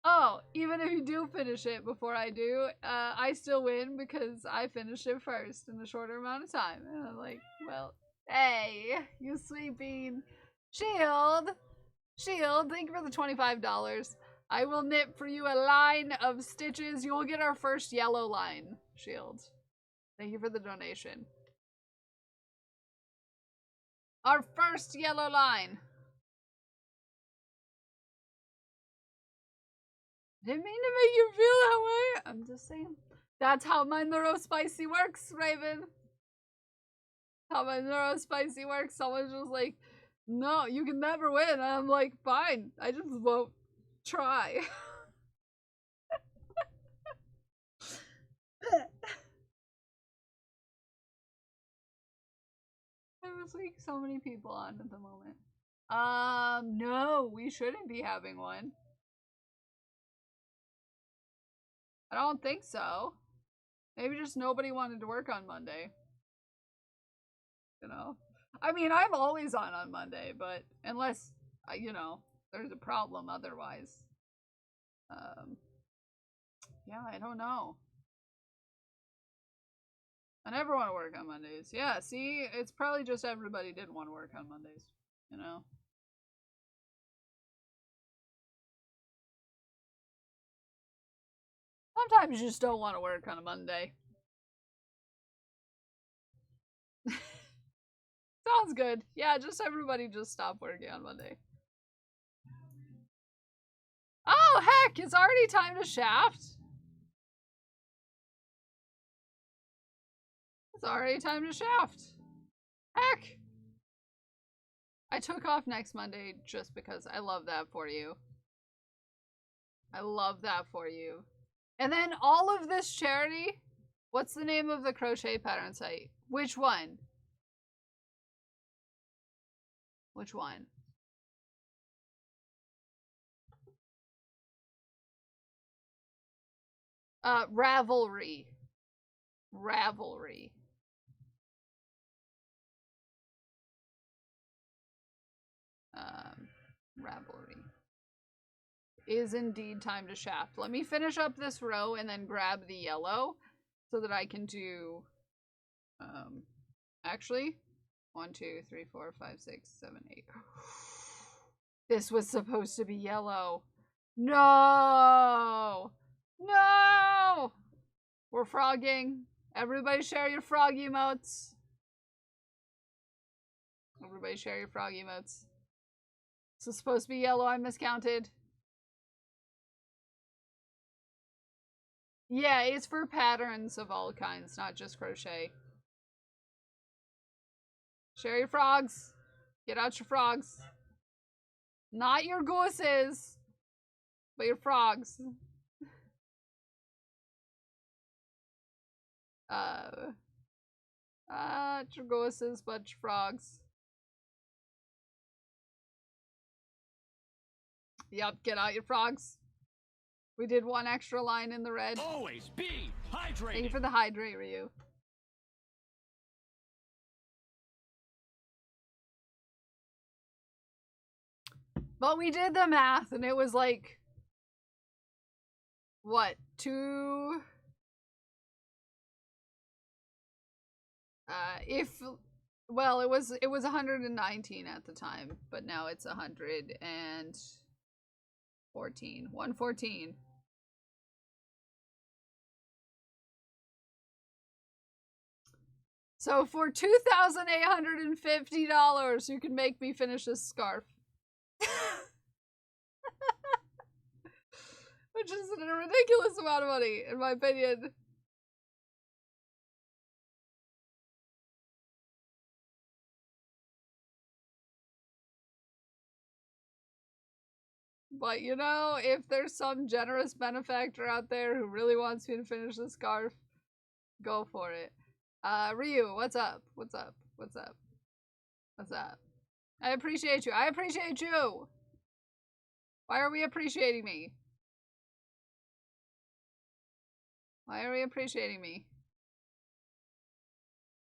oh, even if you do finish it before I do, I still win because I finished it first in a shorter amount of time. And I'm like, well, hey, you sweet bean. Shield, thank you for the $25. I will knit for you a line of stitches. You will get our first yellow line, Shield. Thank you for the donation. Our first yellow line. Didn't mean to make you feel that way. I'm just saying. That's how my neurospicy works, Raven. How my neurospicy works. Someone's just like, no, you can never win. And I'm like, fine. I just won't try. There's like so many people on at the moment. No, we shouldn't be having one. I don't think so. Maybe just nobody wanted to work on Monday. You know? I mean, I'm always on Monday, but unless, you know, there's a problem otherwise. Yeah, I don't know. I never want to work on Mondays. Yeah, see, it's probably just everybody didn't want to work on Mondays, you know? Sometimes you just don't want to work on a Monday. Sounds good. Yeah, just everybody just stop working on Monday. Oh, heck, it's already time to shaft. It's already time to shaft. Heck. I took off next Monday just because I love that for you. I love that for you. And then all of this charity, what's the name of the crochet pattern site? Which one? Which one? Ravelry. Ravelry. Ravelry. Is indeed time to shaft. Let me finish up this row and then grab the yellow so that I can do, actually, 1, 2, 3, 4, 5, 6, 7, 8. This was supposed to be yellow. No! No! We're frogging. Everybody share your frog emotes. Everybody share your frog emotes. This is supposed to be yellow. I miscounted. Yeah, it's for patterns of all kinds, not just crochet. Share your frogs. Get out your frogs. Not your gooses, but your frogs. Tragos's bunch of frogs. Yep, get out your frogs. We did one extra line in the red. Always be hydrated. Thank you for the hydrate, Ryu. But we did the math, and it was like, what, well, it was 119 at the time, but now it's 114. 114. So for $2,850, you can make me finish this scarf. Which is a ridiculous amount of money, in my opinion. But you know, if there's some generous benefactor out there who really wants me to finish the scarf, go for it. Ryu, what's up? What's up? What's up? What's up? I appreciate you. I appreciate you! Why are we appreciating me? Why are we appreciating me?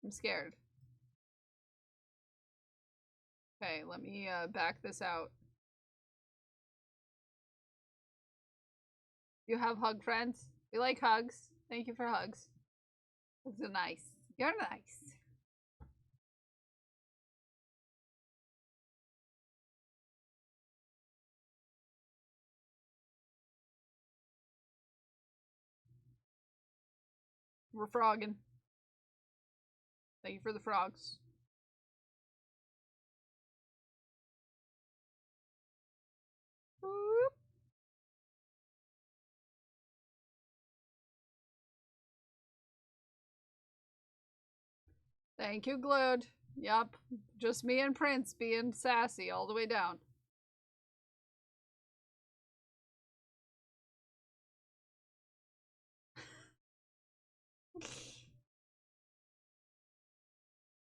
I'm scared. Okay, let me back this out. You have hug friends? We like hugs. Thank you for hugs. Hugs are nice. You're nice. We're frogging. Thank you for the frogs. Whoop. Thank you, Glued. Yup. Just me and Prince being sassy all the way down.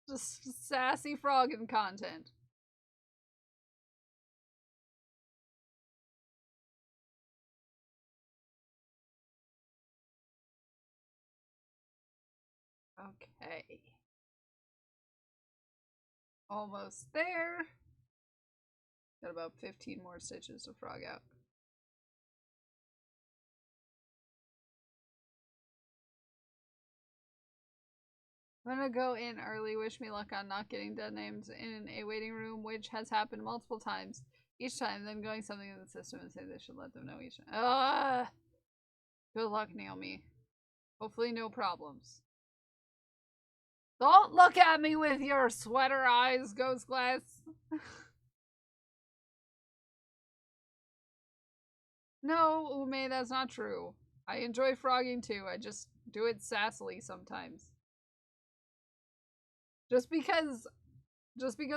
Just sassy frogging content. Okay. Almost there. Got about 15 more stitches to frog out. I'm gonna go in early. Wish me luck on not getting dead names in a waiting room, which has happened multiple times. Each time, then going something in the system and say they should let them know each time. Ah! Good luck, Naomi. Hopefully no problems. Don't look at me with your sweater eyes, Ghost Glass. No, Ume, that's not true. I enjoy frogging too. I just do it sassily sometimes. Just because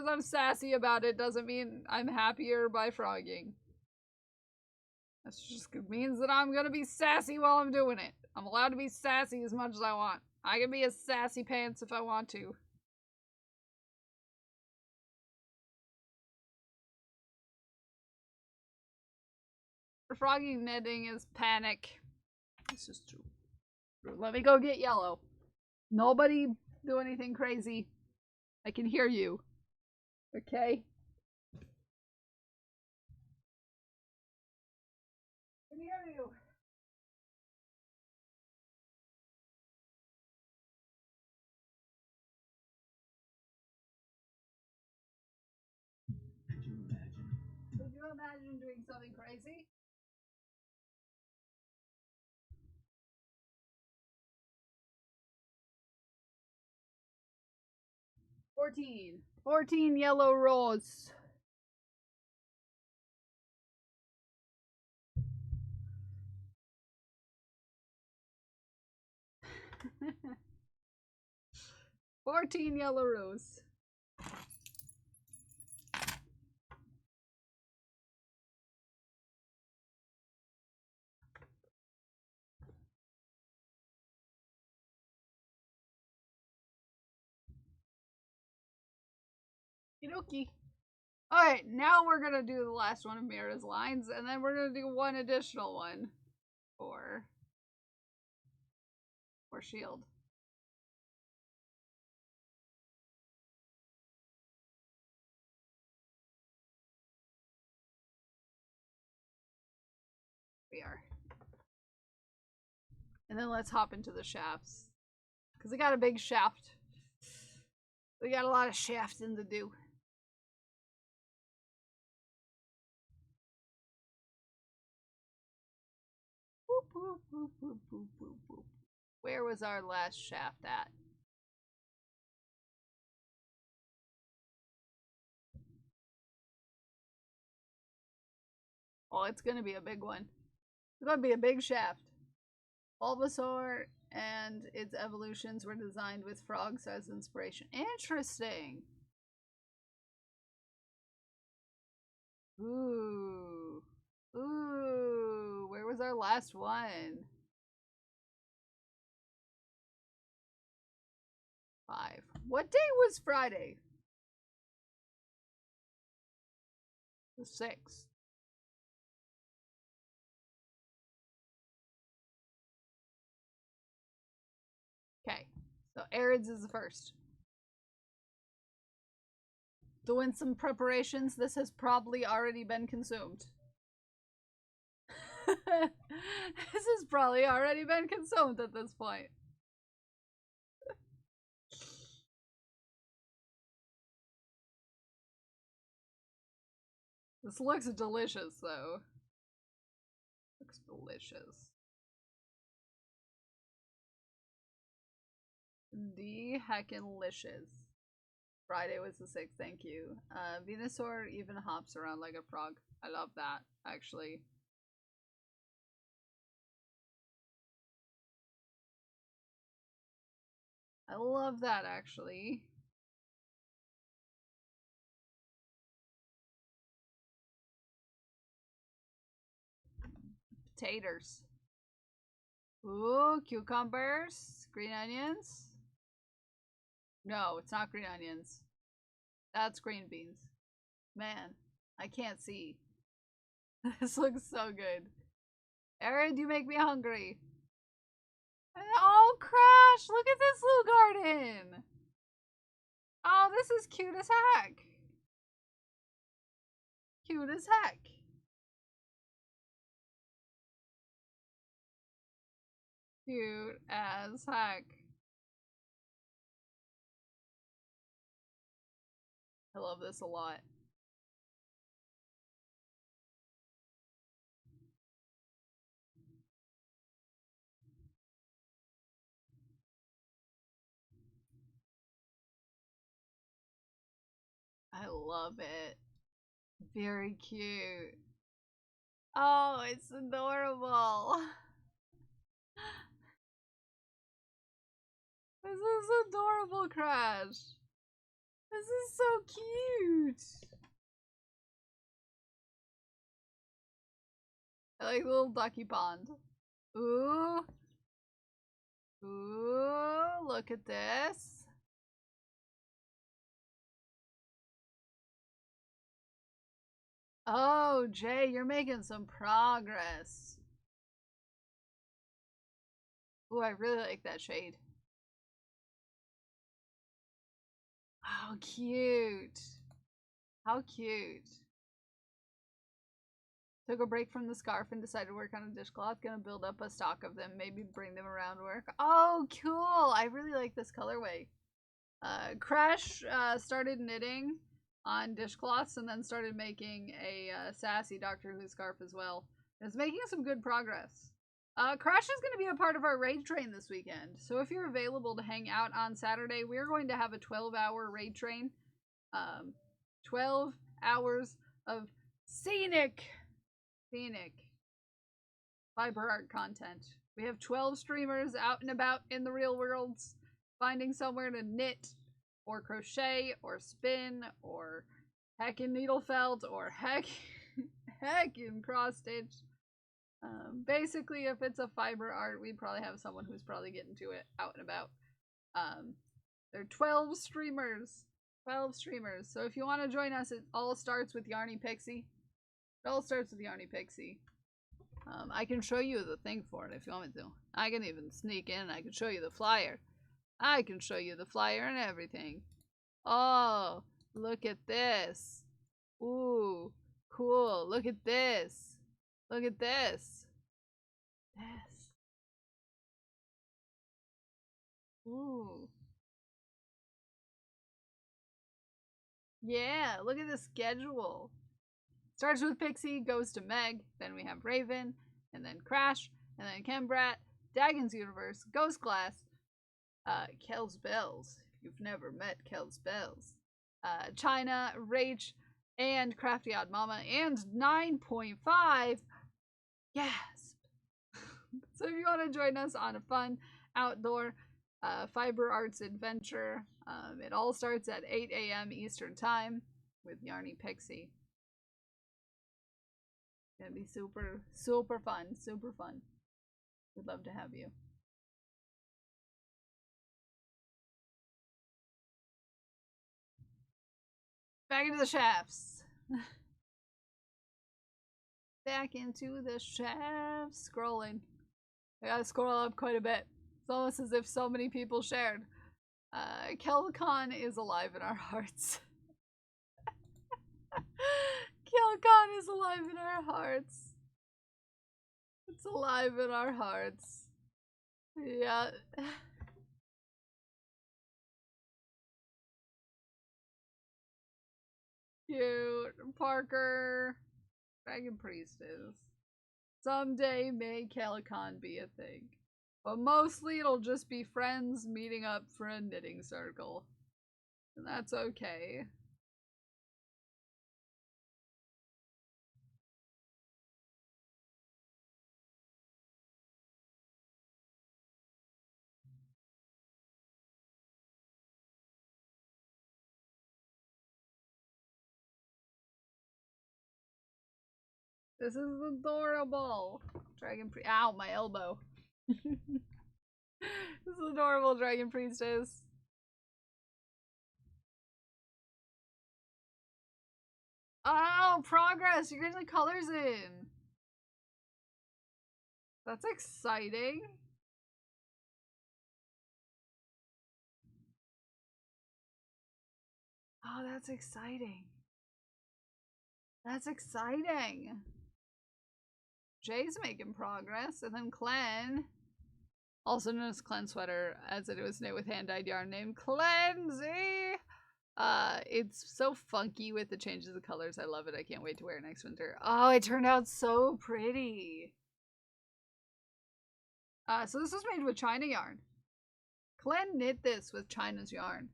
I'm sassy about it doesn't mean I'm happier by frogging. That just means that I'm gonna be sassy while I'm doing it. I'm allowed to be sassy as much as I want. I can be a sassy pants if I want to. Frogging knitting is panic. This is true. Let me go get yellow. Nobody do anything crazy. I can hear you. Okay? I can hear you. Could you imagine doing something crazy? Fourteen yellow rose. $14 yellow rose. Okie. Alright, now we're gonna do the last one of Mira's lines, and then we're gonna do one additional one for Shield. We are. And then let's hop into the shafts. Because we got a big shaft. We got a lot of shafting to do. Boop, boop, boop, boop, boop, boop, boop. Where was our last shaft at? Oh, it's gonna be a big one. It's gonna be a big shaft. Bulbasaur and its evolutions were designed with frogs as inspiration. Interesting. Ooh. Ooh. Where was our last one? 5. What day was Friday? The 6th. Okay, so Arids is the first. Doing some preparations. This has probably already been consumed. This has probably already been consumed at this point. This looks delicious, though. Looks delicious. The heckin' licious. Friday was the 6th, thank you. Venusaur even hops around like a frog. I love that, actually. I love that, actually. Taters. Ooh, cucumbers. Green onions. No, it's not green onions. That's green beans. Man, I can't see. This looks so good. Arid, you make me hungry. Oh, Crash! Look at this little garden! Oh, this is cute as heck. Cute as heck. Cute as heck. I love this a lot. I love it. Very cute. Oh, it's adorable. This is adorable, Crash. This is so cute. I like the little ducky pond. Ooh. Ooh, look at this. Oh, Jay, you're making some progress. Ooh, I really like that shade. How cute. How cute. Took a break from the scarf and decided to work on a dishcloth. Gonna build up a stock of them, maybe bring them around work. Oh, cool. I really like this colorway. Crash started knitting on dishcloths and then started making a sassy Doctor Who scarf as well. It's making some good progress. Crash is going to be a part of our raid train this weekend. So if you're available to hang out on Saturday, we're going to have a 12-hour raid train. 12 hours of scenic fiber art content. We have 12 streamers out and about in the real world, finding somewhere to knit or crochet or spin or heckin' needle felt or heckin' cross stitch. Basically, if it's a fiber art, we'd probably have someone who's probably getting to it out and about. There are 12 streamers 12 streamers. So if you want to join us, it all starts with Yarny Pixie. It all starts with Yarny Pixie. I can show you the thing for it if you want me to. I can even sneak in. I can show you the flyer. I can show you the flyer and everything. Oh, look at this. Ooh, cool. Look at this. Look at this. This. Ooh. Yeah, look at the schedule. Starts with Pixie, goes to Meg, then we have Raven, and then Crash, and then Kembrat, Dagon's Universe, Ghost Glass, Kel's Bells, if you've never met Kel's Bells, China, Rach, and Crafty Odd Mama, and 9.5. Yes! So if you want to join us on a fun outdoor fiber arts adventure, it all starts at 8 a.m. Eastern Time with Yarny Pixie. It's gonna be super, super fun. Super fun. We'd love to have you. Back into the shafts. Back into the shafts. Scrolling. I gotta scroll up quite a bit. It's almost as if so many people shared. Kelcon is alive in our hearts. Kelcon is alive in our hearts. It's alive in our hearts. Yeah. Cute. Parker. Dragon Priestess. Someday may Kelcon be a thing. But mostly it'll just be friends meeting up for a knitting circle. And that's okay. This is adorable. Ow, my elbow. This is adorable, Dragon Priestess. Oh, progress! You're getting the colors in. That's exciting. Oh, that's exciting. That's exciting. Jay's making progress, and then Clen, also known as Clen Sweater, as it was knit with hand-dyed yarn named Clenzy. It's so funky with the changes of colors. I love it. I can't wait to wear it next winter. Oh, it turned out so pretty. So this was made with China yarn. Clen knit this with China's yarn.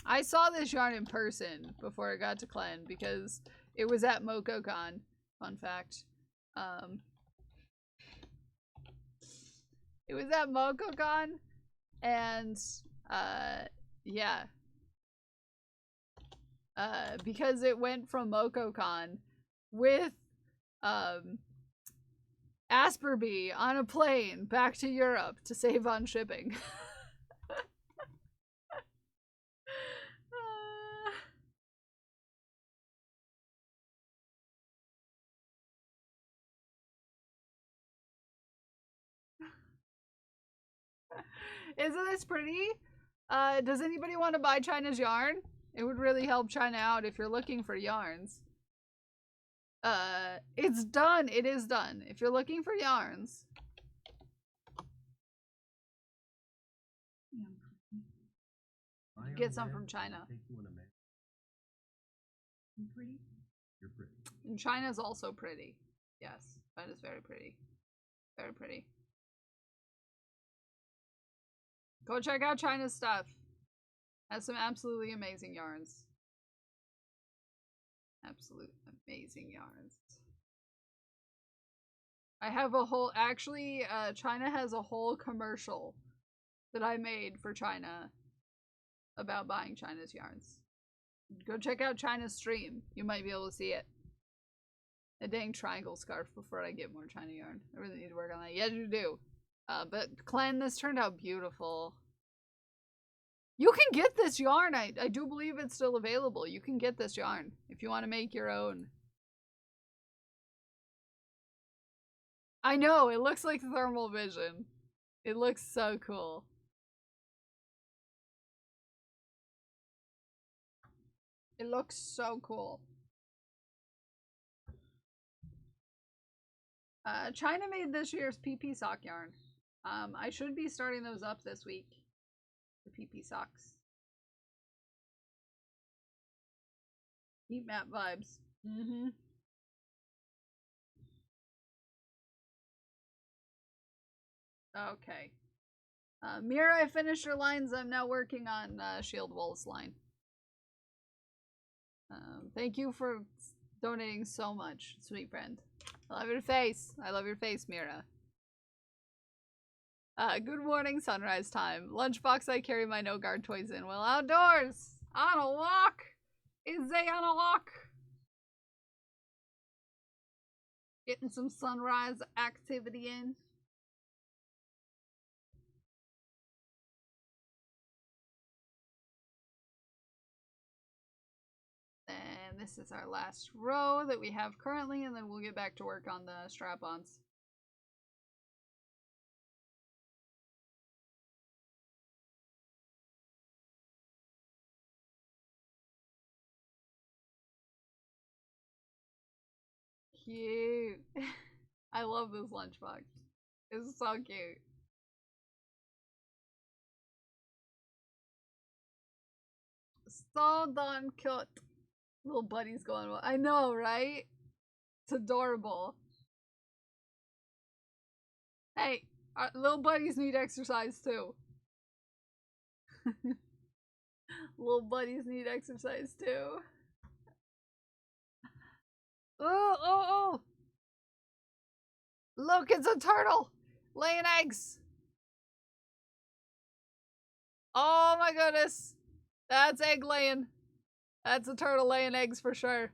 I saw this yarn in person before it got to Clen because it was at MocoCon. Fun fact. It was at MocoCon, and yeah. Because it went from MocoCon with Asperby on a plane back to Europe to save on shipping. Isn't this pretty? Does anybody want to buy China's yarn? It would really help China out if you're looking for yarns. It's done. It is done. If you're looking for yarns. Get some from China. Pretty? You're pretty. And China's also pretty. Yes, China's very pretty. Very pretty. Go check out China's stuff. Has some absolutely amazing yarns. Absolute amazing yarns. I have a whole, actually, China has a whole commercial that I made for China about buying China's yarns. Go check out China's stream. You might be able to see it. A dang triangle scarf before I get more China yarn. I really need to work on that. Yes, you do. But Clen, this turned out beautiful. You can get this yarn. I do believe it's still available. You can get this yarn if you want to make your own. I know, it looks like thermal vision. It looks so cool. It looks so cool. China made this year's PP sock yarn. I should be starting those up this week. The PP socks. Heat map vibes. Mm-hmm. Okay. Mira, I finished your lines. I'm now working on Shield Wolf's line. Thank you for donating so much, sweet friend. I love your face. I love your face, Mira. Good morning, sunrise time. Lunchbox, I carry my no guard toys in. Well, outdoors! On a walk! Is they on a walk? Getting some sunrise activity in. And this is our last row that we have currently, and then we'll get back to work on the strap-ons. Cute. I love this lunchbox. It's so cute. So darn cute. Little buddy's going well. I know, right? It's adorable. Hey, our little buddies need exercise too. Little buddies need exercise too. Oh, oh, oh! Look, it's a turtle! Laying eggs! Oh my goodness! That's egg laying. That's a turtle laying eggs for sure.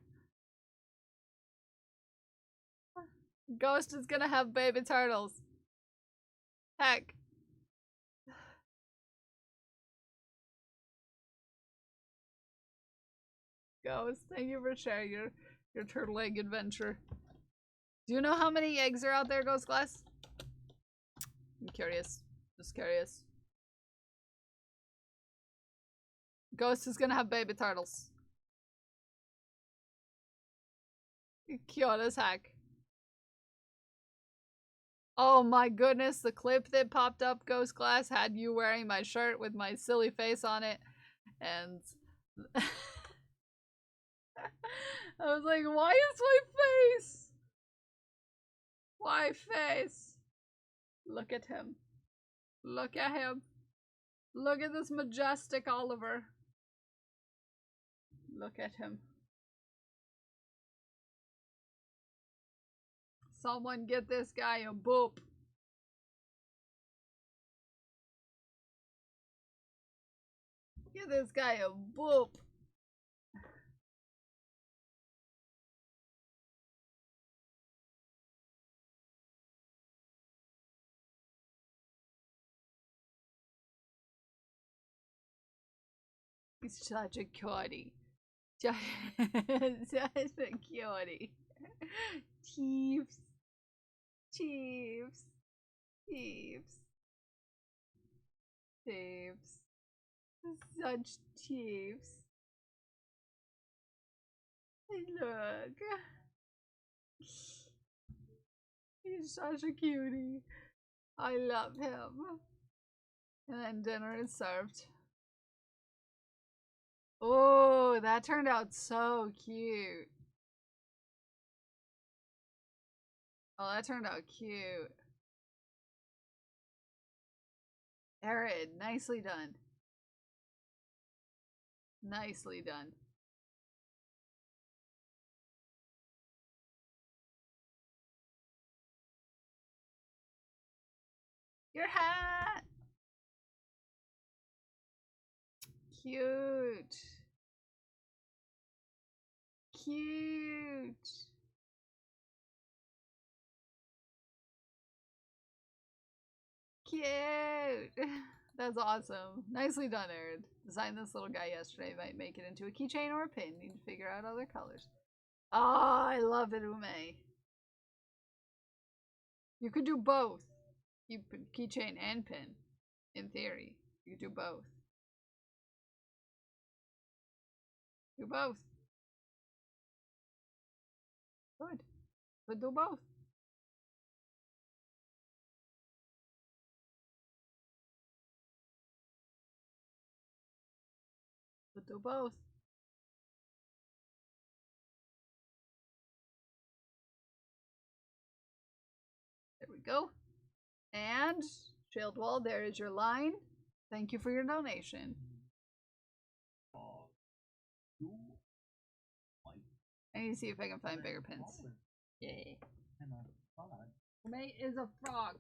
Ghost is gonna have baby turtles. Heck. Ghost, thank you for sharing your turtle egg adventure. Do you know how many eggs are out there, Ghost Glass? I'm curious. Just curious. Ghost is gonna have baby turtles. Cute as heck. Oh my goodness, the clip that popped up, Ghost Glass, had you wearing my shirt with my silly face on it. And I was like, why is my face? Why face? Look at him. Look at him. Look at this majestic Oliver. Look at him. Someone get this guy a boop. Get this guy a boop. He's such a cutie. Such a cutie. Chiefs. Chiefs. Chiefs. Chiefs. Such chiefs. Look. He's such a cutie. I love him. And then dinner is served. Oh, that turned out so cute. Oh, that turned out cute. Arid, nicely done. Nicely done. Your hat! Cute. Cute. Cute. That's awesome. Nicely done, Aaron. Designed this little guy yesterday. Might make it into a keychain or a pin. Need to figure out other colors. Oh, I love it, Ume. You could do both. You could keychain and pin. In theory. You could do both. Do both. Good. Could do both. Could do both. There we go. And Shield Wall, there is your line. Thank you for your donation. I need to see if I can find bigger pins. Yay. Mate is a frog.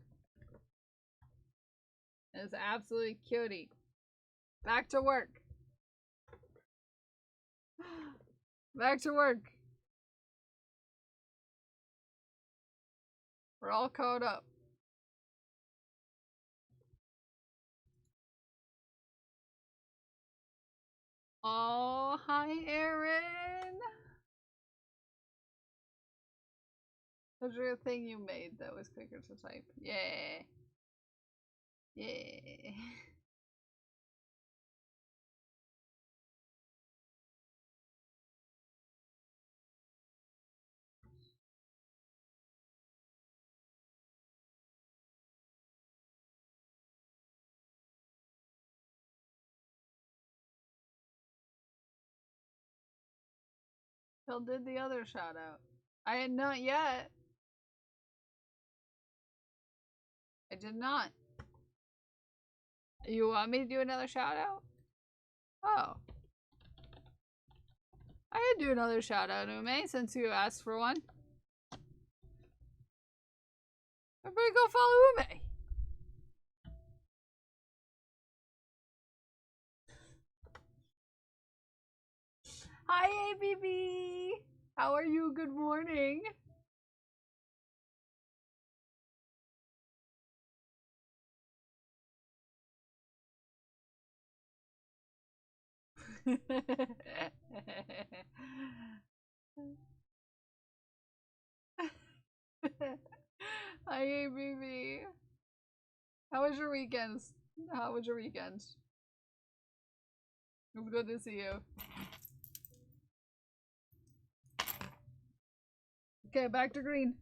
It's absolutely cutie. Back to work. Back to work. We're all caught up. Oh, hi, Aaron. Was there a thing you made that was quicker to type? Yeah. Yeah. Phil did the other shout out. I had not yet. I did not. You want me to do another shout out? Oh. I could do another shout out, Ume, since you asked for one. Everybody go follow Ume. Hi, ABB. How are you? Good morning. Hi, ABB. How was your weekends? How was your weekend? It was good to see you. Okay, back to green.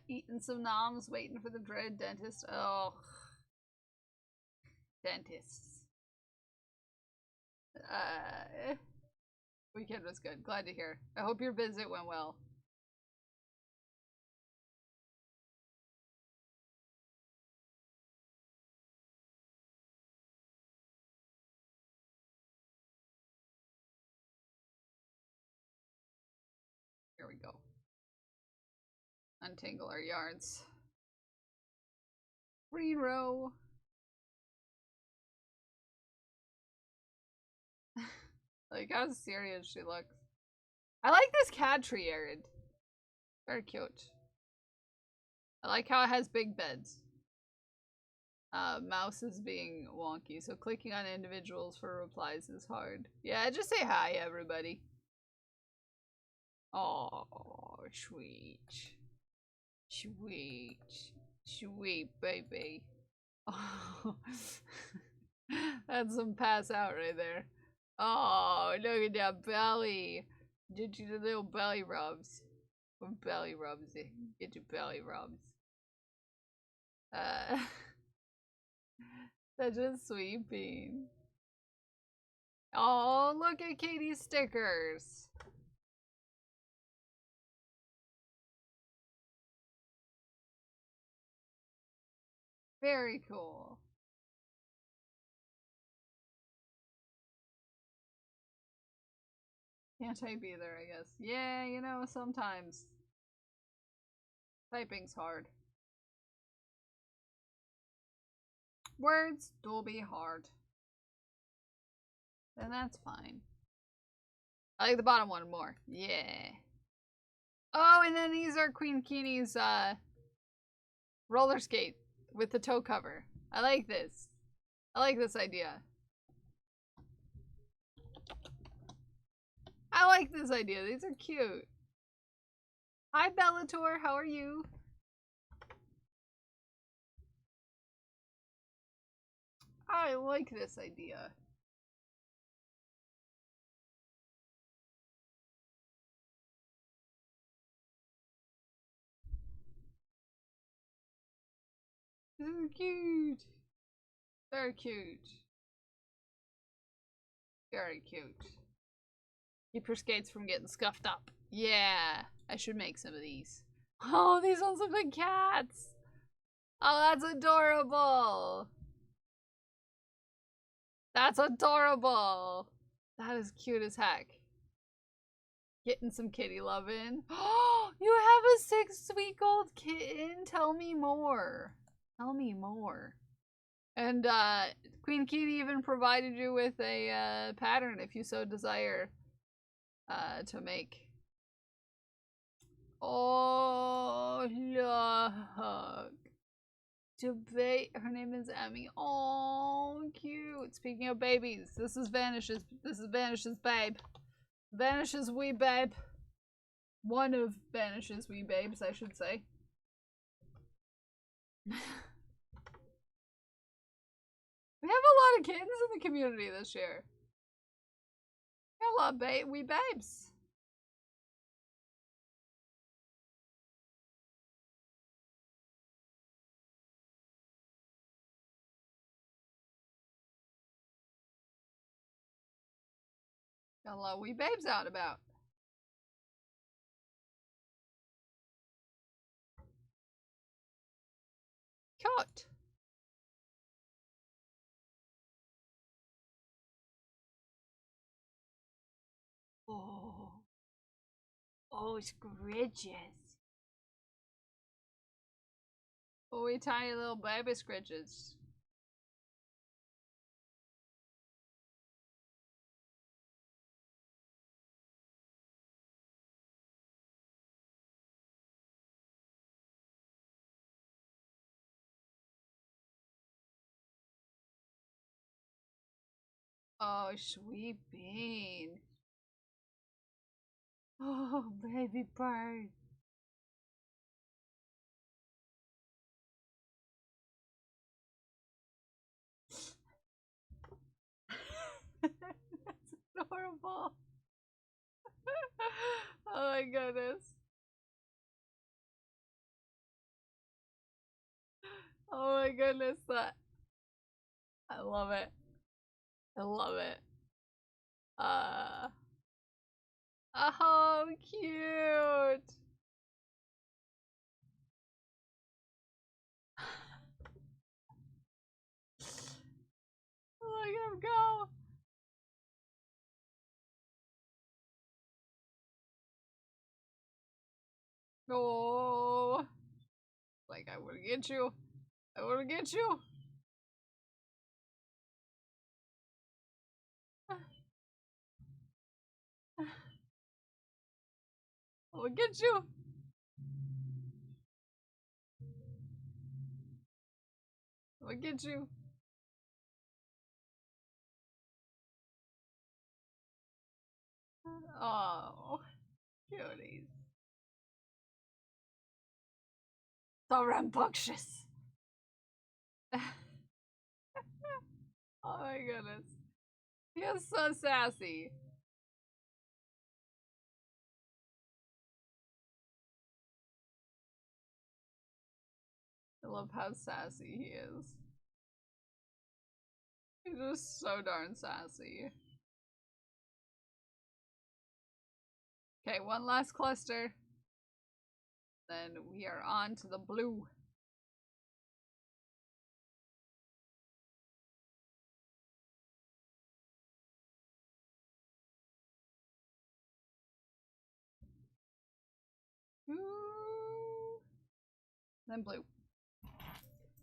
Eating some noms, waiting for the dread dentist. Oh. Dentists. Weekend was good. Glad to hear. I hope your visit went well. Here we go. Untangle our yards. Green row. Like how serious she looks. I like this cat tree, Aaron. Very cute. I like how it has big beds. Mouse is being wonky, so clicking on individuals for replies is hard. Yeah, just say hi, everybody. Oh, sweet. Sweet. Sweet baby. Oh. That's some pass out right there. Oh, look at that belly. Did you do little belly rubs? Belly rubs. Get your belly rubs. Such a sweet bean. Oh, look at Katie's stickers. Very cool. Can't type either, I guess. Yeah, you know, sometimes typing's hard. Words do be hard. And that's fine. I like the bottom one more. Yeah. Oh, and then these are Queen Keenie's Roller skate with the toe cover. I like this. I like this idea. I like this idea. These are cute. Hi, Bellator. How are you? I like this idea. This is cute. Very cute. Very cute. Keep your skates from getting scuffed up. Yeah, I should make some of these. Oh, these ones look like cats. Oh, that's adorable. That's adorable. That is cute as heck. Getting some kitty loving. Oh, you have a 6-week-old kitten? Tell me more. Tell me more. And Queen Kitty even provided you with a pattern if you so desire to make. Oh, look. Debate. Her name is Emmy. Oh, cute. Speaking of babies, this is Vanish's babe. Vanish's wee babe. One of Vanish's wee babes, I should say. We have a lot of kittens in the community this year. We have a lot of wee babes. Got a lot of wee babes out about. Cute. Oh. Oh, scritches. Oh, we tiny little baby scritches. Oh, sweet bean. Oh, baby bird. That's adorable. Oh my goodness. Oh my goodness, that I love it. I love it. Oh, cute. Look at him go. Oh, like I wanna get you. I wanna get you. I wanna get you. I wanna get you. Oh, cuties. So rambunctious. Oh my goodness. He is so sassy. I love how sassy he is. He's just so darn sassy. Okay, one last cluster. Then we are on to the blue. Ooh. Then blue.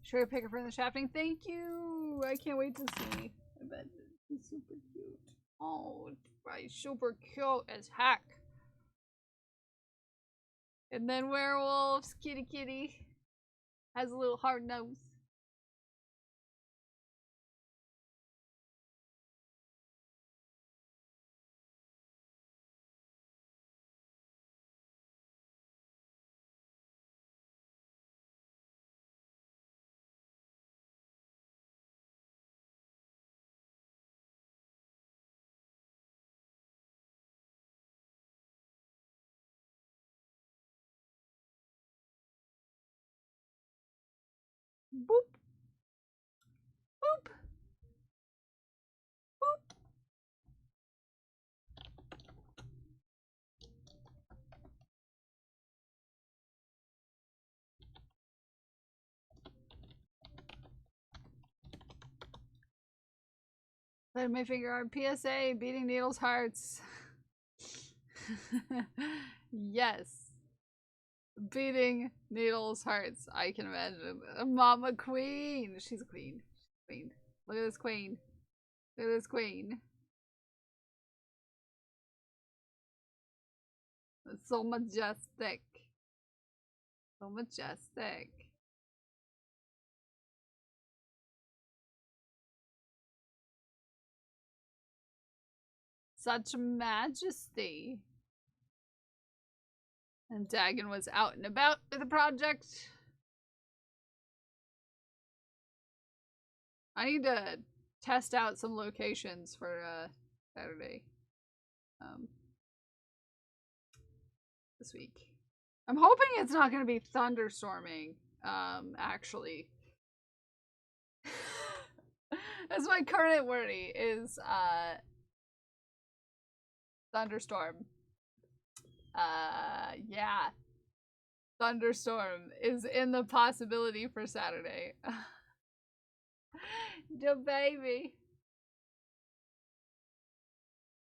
Sure, picker for the shafting. Thank you. I can't wait to see. I bet it's super cute. Oh, it's right, super cute as heck. And then werewolves, kitty kitty. Has a little hard nose. Boop. Boop. Boop. Let my finger on PSA, beating needles hearts. Yes. Beating needles hearts. I can imagine. Mama Queen. She's a queen. Queen. Look at this queen. Look at this queen. It's so majestic. So majestic. Such majesty. And Dagon was out and about with the project. I need to test out some locations for Saturday. This week. I'm hoping it's not going to be thunderstorming, actually. That's my current worry is, thunderstorm. Yeah. Thunderstorm is in the possibility for Saturday. The baby.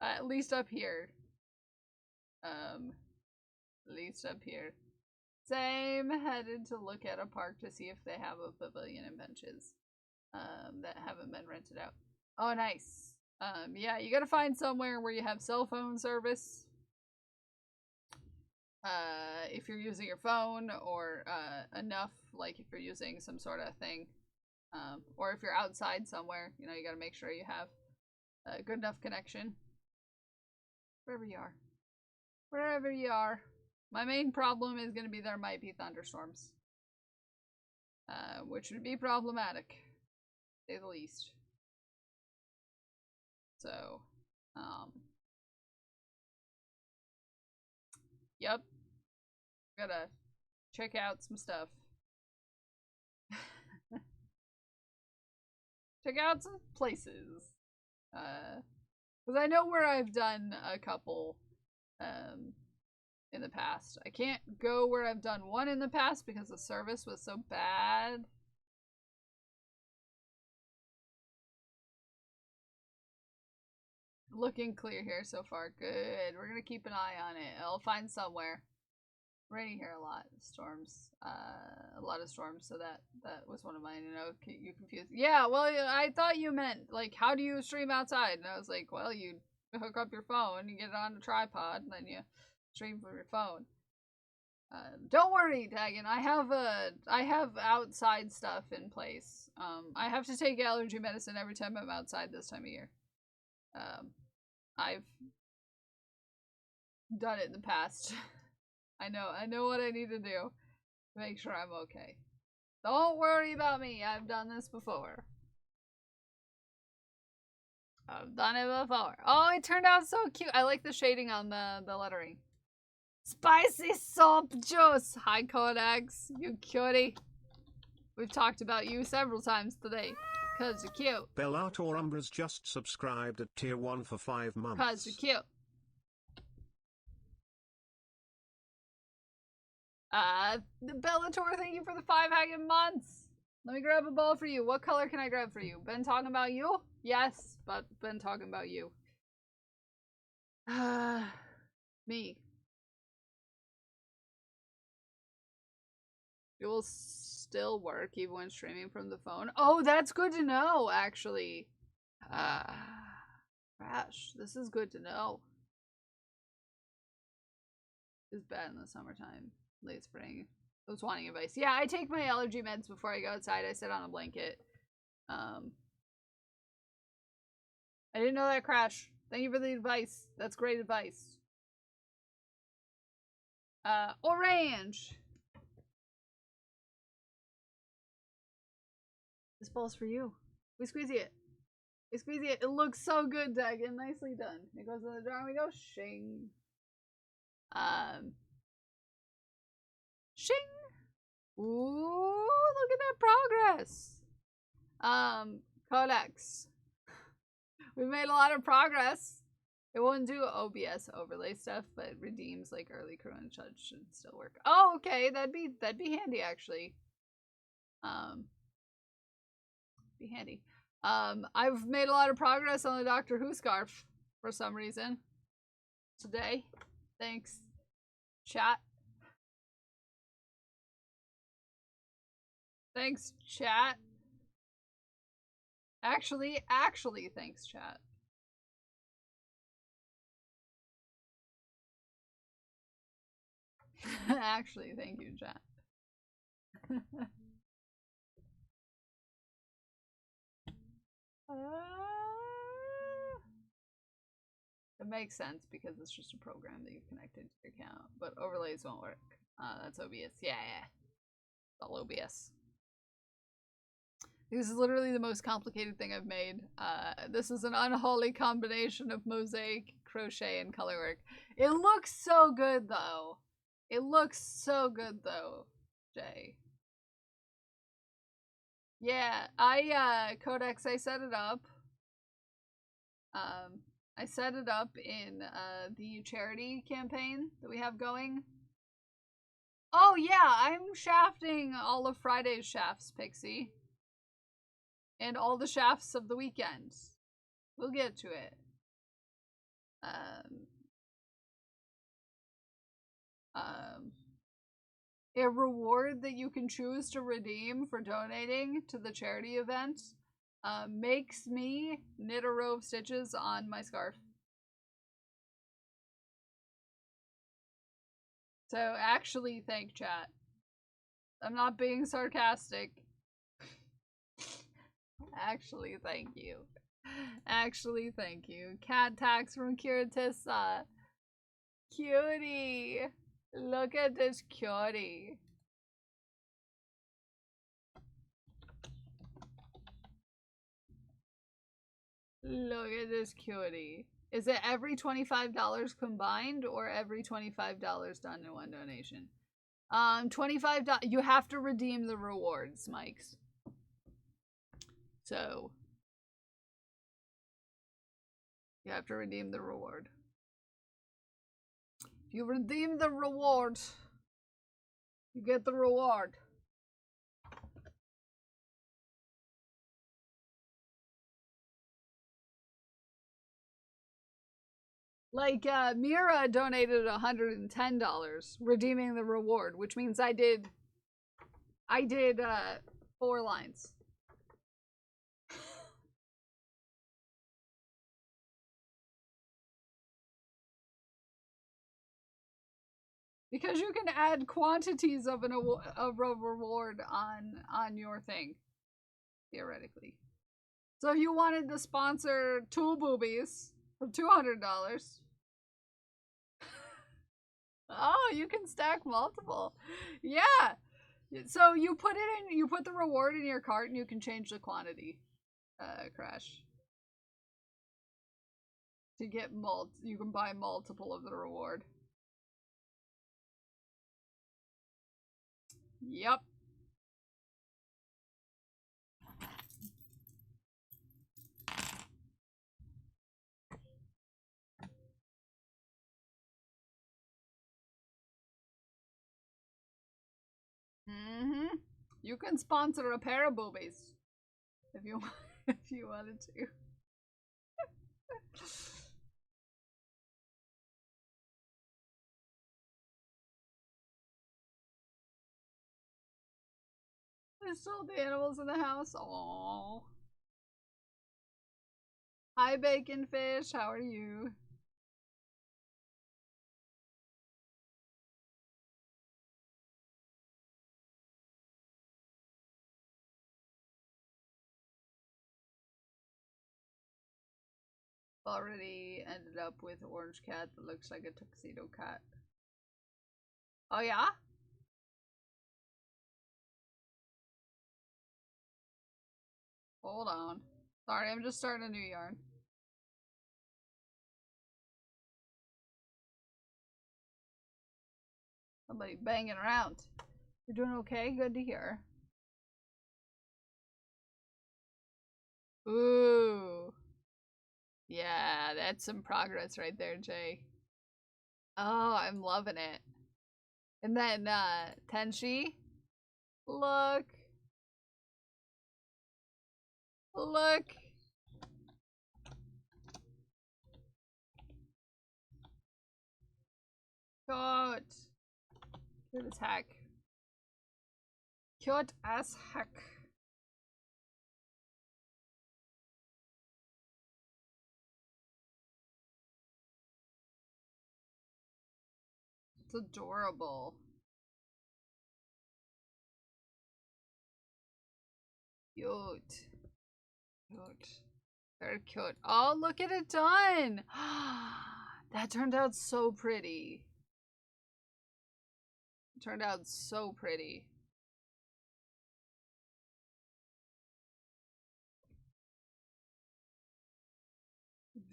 At least up here. At least up here. Same, headed to look at a park to see if they have a pavilion and benches that haven't been rented out. Oh, nice. Yeah, you gotta find somewhere where you have cell phone service. If you're using your phone, or enough, like if you're using some sort of thing. Or if you're outside somewhere, you know, you gotta make sure you have a good enough connection. Wherever you are. Wherever you are. My main problem is going to be there might be thunderstorms. Which would be problematic, to say the least. So, yep. Gotta check out some stuff. Check out some places. Because I know where I've done a couple, in the past. I can't go where I've done one in the past because the service was so bad. Looking clear here so far. Good. We're gonna keep an eye on it. I'll find somewhere. Raining here a lot. Storms. A lot of storms. So that was one of mine. You know, you confused. Yeah. Well, I thought you meant like, how do you stream outside? And I was like, well, you hook up your phone, you get it on a tripod, and then you stream from your phone. Don't worry, Dagon. I have outside stuff in place. I have to take allergy medicine every time I'm outside this time of year. I've done it in the past. I know what I need to do to make sure I'm okay. Don't worry about me. I've done this before. I've done it before. Oh, it turned out so cute. I like the shading on the lettering. Spicy soap juice! Hi, Codex. You cutie. We've talked about you several times today. Cause you're cute. Bellator Umbra's just subscribed at tier 1 for 5 months. Cause you're cute. Bellator, thank you for the 5 hanging months. Let me grab a ball for you. What color can I grab for you? Been talking about you? Yes, but been talking about you. Me. It will still work even when streaming from the phone. Oh, that's good to know, actually. Crash, this is good to know. It's bad in the summertime, late spring. I was wanting advice. Yeah, I take my allergy meds before I go outside. I sit on a blanket. I didn't know that, Crash. Thank you for the advice. That's great advice. Orange. This ball's for you. We squeeze it. We squeeze it. It looks so good, Dagon. Nicely done. It goes in the jar and we go shing. Shing. Ooh, look at that progress. Codex. We've made a lot of progress. It won't do OBS overlay stuff, but redeems like early Corona should still work. Oh, okay, that'd be handy actually. Be handy. I've made a lot of progress on the Doctor Who scarf for some reason today. Thanks, chat. Thanks, chat. Actually, thanks, chat. Actually, thank you, chat. It makes sense because it's just a program that you've connected to your account, but overlays won't work. That's OBS. Yeah. It's all OBS. This is literally the most complicated thing I've made. This is an unholy combination of mosaic, crochet, and color work. It looks so good, though. It looks so good, though, Jay. Yeah, Codex, I set it up. I set it up in the charity campaign that we have going. Oh yeah, I'm shafting all of Friday's shafts, Pixie. And all the shafts of the weekend. We'll get to it. A reward that you can choose to redeem for donating to the charity event makes me knit a row of stitches on my scarf. So actually, thank chat. I'm not being sarcastic. Actually, thank you. Actually, thank you. Cat tax from Kiratissa. Cutie. Look at this cutie. Look at this cutie. Is it every $25 combined or every $25 done in one donation? $25. You have to redeem the rewards, Mikes. So you have to redeem the reward. If you redeem the reward, you get the reward. Like, Mira donated $110, redeeming the reward, which means I did 4 lines. Because you can add quantities of a reward on your thing, theoretically. So if you wanted to sponsor Tool Boobies for $200, oh, you can stack multiple. Yeah. So you put the reward in your cart and you can change the quantity. Crash. To get you can buy multiple of the reward. Yep. You can sponsor a pair of boobies if you wanted to. There's still the animals in the house. Aww. Hi, Bacon Fish. How are you? Already ended up with orange cat that looks like a tuxedo cat. Oh yeah? Hold on. Sorry, I'm just starting a new yarn. Somebody banging around. You're doing okay? Good to hear. Ooh. Yeah, that's some progress right there, Jay. Oh, I'm loving it. And then, Tenshi. Look. Look. Cute. Cute as heck. Cute as heck. It's adorable. Cute. Cute. Very cute. Oh, look at it done! That turned out so pretty. It turned out so pretty.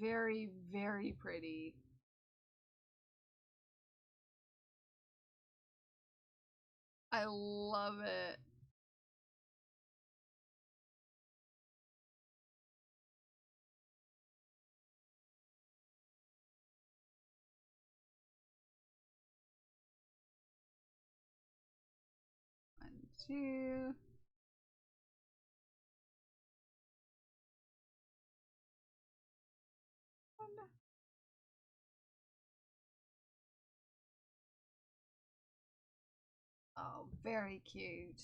Very, very pretty. I love it. One, two. Oh, very cute.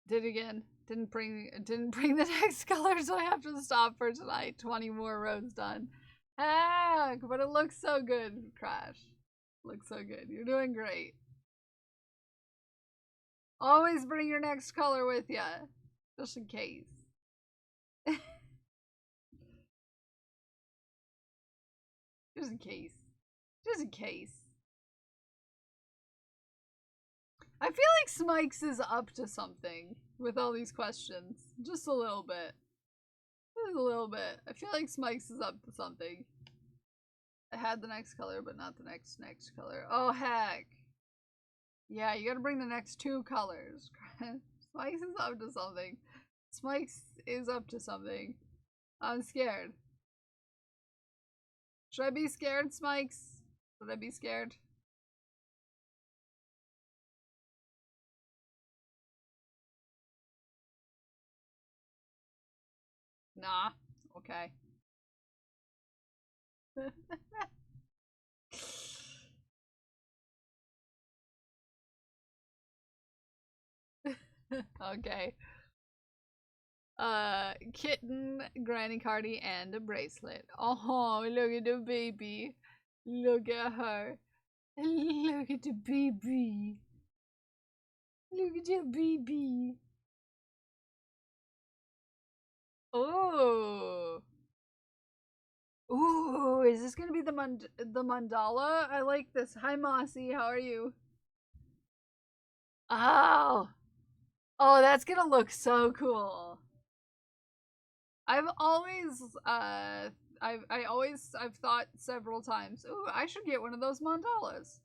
Did again. Didn't bring the next color, so I have to stop for tonight. 20 more rows done. Heck, but it looks so good, Crash. Looks so good. You're doing great. Always bring your next color with you, just in case. Just in case. Just in case. I feel like Smikes is up to something with all these questions. Just a little bit. Just a little bit. I feel like Smikes is up to something. I had the next color, but not the next color. Oh, heck. Yeah, you gotta bring the next 2 colors. Smikes is up to something. Smikes is up to something. I'm scared. Should I be scared, Smikes? Should I be scared? Nah. Okay. Okay. Kitten, Granny Cardi, and a bracelet. Oh, look at the baby. Look at her. Look at the baby. Look at the baby. Oh. Ooh, is this gonna be the mandala? I like this. Hi, Mossy. How are you? Oh. Oh, that's gonna look so cool. I've always, I've thought several times, ooh, I should get one of those mandalas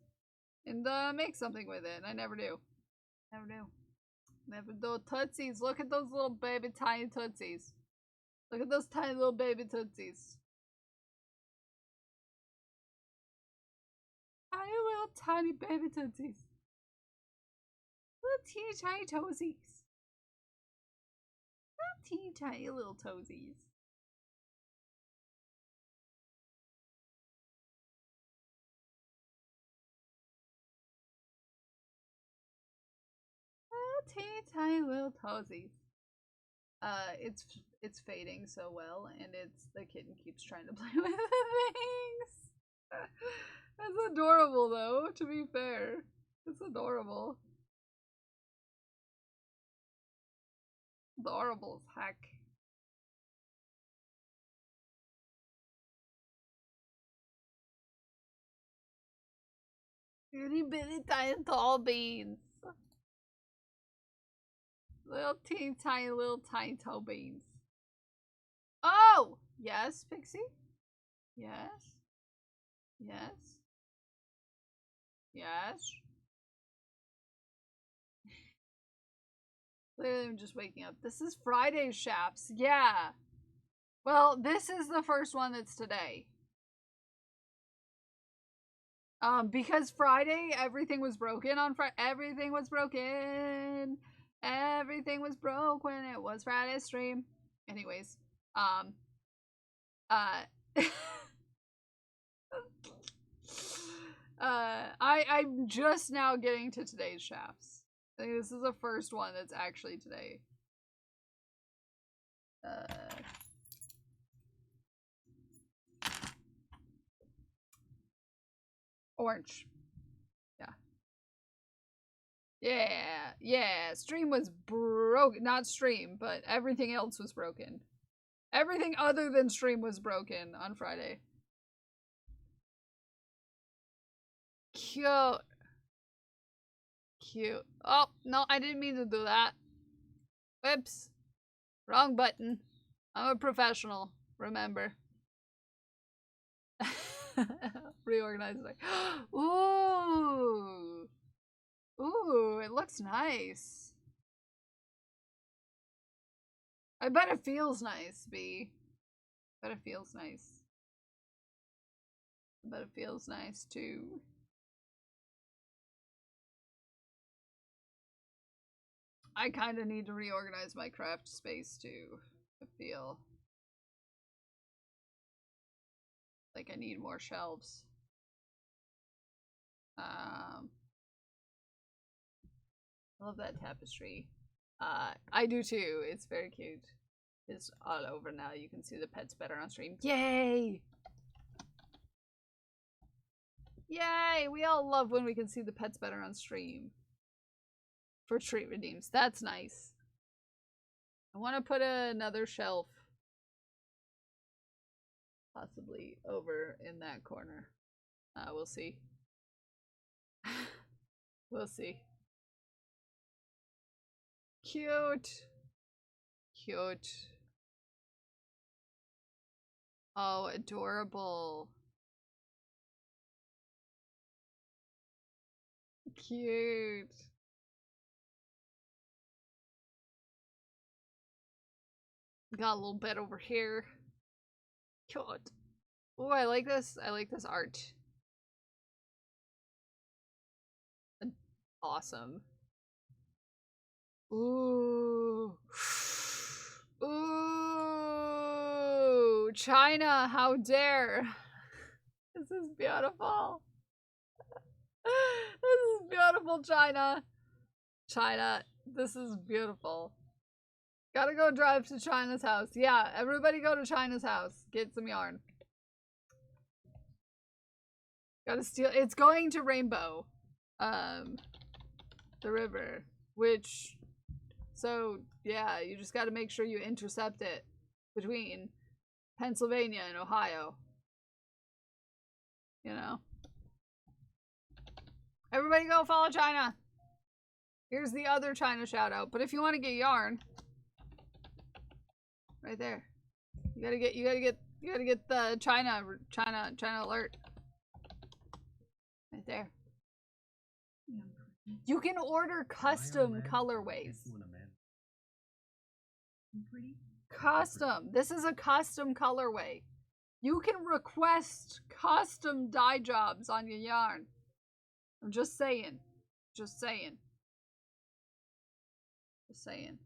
and make something with it. And I never do. Never do. Never do. Tootsies. Look at those little baby tiny tootsies. Look at those tiny little baby tootsies. Tiny little tiny baby tootsies. Little teeny tiny toesies. Little teeny tiny little toesies. Little teeny tiny little toesies. It's fading so well, and the kitten keeps trying to play with the things. That's adorable, though. To be fair, it's adorable. Adorable as heck. Itty bitty tiny tall beans. Little teeny tiny little tiny toe beans. Oh! Yes, Pixie? Yes. Yes. Yes. Literally, I'm just waking up. This is Friday's shafts. Yeah. Well, this is the first one that's today. Because Friday, everything was broken on Friday. Everything was broken. Everything was broke when it was Friday's stream. Anyways, I'm just now getting to today's shafts. I think this is the first one that's actually today. Orange. Yeah, stream was broken. Not stream, but everything else was broken. Everything other than stream was broken on Friday. Cute. Cute. Oh, no, I didn't mean to do that. Whoops. Wrong button. I'm a professional, remember. Reorganizing. Ooh. Ooh, it looks nice. I bet it feels nice, B. I bet it feels nice. I bet it feels nice, too. I kind of need to reorganize my craft space, too. I feel like I need more shelves. I love that tapestry. I do too. It's very cute. It's all over now. You can see the pets better on stream. Yay! Yay! We all love when we can see the pets better on stream. For treat redeems. That's nice. I want to put another shelf. Possibly over in that corner. We'll see. We'll see. Cute. Cute. Oh, adorable. Cute. Got a little bed over here. Cute. Oh, I like this. I like this art. Awesome. Ooh. Ooh. China, how dare. This is beautiful. This is beautiful, China. China, this is beautiful. Gotta go drive to China's house. Yeah, everybody go to China's house. Get some yarn. Gotta steal. It's going to Rainbow. The river. Which, so, yeah, you just gotta make sure you intercept it between Pennsylvania and Ohio. You know? Everybody go follow China. Here's the other China shout out. But if you want to get yarn, right there. You gotta get the China alert. Right there. You can order custom colorways. Custom. This is a custom colorway. You can request custom dye jobs on your yarn. I'm just saying. Just saying. Just saying.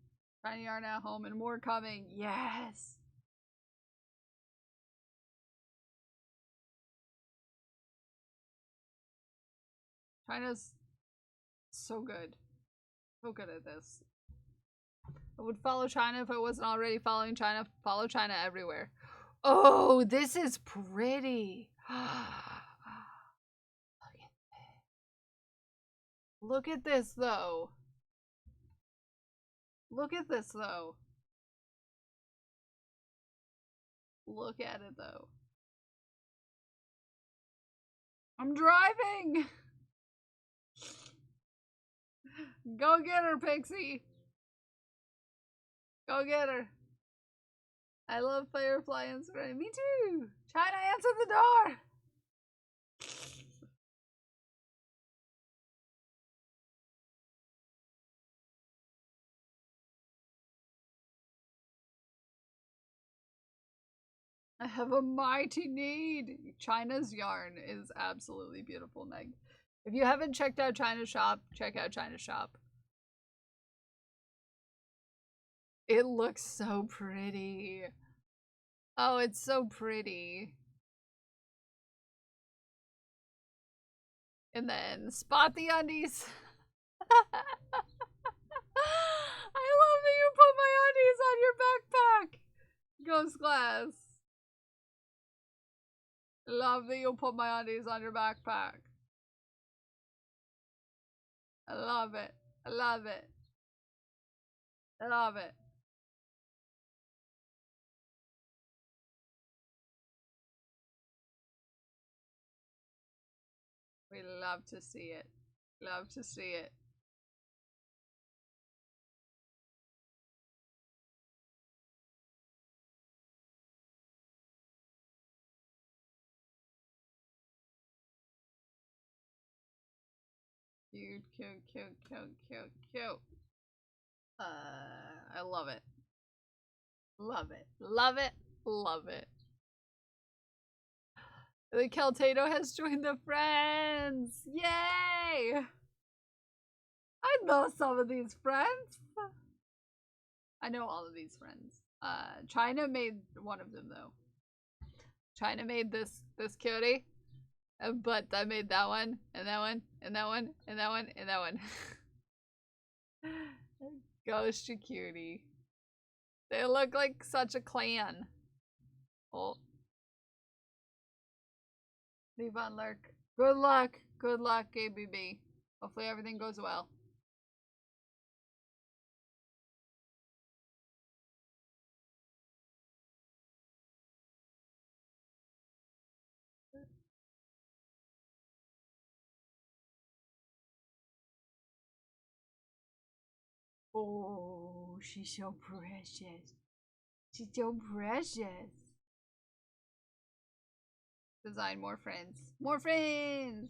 China yarn at home and more coming. Yes. China's so good. So good at this. I would follow China if I wasn't already following China. Follow China everywhere. Oh, this is pretty. Look at this, though. Look at this, though. Look at it, though. I'm driving! Go get her, Pixie. Go get her. I love Firefly and Spray. Me too. China, answer the door. I have a mighty need. China's yarn is absolutely beautiful, Meg. If you haven't checked out China's shop, check out China's shop. It looks so pretty. Oh, it's so pretty. And then spot the undies. I love that you put my undies on your backpack. Ghost Glass. Love that you put my undies on your backpack. I love it. I love it. I love it. We love to see it. Love to see it. Cute, cute, cute, cute, cute, cute. I love it. Love it. Love it. Love it. The Keltado has joined the friends! Yay! I know some of these friends. I know all of these friends. China made one of them though. China made this cutie. But I made that one, and that one, and that one, and that one, and that one. Ghost cutie. They look like such a clan. Oh. Leave on lurk. Good luck. Good luck, ABB. Hopefully everything goes well. Oh, she's so precious. She's so precious. Design more friends. More friends!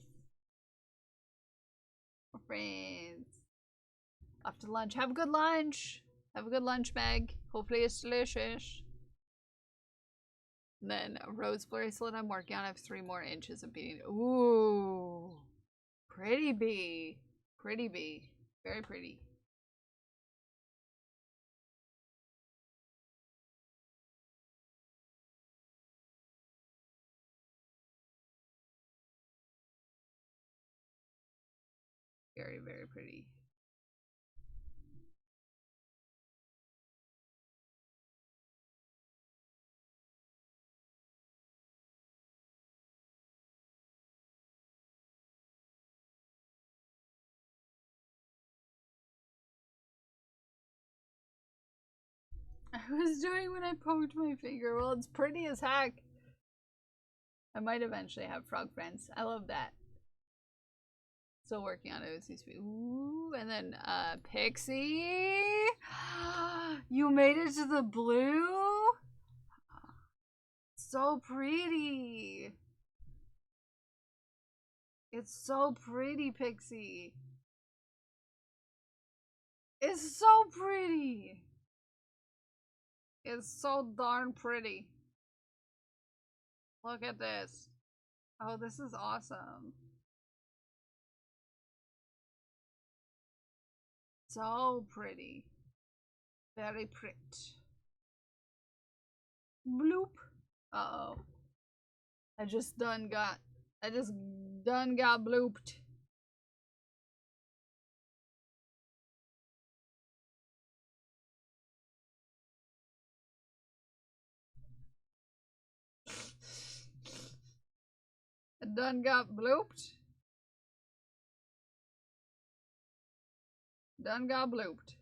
More friends. Off to lunch. Have a good lunch. Have a good lunch, Meg. Hopefully it's delicious. And then a rose bracelet I'm working on. I have 3 more inches of beading. Ooh. Pretty bee. Pretty bee. Very pretty. Very, very pretty. I was doing when I poked my finger. Well, it's pretty as heck. I might eventually have frog friends. I love that. Still working on it. Ooh, and then Pixie. You made it to the blue? So pretty. It's so pretty, Pixie. It's so pretty. It's so darn pretty. Look at this. Oh, this is awesome. So pretty. Very pretty. Bloop. Uh-oh. I just done got blooped. I done got blooped. Done got blooped.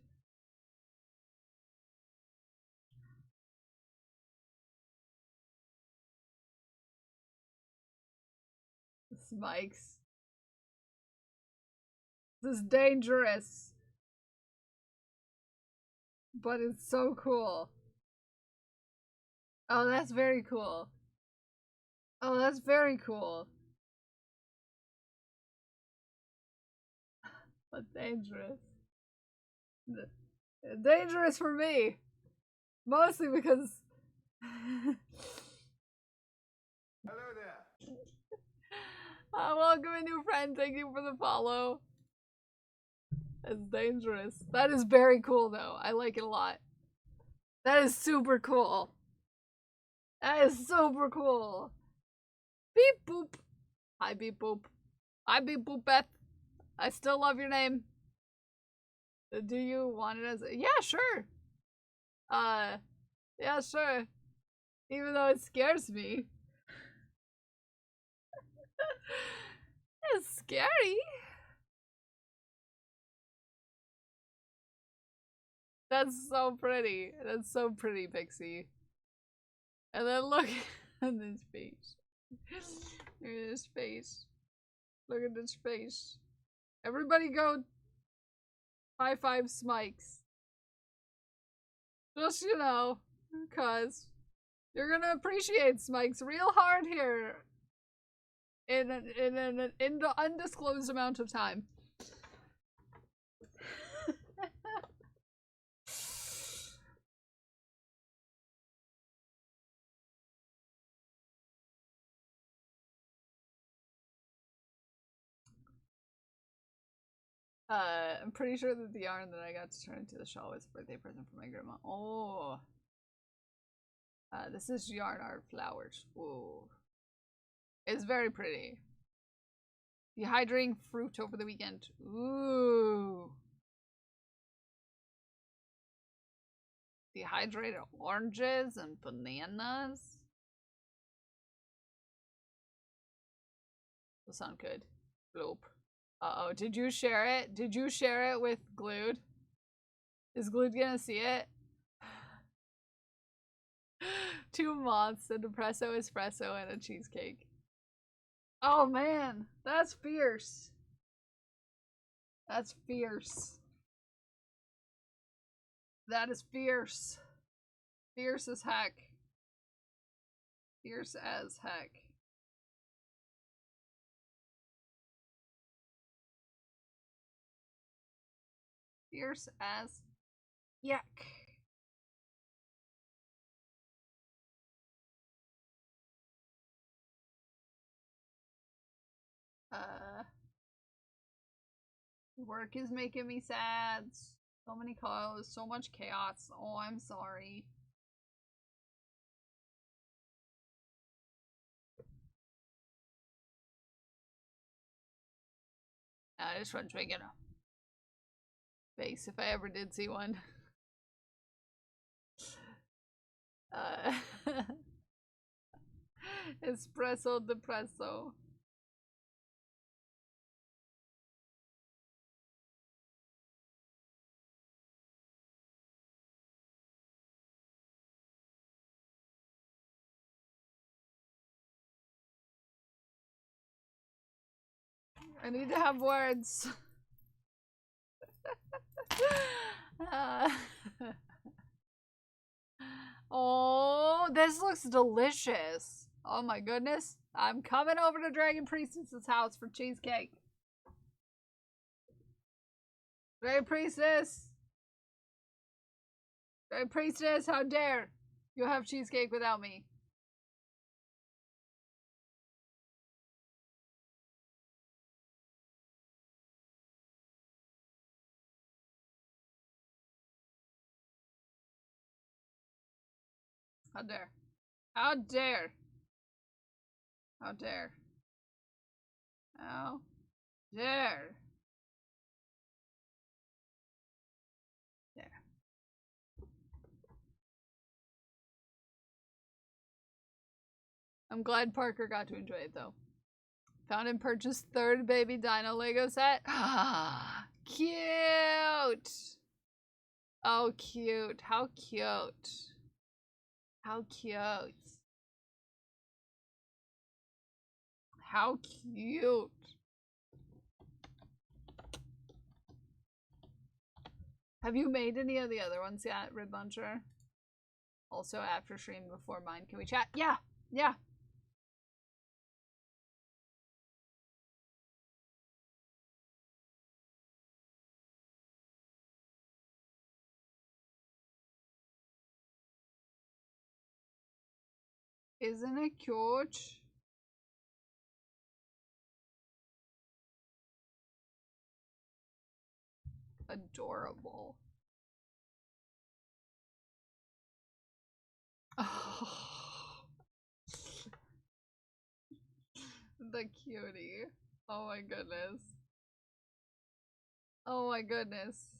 Spikes. This is dangerous. But it's so cool. Oh, that's very cool. Oh, that's very cool. But dangerous. Dangerous for me. Mostly because... Hello there. Welcome a new friend. Thank you for the follow. That's dangerous. That is very cool though. I like it a lot. That is super cool. That is super cool. Beep boop. Hi beep boop. Hi beep boop Beth. I still love your name. Do you want it as a— yeah, sure. Yeah, sure. Even though it scares me. It's scary. That's so pretty. That's so pretty, Pixie. And then look at this face. Look at this face. Look at this face. Everybody go high five Smikes. Just, you know, because you're gonna appreciate Smikes real hard here in an undisclosed amount of time. I'm pretty sure that the yarn that I got to turn into the shawl was a birthday present from my grandma. Oh. This is yarn art flowers. Ooh. It's very pretty. Dehydrating fruit over the weekend. Ooh. Dehydrated oranges and bananas. Will sound good. Bloop. Uh-oh, did you share it? Did you share it with Glued? Is Glued gonna see it? 2 moths, an espresso, espresso, and a cheesecake. Oh man, that's fierce. That's fierce. That is fierce. Fierce as heck. Fierce as heck. Fierce as yuck. Work is making me sad. So many calls, so much chaos. Oh, I'm sorry. This one's making a face if I ever did see one. Espresso depresso. I need to have words. Oh, this looks delicious. Oh my goodness. I'm coming over to Dragon Priestess's house for cheesecake. Dragon Priestess! Dragon Priestess, how dare you have cheesecake without me? How dare. How dare. How dare. How dare. There. I'm glad Parker got to enjoy it though. Found and purchased 3rd baby dino Lego set. Ah, cute. Oh, cute. How cute. How cute. How cute. Have you made any of the other ones yet, Rib Muncher? Also after stream before mine. Can we chat? Yeah, yeah. Isn't it cute? Adorable. Oh. The cutie. Oh my goodness. Oh my goodness.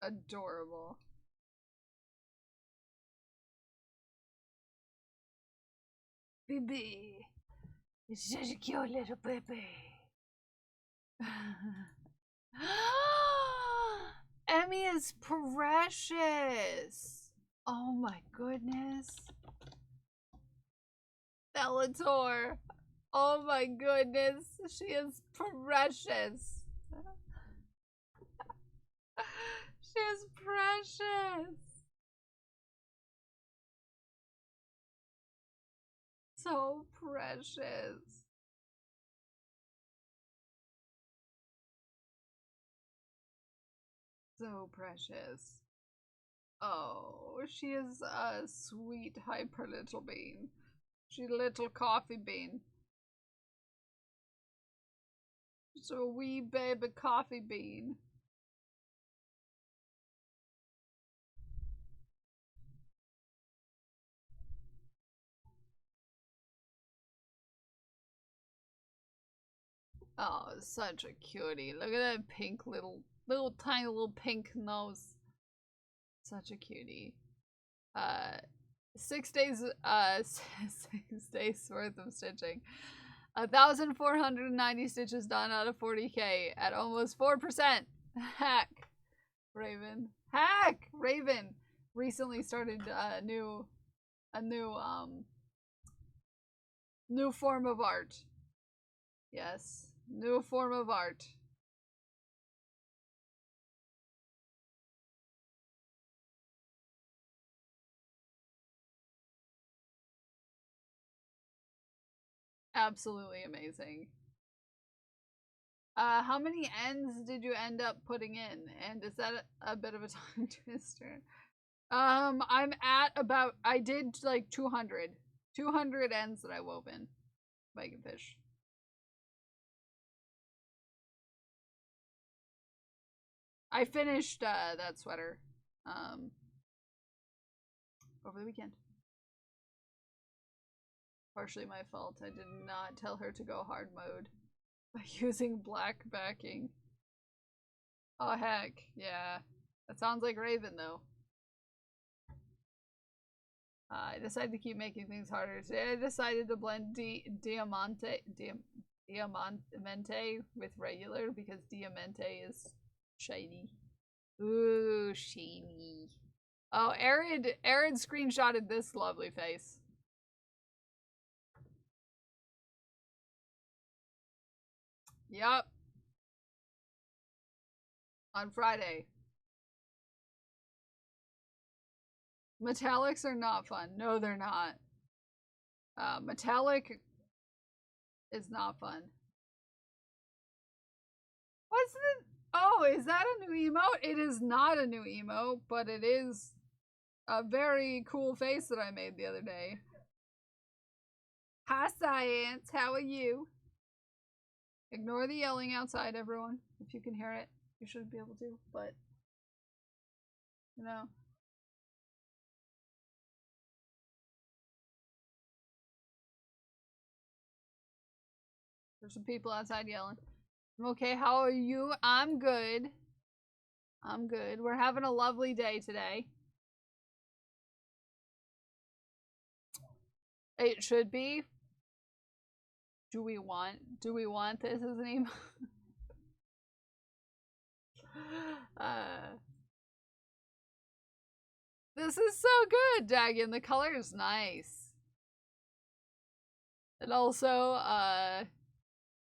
Adorable. Baby. It's such a cute little baby. Emmy is precious. Oh my goodness. Bellator. Oh my goodness. She is precious. She is precious. So precious. So precious. Oh, she is a sweet hyper little bean. She's a little coffee bean. She's a wee baby coffee bean. Oh, such a cutie. Look at that pink little tiny little pink nose. Such a cutie. 6 days 6 days worth of stitching. 1,490 stitches done out of 40k at almost 4%. Hack Raven. Hack Raven recently started a new form of art. Yes, new form of art. Absolutely amazing. How many ends did you end up putting in? And is that a bit of a tongue twister? I'm at about, I did like 200 ends that I wove in. Bacon fish. I finished that sweater over the weekend. Partially my fault. I did not tell her to go hard mode by using black backing. Oh heck, yeah. That sounds like Raven though. I decided to keep making things harder. Today I decided to blend Diamante with regular because Diamante is shiny. Ooh, shiny. Oh, Arid screenshotted this lovely face. Yup. On Friday. Metallics are not fun. No, they're not. Metallic is not fun. What's the... Oh, is that a new emote? It is not a new emote, but it is a very cool face that I made the other day. Hi, Science. How are you? Ignore the yelling outside, everyone. If you can hear it, you should be able to, but... You know... There's some people outside yelling. I'm okay. How are you? I'm good. I'm good. We're having a lovely day today. It should be. Do we want this as an email? This is so good, Dagon. The color is nice. And also,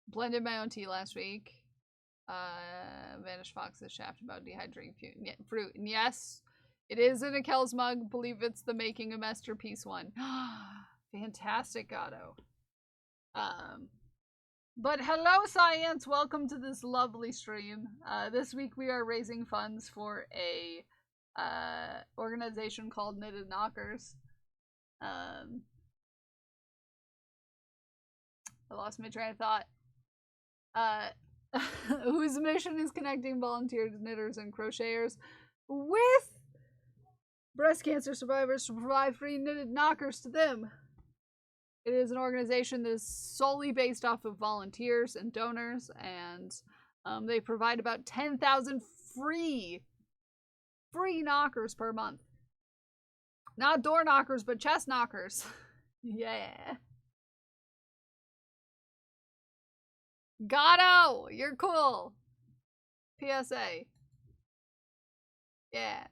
blended my own tea last week. Vanished Fox's shaft about dehydrating fruit. And yes, it is in a Kel's mug. Believe it's the Making a Masterpiece one. Fantastic, Otto. But hello, science! Welcome to this lovely stream. This week we are raising funds for a organization called Knitted Knockers. I lost my train of thought. Whose mission is connecting volunteers, knitters, and crocheters with breast cancer survivors to provide free knitted knockers to them. It is an organization that is solely based off of volunteers and donors, and they provide about 10,000 free knockers per month. Not door knockers, but chest knockers. Yeah. Gato, you're cool. PSA. Yeah.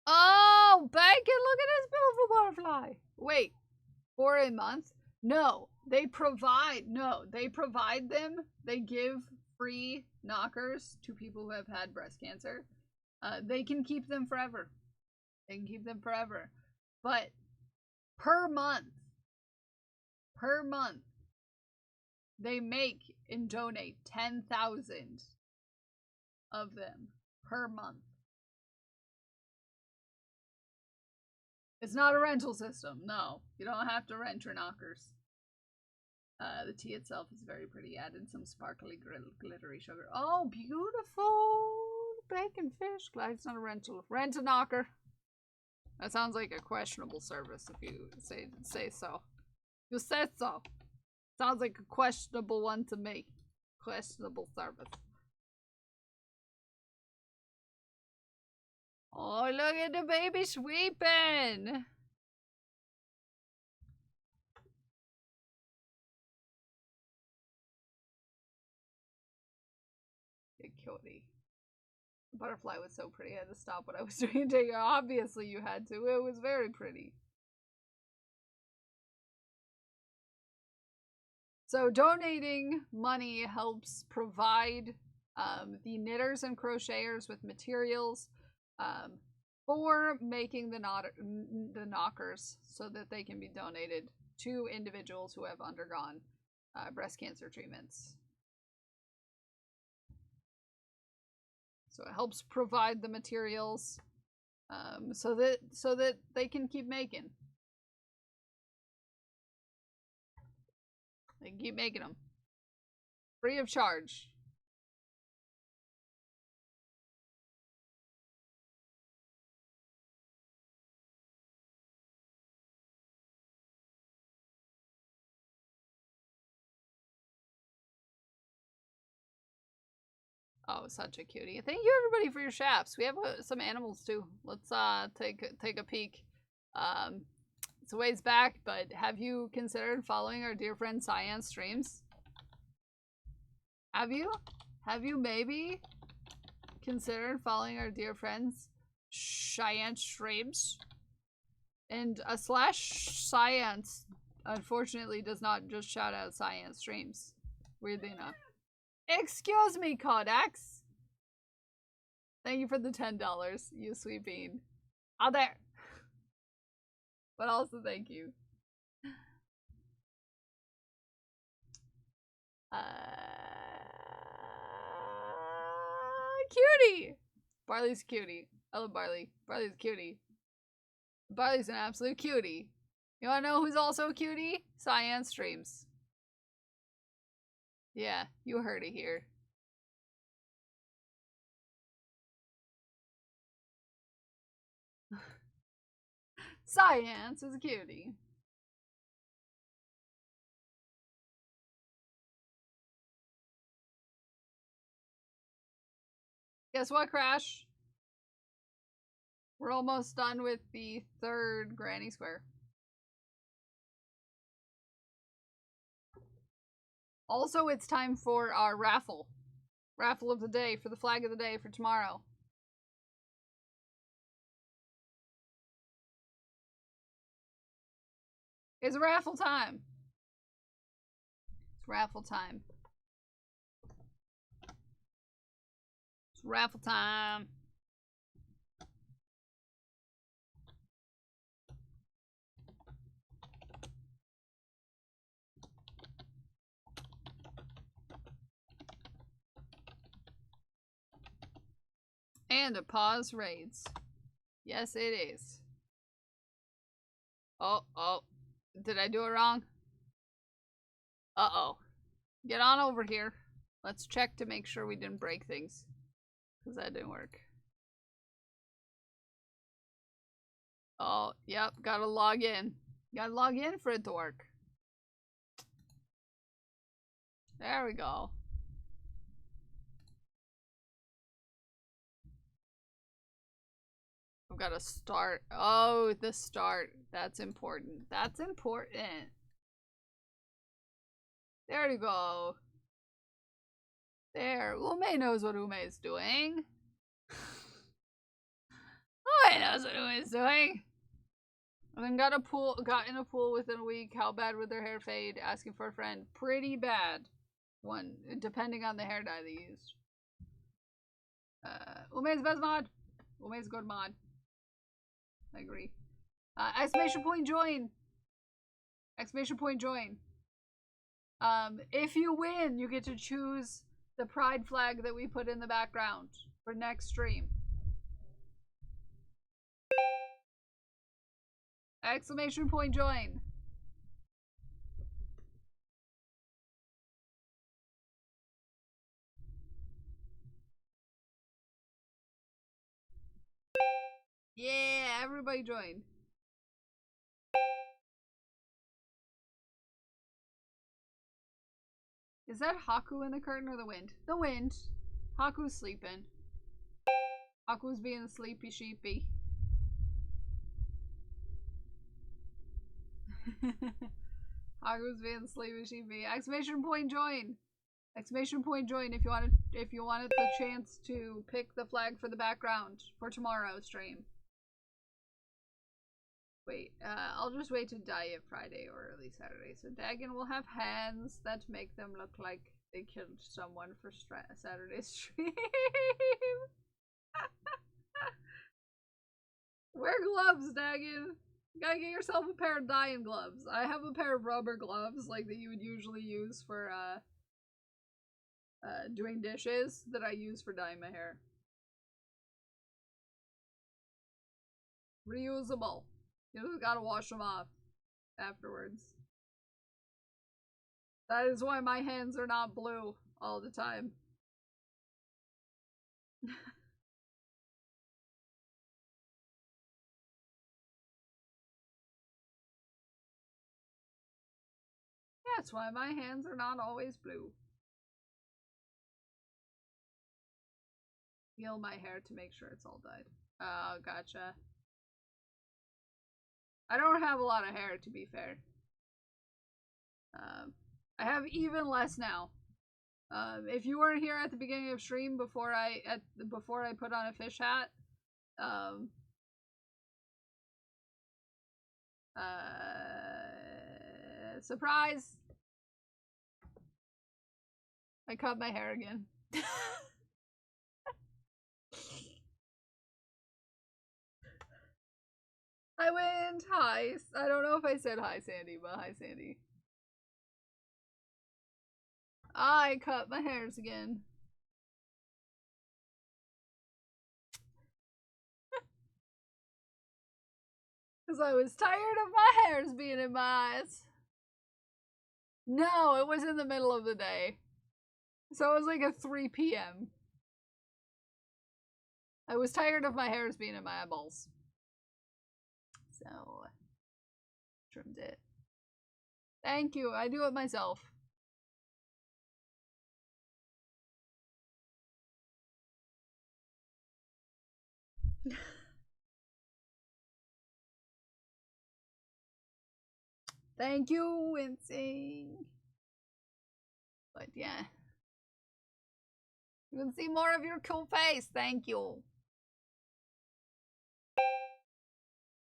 Oh, Bacon, look at this beautiful butterfly. Wait, for a month? No, they provide them. They give free knockers to people who have had breast cancer. They can keep them forever. But per month, they make and donate 10,000 of them per month. It's not a rental system. No, you don't have to rent your knockers. The tea itself is very pretty. Added some sparkly glittery sugar. Oh, beautiful! Bacon fish. Glad it's not a rental. Rent a knocker. That sounds like a questionable service if you say so. You said so. Sounds like a questionable one to me. Questionable service. Oh, look at the baby sweeping! Big cutie. The butterfly was so pretty, I had to stop what I was doing and take it. Obviously you had to. It was very pretty. So donating money helps provide the knitters and crocheters with materials for making the knockers so that they can be donated to individuals who have undergone breast cancer treatments. So it helps provide the materials so that they can keep making. They can keep making them free of charge. Oh, such a cutie. Thank you everybody for your shafts. We have some animals too. Let's take a peek. It's a ways back, but have you considered following our dear friend Cyan's streams? Have you? Have you maybe considered following our dear friends Cyan's streams? And / Science unfortunately does not just shout out Cyan's streams. Weirdly enough. Excuse me, Codex. Thank you for the $10, you sweet bean. Oh, there. But also thank you. Cutie! Barley's a cutie. I love Barley. Barley's a cutie. Barley's an absolute cutie. You wanna know who's also a cutie? Cyan streams. Yeah, you heard it here. Science is a cutie. Guess what, Crash? We're almost done with the 3rd Granny Square. Also, it's time for our raffle. Raffle of the day, for the flag of the day for tomorrow. It's raffle time. It's raffle time. It's raffle time. And a pause raids. Yes, it is. Oh. Did I do it wrong? Uh-oh. Get on over here. Let's check to make sure we didn't break things. Because that didn't work. Oh, yep. Gotta log in. Gotta log in for it to work. There we go. I've got to start. Oh, the start. That's important. That's important. There you go. There. Ume knows what Ume is doing. Ume knows what Ume is doing. And then got in a pool within a week. How bad would their hair fade? Asking for a friend. Pretty bad. One, depending on the hair dye they used. Ume's best mod. Ume's good mod. I agree. Exclamation point join. Exclamation point join. If you win, you get to choose the pride flag that we put in the background for next stream. Exclamation point join. Yeah, everybody join. Is that Haku in the curtain or the wind? The wind. Haku's sleeping. Haku's being a sleepy sheepy. Haku's being sleepy sheepy. Exclamation point join. Exclamation point join if you wanted the chance to pick the flag for the background for tomorrow's stream. Wait, I'll just wait to dye it Friday or early Saturday. So Dagon will have hands that make them look like they killed someone for Saturday's stream. Wear gloves, Dagon. You gotta get yourself a pair of dyeing gloves. I have a pair of rubber gloves, like that you would usually use for doing dishes, that I use for dyeing my hair. Reusable. You just gotta wash them off afterwards. That is why my hands are not blue all the time. That's why my hands are not always blue. Feel my hair to make sure it's all dyed. Oh, gotcha. I don't have a lot of hair, to be fair. I have even less now. If you weren't here at the beginning of stream before I put on a fish hat, surprise! I cut my hair again. I went. Hi. I don't know if I said hi, Sandy, but hi, Sandy. I cut my hairs again. Because I was tired of my hairs being in my eyes. No, it was in the middle of the day. So it was like at 3 p.m. I was tired of my hairs being in my eyeballs. So, trimmed it. Thank you. I do it myself. Thank you, Wincing. But yeah. You can see more of your cool face. Thank you.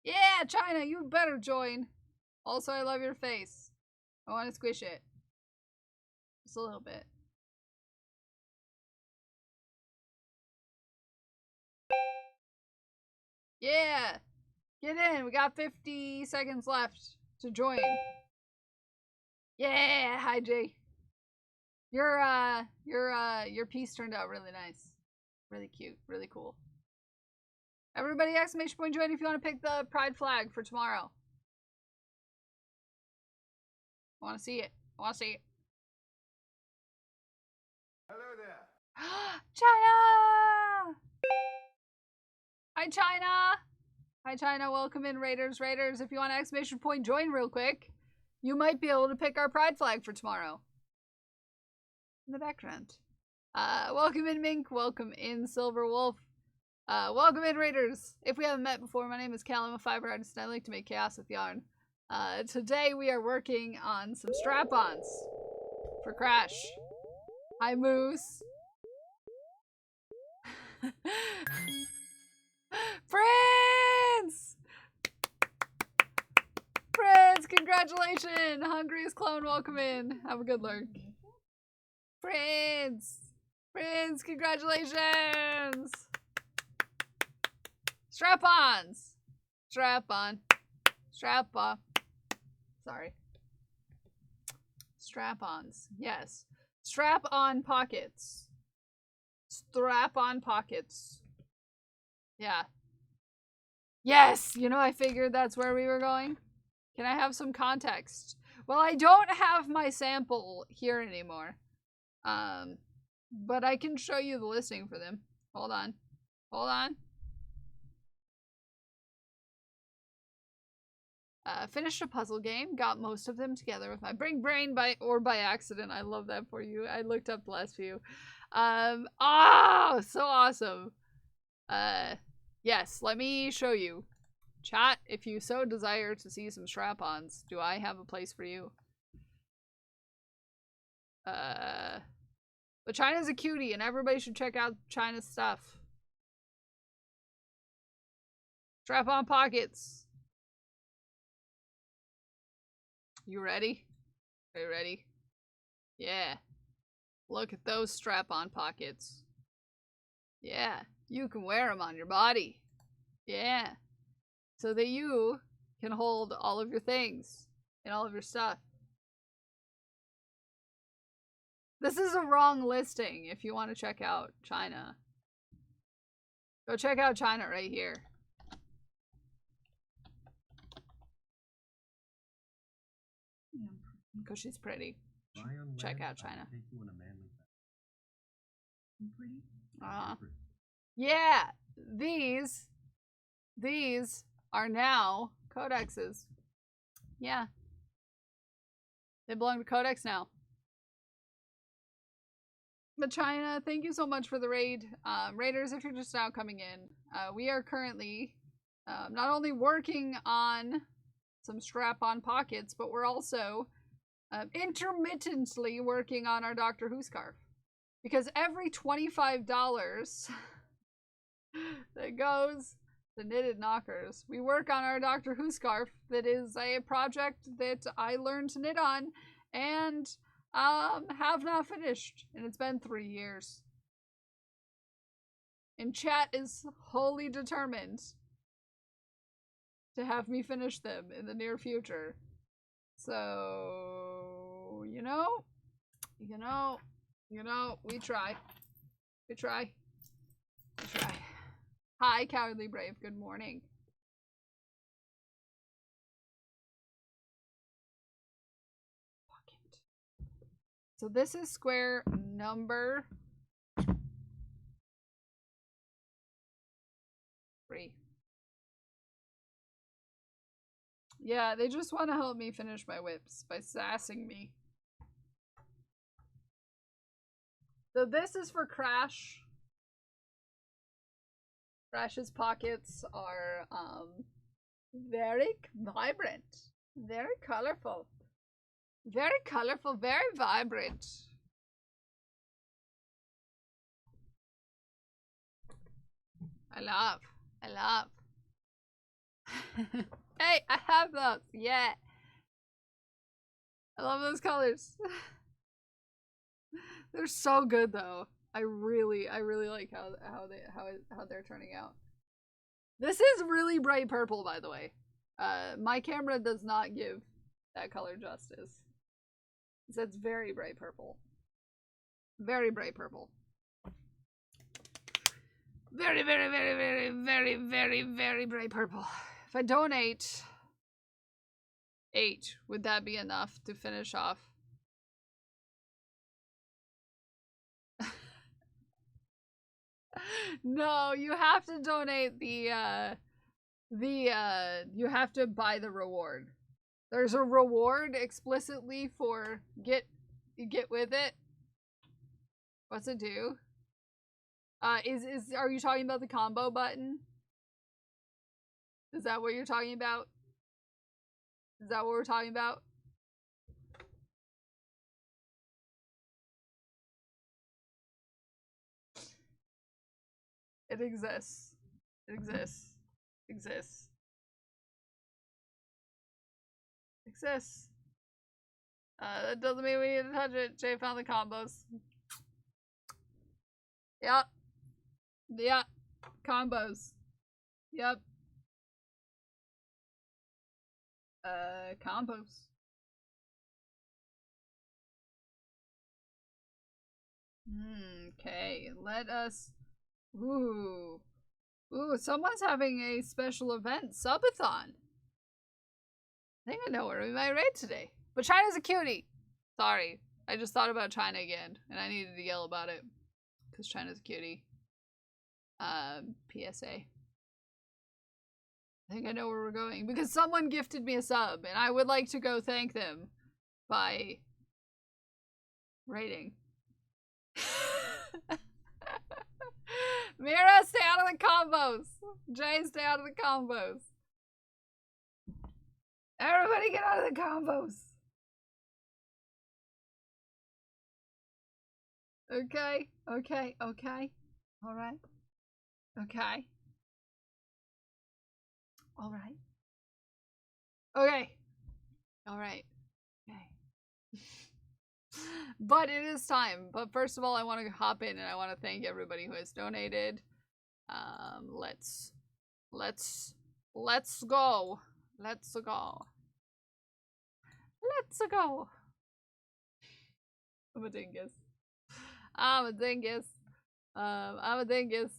Yeah, China, you better join. Also, I love your face. I want to squish it. Just a little bit. Yeah! Get in! We got 50 seconds left to join. Yeah! Hi, Jay. Your piece turned out really nice. Really cute. Really cool. Everybody exclamation point join if you want to pick the pride flag for tomorrow. I want to see it. I want to see it. Hello there. China! Hi, China! Hi, China. Welcome in, Raiders. Raiders, if you want to exclamation point join real quick, you might be able to pick our pride flag for tomorrow. In the background. Welcome in, Mink. Welcome in, Silver Wolf. Welcome in, Raiders. If we haven't met before, my name is Cal. I'm a fiber artist and I like to make chaos with yarn. Today we are working on some strap-ons for Crash. Hi, Moose. Prince! Prince, congratulations! Hungriest clone, welcome in. Have a good lurk. Prince! Prince, congratulations! Strap-ons! Strap-on. Strap-on. Sorry. Strap-ons. Yes. Strap-on pockets. Strap-on pockets. Yeah. Yes! You know, I figured that's where we were going. Can I have some context? Well, I don't have my sample here anymore. But I can show you the listing for them. Hold on. Hold on. Finished a puzzle game. Got most of them together with my big brain by accident. I love that for you. I looked up the last few. Oh, so awesome. Yes, let me show you. Chat, if you so desire to see some strap-ons, do I have a place for you? But China's a cutie, and everybody should check out China's stuff. Strap-on pockets. You ready? Are you ready? Yeah. Look at those strap-on pockets. Yeah. You can wear them on your body. Yeah. So that you can hold all of your things and all of your stuff. This is a wrong listing if you want to check out China. Go check out China right here. Because she's pretty. Check out China. Yeah, these are now codexes. Yeah. They belong to Codex now. But China, thank you so much for the raid. Raiders, if you're just now coming in, we are currently not only working on some strap-on pockets, but we're also intermittently working on our Doctor Who scarf. Because every $25 that goes to Knitted Knockers, we work on our Doctor Who scarf that is a project that I learned to knit on and have not finished. And it's been 3 years. And chat is wholly determined to have me finish them in the near future. So, you know, we try. We try. We try. Hi, Cowardly Brave. Good morning. Pocket. So this is square number 3. Yeah, they just want to help me finish my whips by sassing me. So this is for Crash. Crash's pockets are very vibrant, very colorful, very vibrant. I love. Hey, I have those. Yeah. I love those colors. They're so good though. I really like how they're turning out. This is really bright purple, by the way. My camera does not give that color justice. So it's very bright purple. Very bright purple. Very bright purple. If I donate 8, would that be enough to finish off? No, you have to donate you have to buy the reward. There's a reward explicitly for get with it. What's it do? Are you talking about the combo button? Is that what you're talking about? Is that what we're talking about? It exists. It exists. Exists. Exists. That doesn't mean we need to touch it. Jay found the combos. Yep. Yep. Combos. Yep. Combos. Okay, let us... Ooh. Ooh, someone's having a special event, subathon. I think I know where we might raid today. But China's a cutie. Sorry. I just thought about China again, and I needed to yell about it. Because China's a cutie. PSA. I think I know where we're going. Because someone gifted me a sub, and I would like to go thank them by raiding. Mira, stay out of the combos. Jay, stay out of the combos. Everybody get out of the combos. Okay, okay, okay. Alright. Okay. Alright. Okay. Alright. Okay. But it is time. But first of all, I want to hop in and I want to thank everybody who has donated. Let's go. Let's go. Let's go. I'm a dingus. I'm a dingus. I'm a dingus.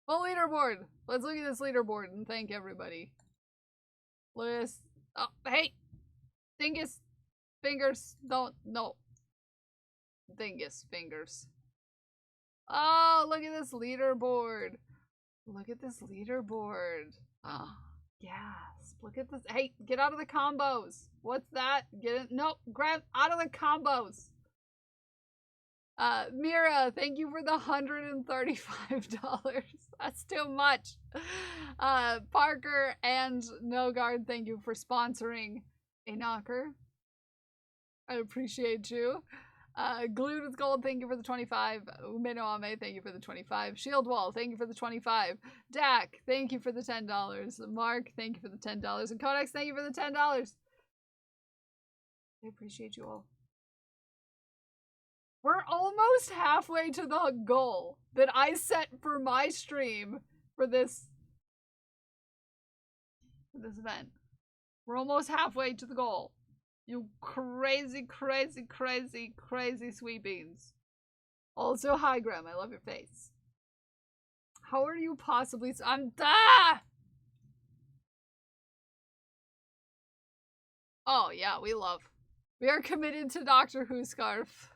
Well, leaderboard. Let's look at this leaderboard and thank everybody. List. Oh, hey! Dingus. Fingers. Don't. No. Dingus fingers. Oh, look at this leaderboard. Look at this leaderboard. Oh, yes. Look at this. Hey, get out of the combos. What's that? Get it? Nope. Grab out of the combos. Mira, thank you for the $135. That's too much. Parker and Nogard, thank you for sponsoring a knocker. I appreciate you. Glued with Gold, thank you for the 25. Umenoame, thank you for the 25. Shieldwall, thank you for the 25. Dak, thank you for the $10. Mark, thank you for the $10. And Codex, thank you for the $10. I appreciate you all. We're almost halfway to the goal that I set for my stream for this event. We're almost halfway to the goal. You crazy, crazy, crazy, crazy sweet beans. Also, hi, Graham. I love your face. How are you possibly... I'm... Ah! Oh, yeah, we love. We are committed to Doctor Who scarf.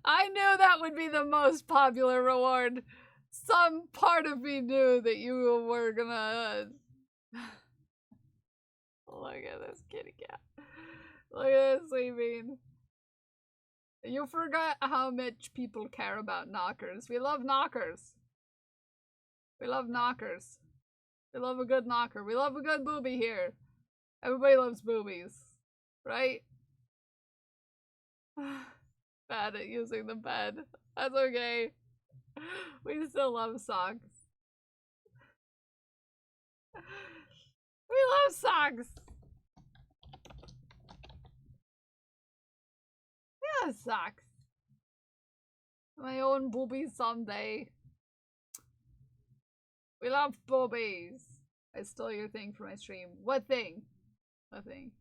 I knew that would be the most popular reward. Some part of me knew that you were gonna... Look at this kitty cat. Look at this sweet bean. You forgot how much people care about knockers. We love knockers. We love knockers. We love a good knocker. We love a good booby here. Everybody loves boobies. Right? Bad at using the bed. That's okay. We still love socks. We love socks. That sucks. My own boobies someday. We love boobies. I stole your thing for my stream. What thing? What thing?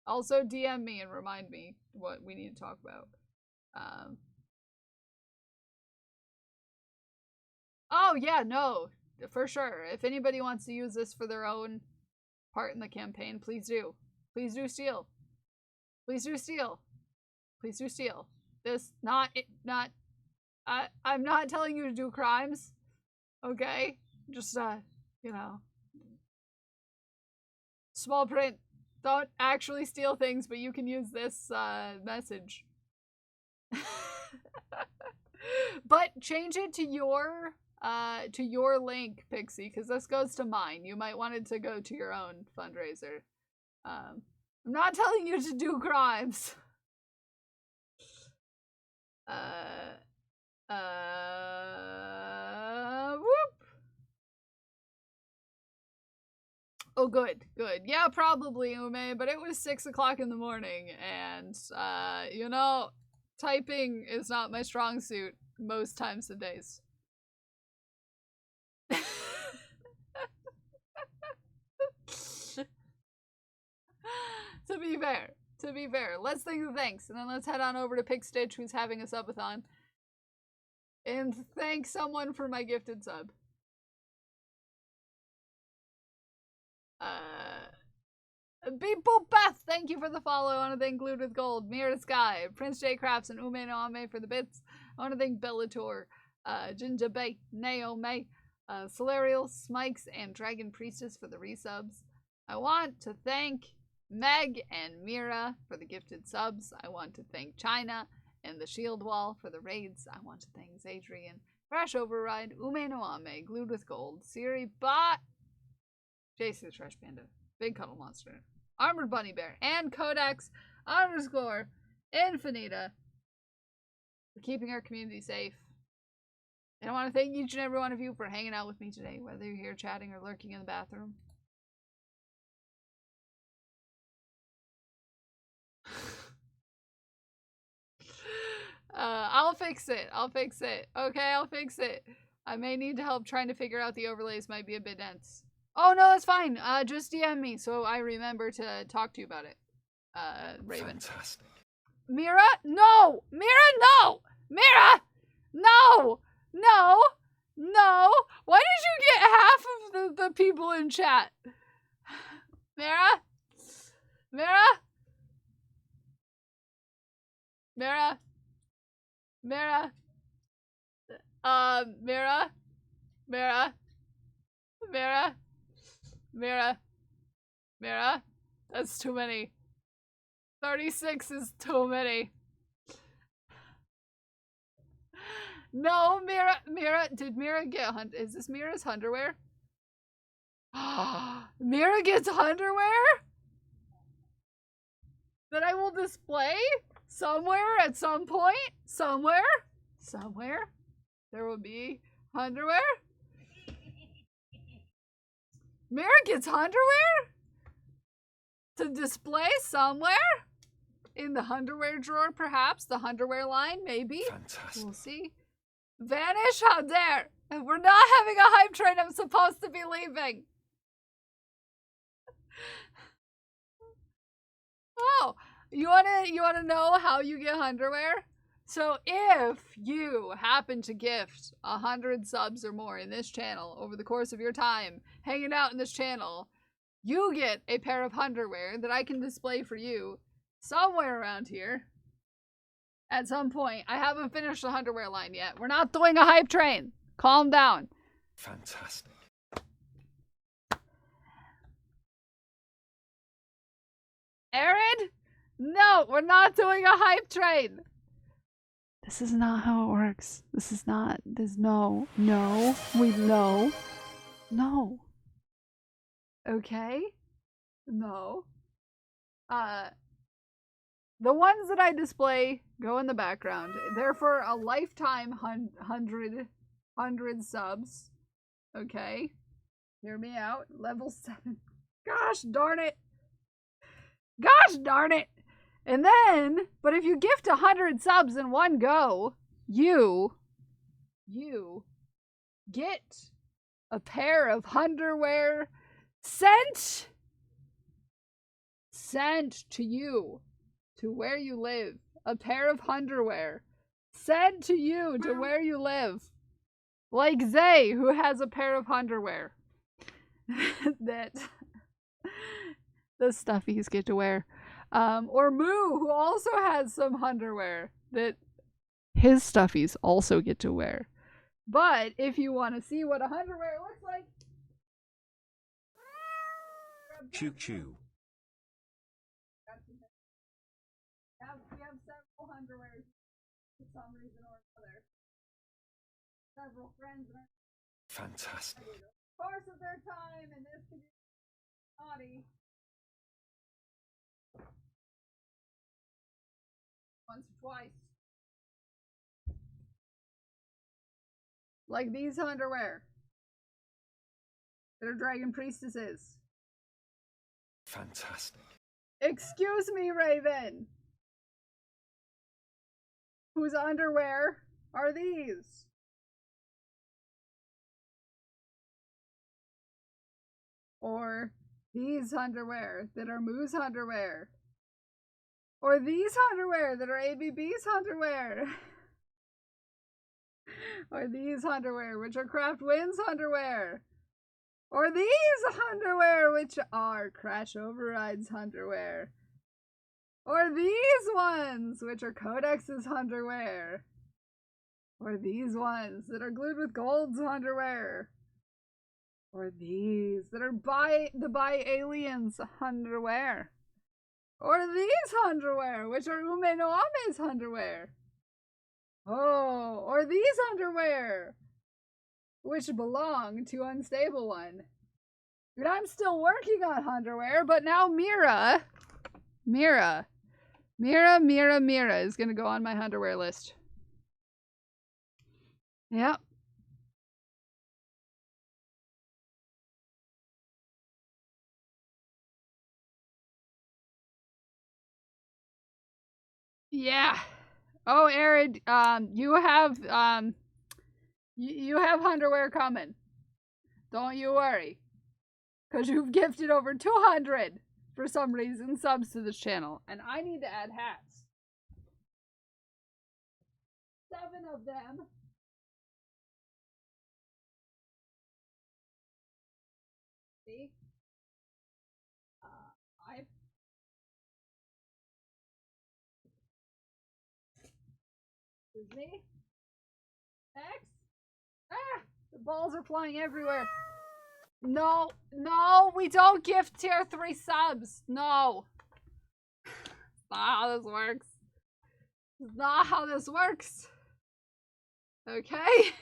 Also DM me and remind me what we need to talk about. Oh yeah, no, for sure. If anybody wants to use this for their own part in the campaign, please do. Please do steal. Please do steal. Please do steal. This I'm not telling you to do crimes. Okay? Just you know. Small print. Don't actually steal things, but you can use this message. But change it to your link, Pixie, because this goes to mine. You might want it to go to your own fundraiser. I'm not telling you to do crimes. Whoop. Oh, good. Yeah, probably, Ume, but it was 6 o'clock in the morning, and, you know, typing is not my strong suit most times of days. To be fair, let's think of thanks, and then let's head on over to Pickstitch, who's having a subathon, and thank someone for my gifted sub. Beep Boop Beth, thank you for the follow. I want to thank Glued with Gold, Mirror Sky, Prince J Crafts, and Ume no Ame for the bits. I want to thank Bellator, Jinja Bay, Naomi, Solarial, Smikes, and Dragon Priestess for the resubs. I want to thank Meg and Mira for the gifted subs. I want to thank China and the Shield Wall for the raids. I want to thank Zadrian, Crash Override, Ume no Ame, Glued with Gold, Siri Bot, Jason the Trash Panda, Big Cuddle Monster, Armored Bunny Bear, and Codex _ Infinita for keeping our community safe. And I want to thank each and every one of you for hanging out with me today, whether you're here chatting or lurking in the bathroom. I'll fix it. Okay, I'll fix it. I may need help trying to figure out the overlays, might be a bit dense. Oh, no, that's fine. Just DM me so I remember to talk to you about it. Raven. Fantastic. Mira? No! Mira, no! Mira! No! No! No! Why did you get half of the people in chat? Mira? Mira? Mira? Mira? Mira? Mira? Mira? Mira? Mira? That's too many. 36 is too many. No, Mira, did Mira get is this Mira's underwear? Mira gets underwear? That I will display somewhere at some point? Somewhere? There will be underwear? Mira gets underwear? To display somewhere? In the underwear drawer, perhaps? The underwear line, maybe? Fantastic. We'll see. Vanish? How dare! If we're not having a hype train, I'm supposed to be leaving. Oh, you wanna know how you get underwear? So if you happen to gift 100 subs or more in this channel over the course of your time hanging out in this channel, you get a pair of underwear that I can display for you somewhere around here. At some point. I haven't finished the underwear line yet. We're not doing a hype train. Calm down. Fantastic. Arid? No, we're not doing a hype train. This is not how it works. No. Okay? No. The ones that I display go in the background. They're for a lifetime 100 subs. Okay? Hear me out. Level 7. Gosh darn it. And then, but if you gift 100 subs in one go, you get a pair of underwear sent to you, to where you live. A pair of underwear sent to you to where you live. Like Zay, who has a pair of underwear that the stuffies get to wear. Or Moo, who also has some underwear that his stuffies also get to wear. But if you want to see what a underwear looks like, Choo choo. we have several underwears for some reason or another. Several friends and Fantastic. course of their time, and this could be naughty. Once or twice. Like these underwear that are dragon priestesses. Fantastic. Excuse me, Raven. Whose underwear are these? Or these underwear that are Moo's underwear? Or these underwear that are ABB's underwear? Or these underwear which are Craft Win's underwear? Or these underwear which are Crash Override's underwear? Or these ones which are Codex's underwear? Or these ones that are glued with Gold's underwear? Or these that are the Aliens underwear? Or these underwear which are Ume no Ame's underwear? Oh, or these underwear which belong to Unstable One. Dude, I'm still working on underwear, but now Mira is gonna go on my underwear list. Yep. Yeah. Oh, Arid, you have underwear coming. Don't you worry. Because you've gifted over 200 for some reason subs to this channel. And I need to add hats. 7 of them. See? 5. Disney. X. Ah! The balls are flying everywhere. No, we don't gift tier 3 subs. No. It's not how this works. It's not how this works. Okay? I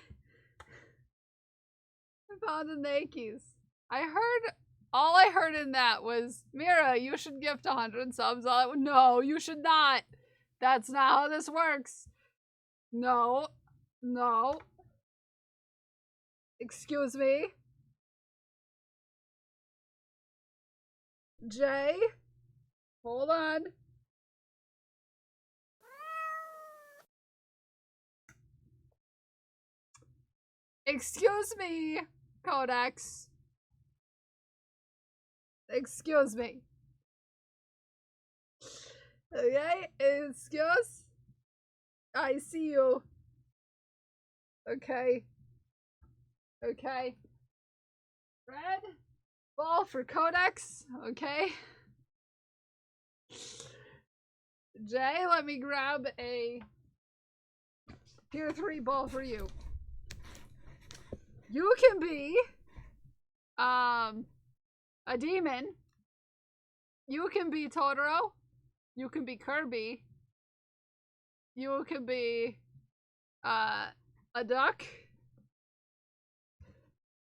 found the Nakes. All I heard in that was, Mira, you should gift 100 subs. No, you should not. That's not how this works. No. Excuse me. Jay? Hold on. Excuse me, Codex. Excuse me. Okay, excuse. I see you. Okay. Red ball for Codex. Okay. Jay, let me grab a tier 3 ball for you. You can be a demon. You can be Totoro. You can be Kirby. You can be a duck.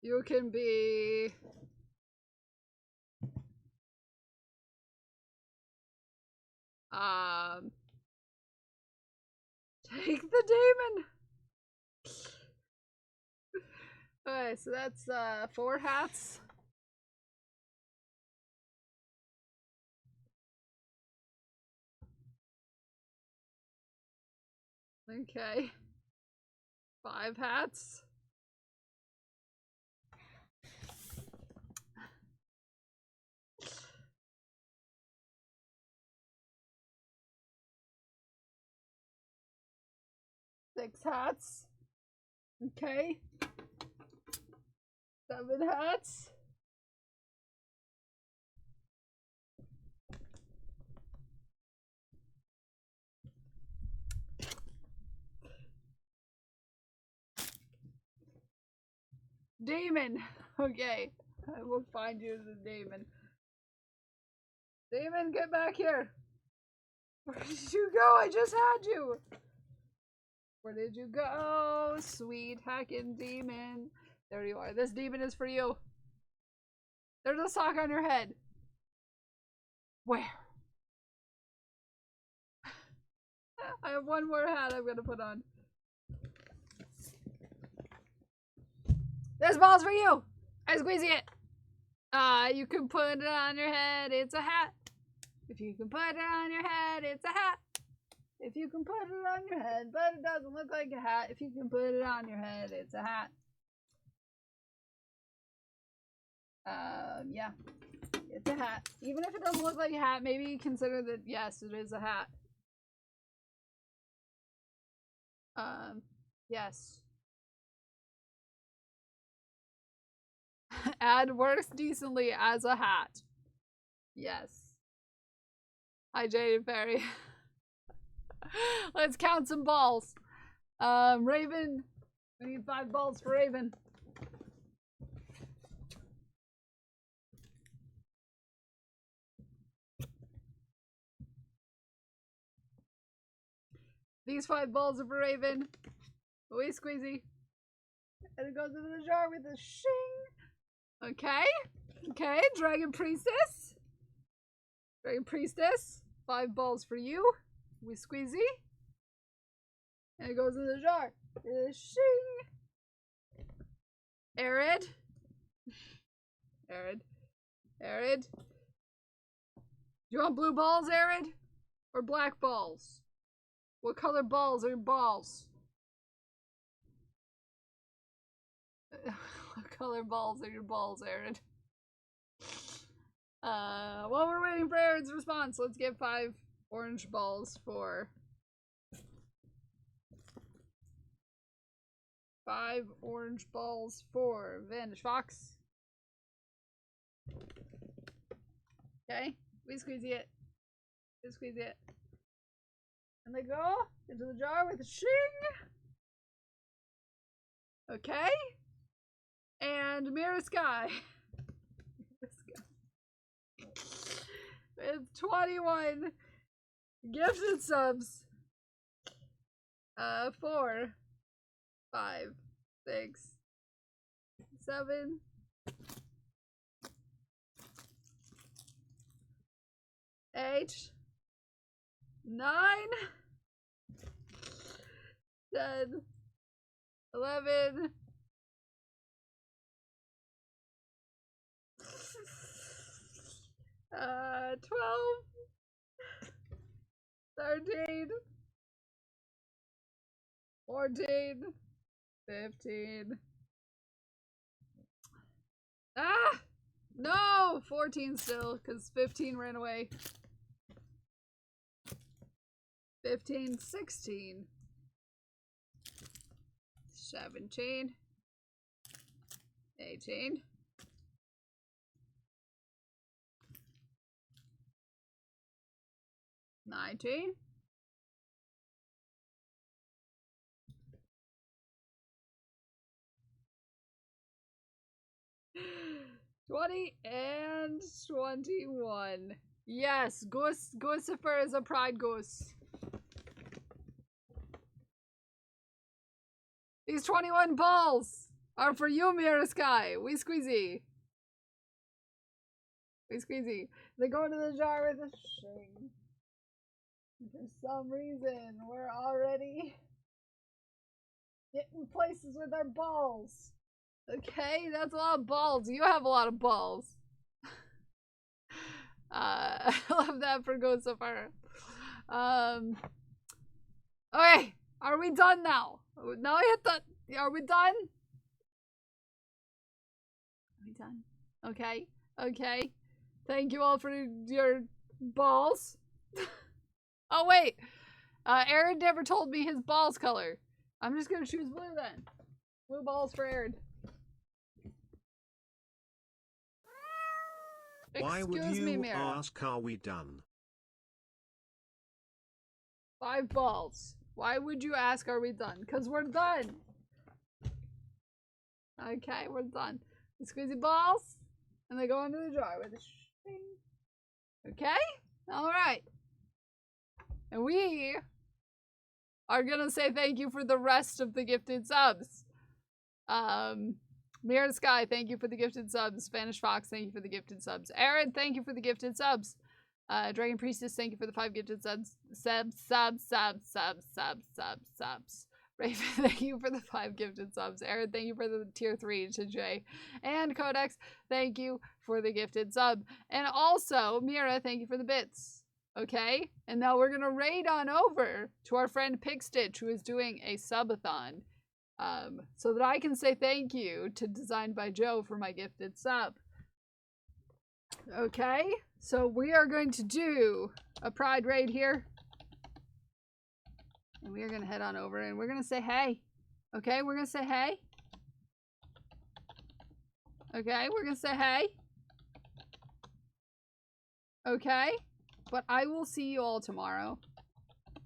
You can be take the demon. Okay, so that's 4 hats. Okay. 5 hats. Six hats. Okay. 7 hats. Demon. Okay. I will find you the demon. Demon, get back here. Where did you go? I just had you. Where did you go? Sweet hacking demon. There you are. This demon is for you. There's a sock on your head. Where? I have one more hat I'm gonna put on. This ball's for you! I squeezy it! You can put it on your head, it's a hat. If you can put it on your head, it's a hat. If you can put it on your head, but it doesn't look like a hat. If you can put it on your head, it's a hat. Yeah. It's a hat. Even if it doesn't look like a hat, maybe consider that, yes, it is a hat. Yes. Ad works decently as a hat. Yes. Hi, Jade Perry. Let's count some balls. Raven. We need 5 balls for Raven. These 5 balls are for Raven. Wee squeezy. And it goes into the jar with a shing. Okay. Okay, Dragon Priestess. Dragon Priestess. 5 balls for you. Wee squeezy. And it goes in the jar. With a shing. Arid. Arid. Arid. Do you want blue balls, Arid? Or black balls? What color balls are your balls? What color balls are your balls, Arid? While we're waiting for Arid's response, let's get 5 orange balls for... 5 orange balls for Vanish Fox. Okay, we squeeze it. We squeeze it. And they go into the jar with a shing. Okay. And Mirror Sky. With 21 gifted subs. 4, 5, 6, 7, 8, 9, 10, 11, 12, 13, 14, 15. Ah! No! 14 still, because 15 ran away. 15, 16. 17. 18. 19. 20 and 21. Yes, Goosifer is a pride goose. These 21 balls are for you, Mirror Sky. Wee squeezy. Wee squeezy. They go into the jar with a shing. For some reason, we're already getting places with our balls. Okay, that's a lot of balls. You have a lot of balls. I love that for Goosifer. Okay, Are we done now? Now I hit the... Are we done? Are we done? Okay. Okay. Thank you all for your balls. Oh, wait. Aaron never told me his balls color. I'm just gonna choose blue then. Blue balls for Aaron. Why would Excuse me, you Mira. ask, are we done? 5 balls. Why would you ask, are we done? Because we're done. Okay, we're done. The squeezy balls, and they go into the jar with a shing. Okay? Alright. And we are gonna say thank you for the rest of the gifted subs. Mirror Sky, thank you for the gifted subs. Spanish Fox, thank you for the gifted subs. Aaron, thank you for the gifted subs. Dragon Priestess, thank you for the 5 gifted subs. Subs. Raven, thank you for the 5 gifted subs. Aaron, thank you for the tier 3 to Jay. And Codex, thank you for the gifted sub. And also, Mira, thank you for the bits. Okay? And now we're gonna raid on over to our friend Pigstitch, who is doing a subathon. So that I can say thank you to Designed by Joe for my gifted sub. Okay? So we are going to do a pride raid here. And we are going to head on over and we're going to say hey. Okay, we're going to say hey. Okay, we're going to say hey. Okay, but I will see you all tomorrow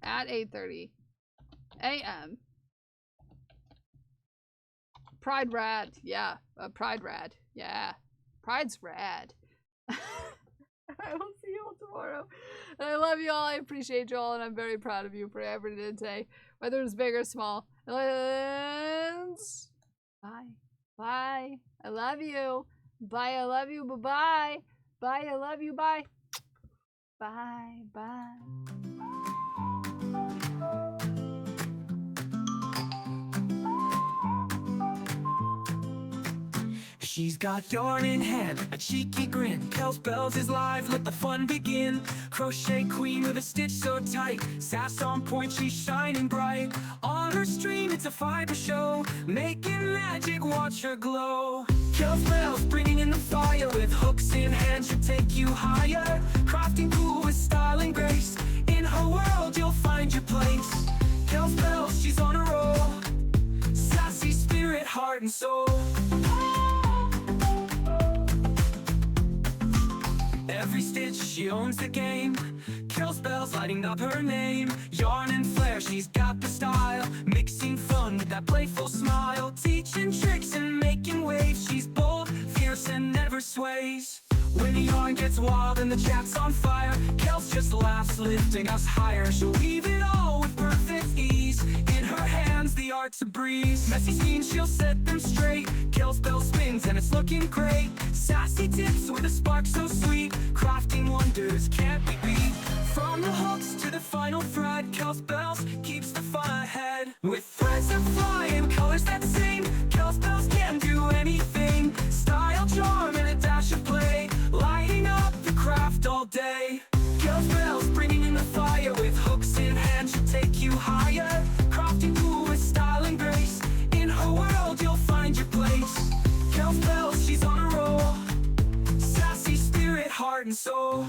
at 8:30 a.m. Pride rad. Yeah, Pride rad. Yeah, Pride's rad. I will see you all tomorrow. And I love you all. I appreciate you all. And I'm very proud of you for every day, whether it's big or small. And bye. Bye. I love you. Bye. I love you. Bye-bye. Bye. I love you. Bye. Bye. Bye. She's got yarn in hand, a cheeky grin. Kel's Bells is live, let the fun begin. Crochet queen with a stitch so tight. Sass on point, she's shining bright. On her stream, it's a fiber show. Making magic, watch her glow. Kel's Bells bringing in the fire. With hooks in hand, she'll take you higher. Crafting cool with style and grace. In her world, you'll find your place. Kel's Bells, she's on a roll. Sassy spirit, heart and soul. Every stitch, she owns the game. Kel's Bells lighting up her name. Yarn and flair, she's got the style. Mixing fun with that playful smile. Teaching tricks and making waves. She's bold, fierce, and never sways. When the yarn gets wild and the chat's on fire, Kel's just laughs, lifting us higher. She'll weave it all with perfect ease. In her hands, the art's a breeze. Messy scenes, she'll set them straight. Kel's Bell spins and it's looking great. Sassy tips with a spark so sweet. Crafting wonders can't be beat. From the hooks to the final thread, Kel's Bells keeps the fun ahead. With threads that fly and colors that sing, Kel's Bells can do anything. Style, charm, and a dash of play, lighting up the craft all day. Kel's Bells bringing in the fire. With hooks in hand, she'll take you higher. Crafting cool with style and grace. In her world, you'll find your place. Kel's Bells, she's on a roll. Sassy spirit, heart and soul.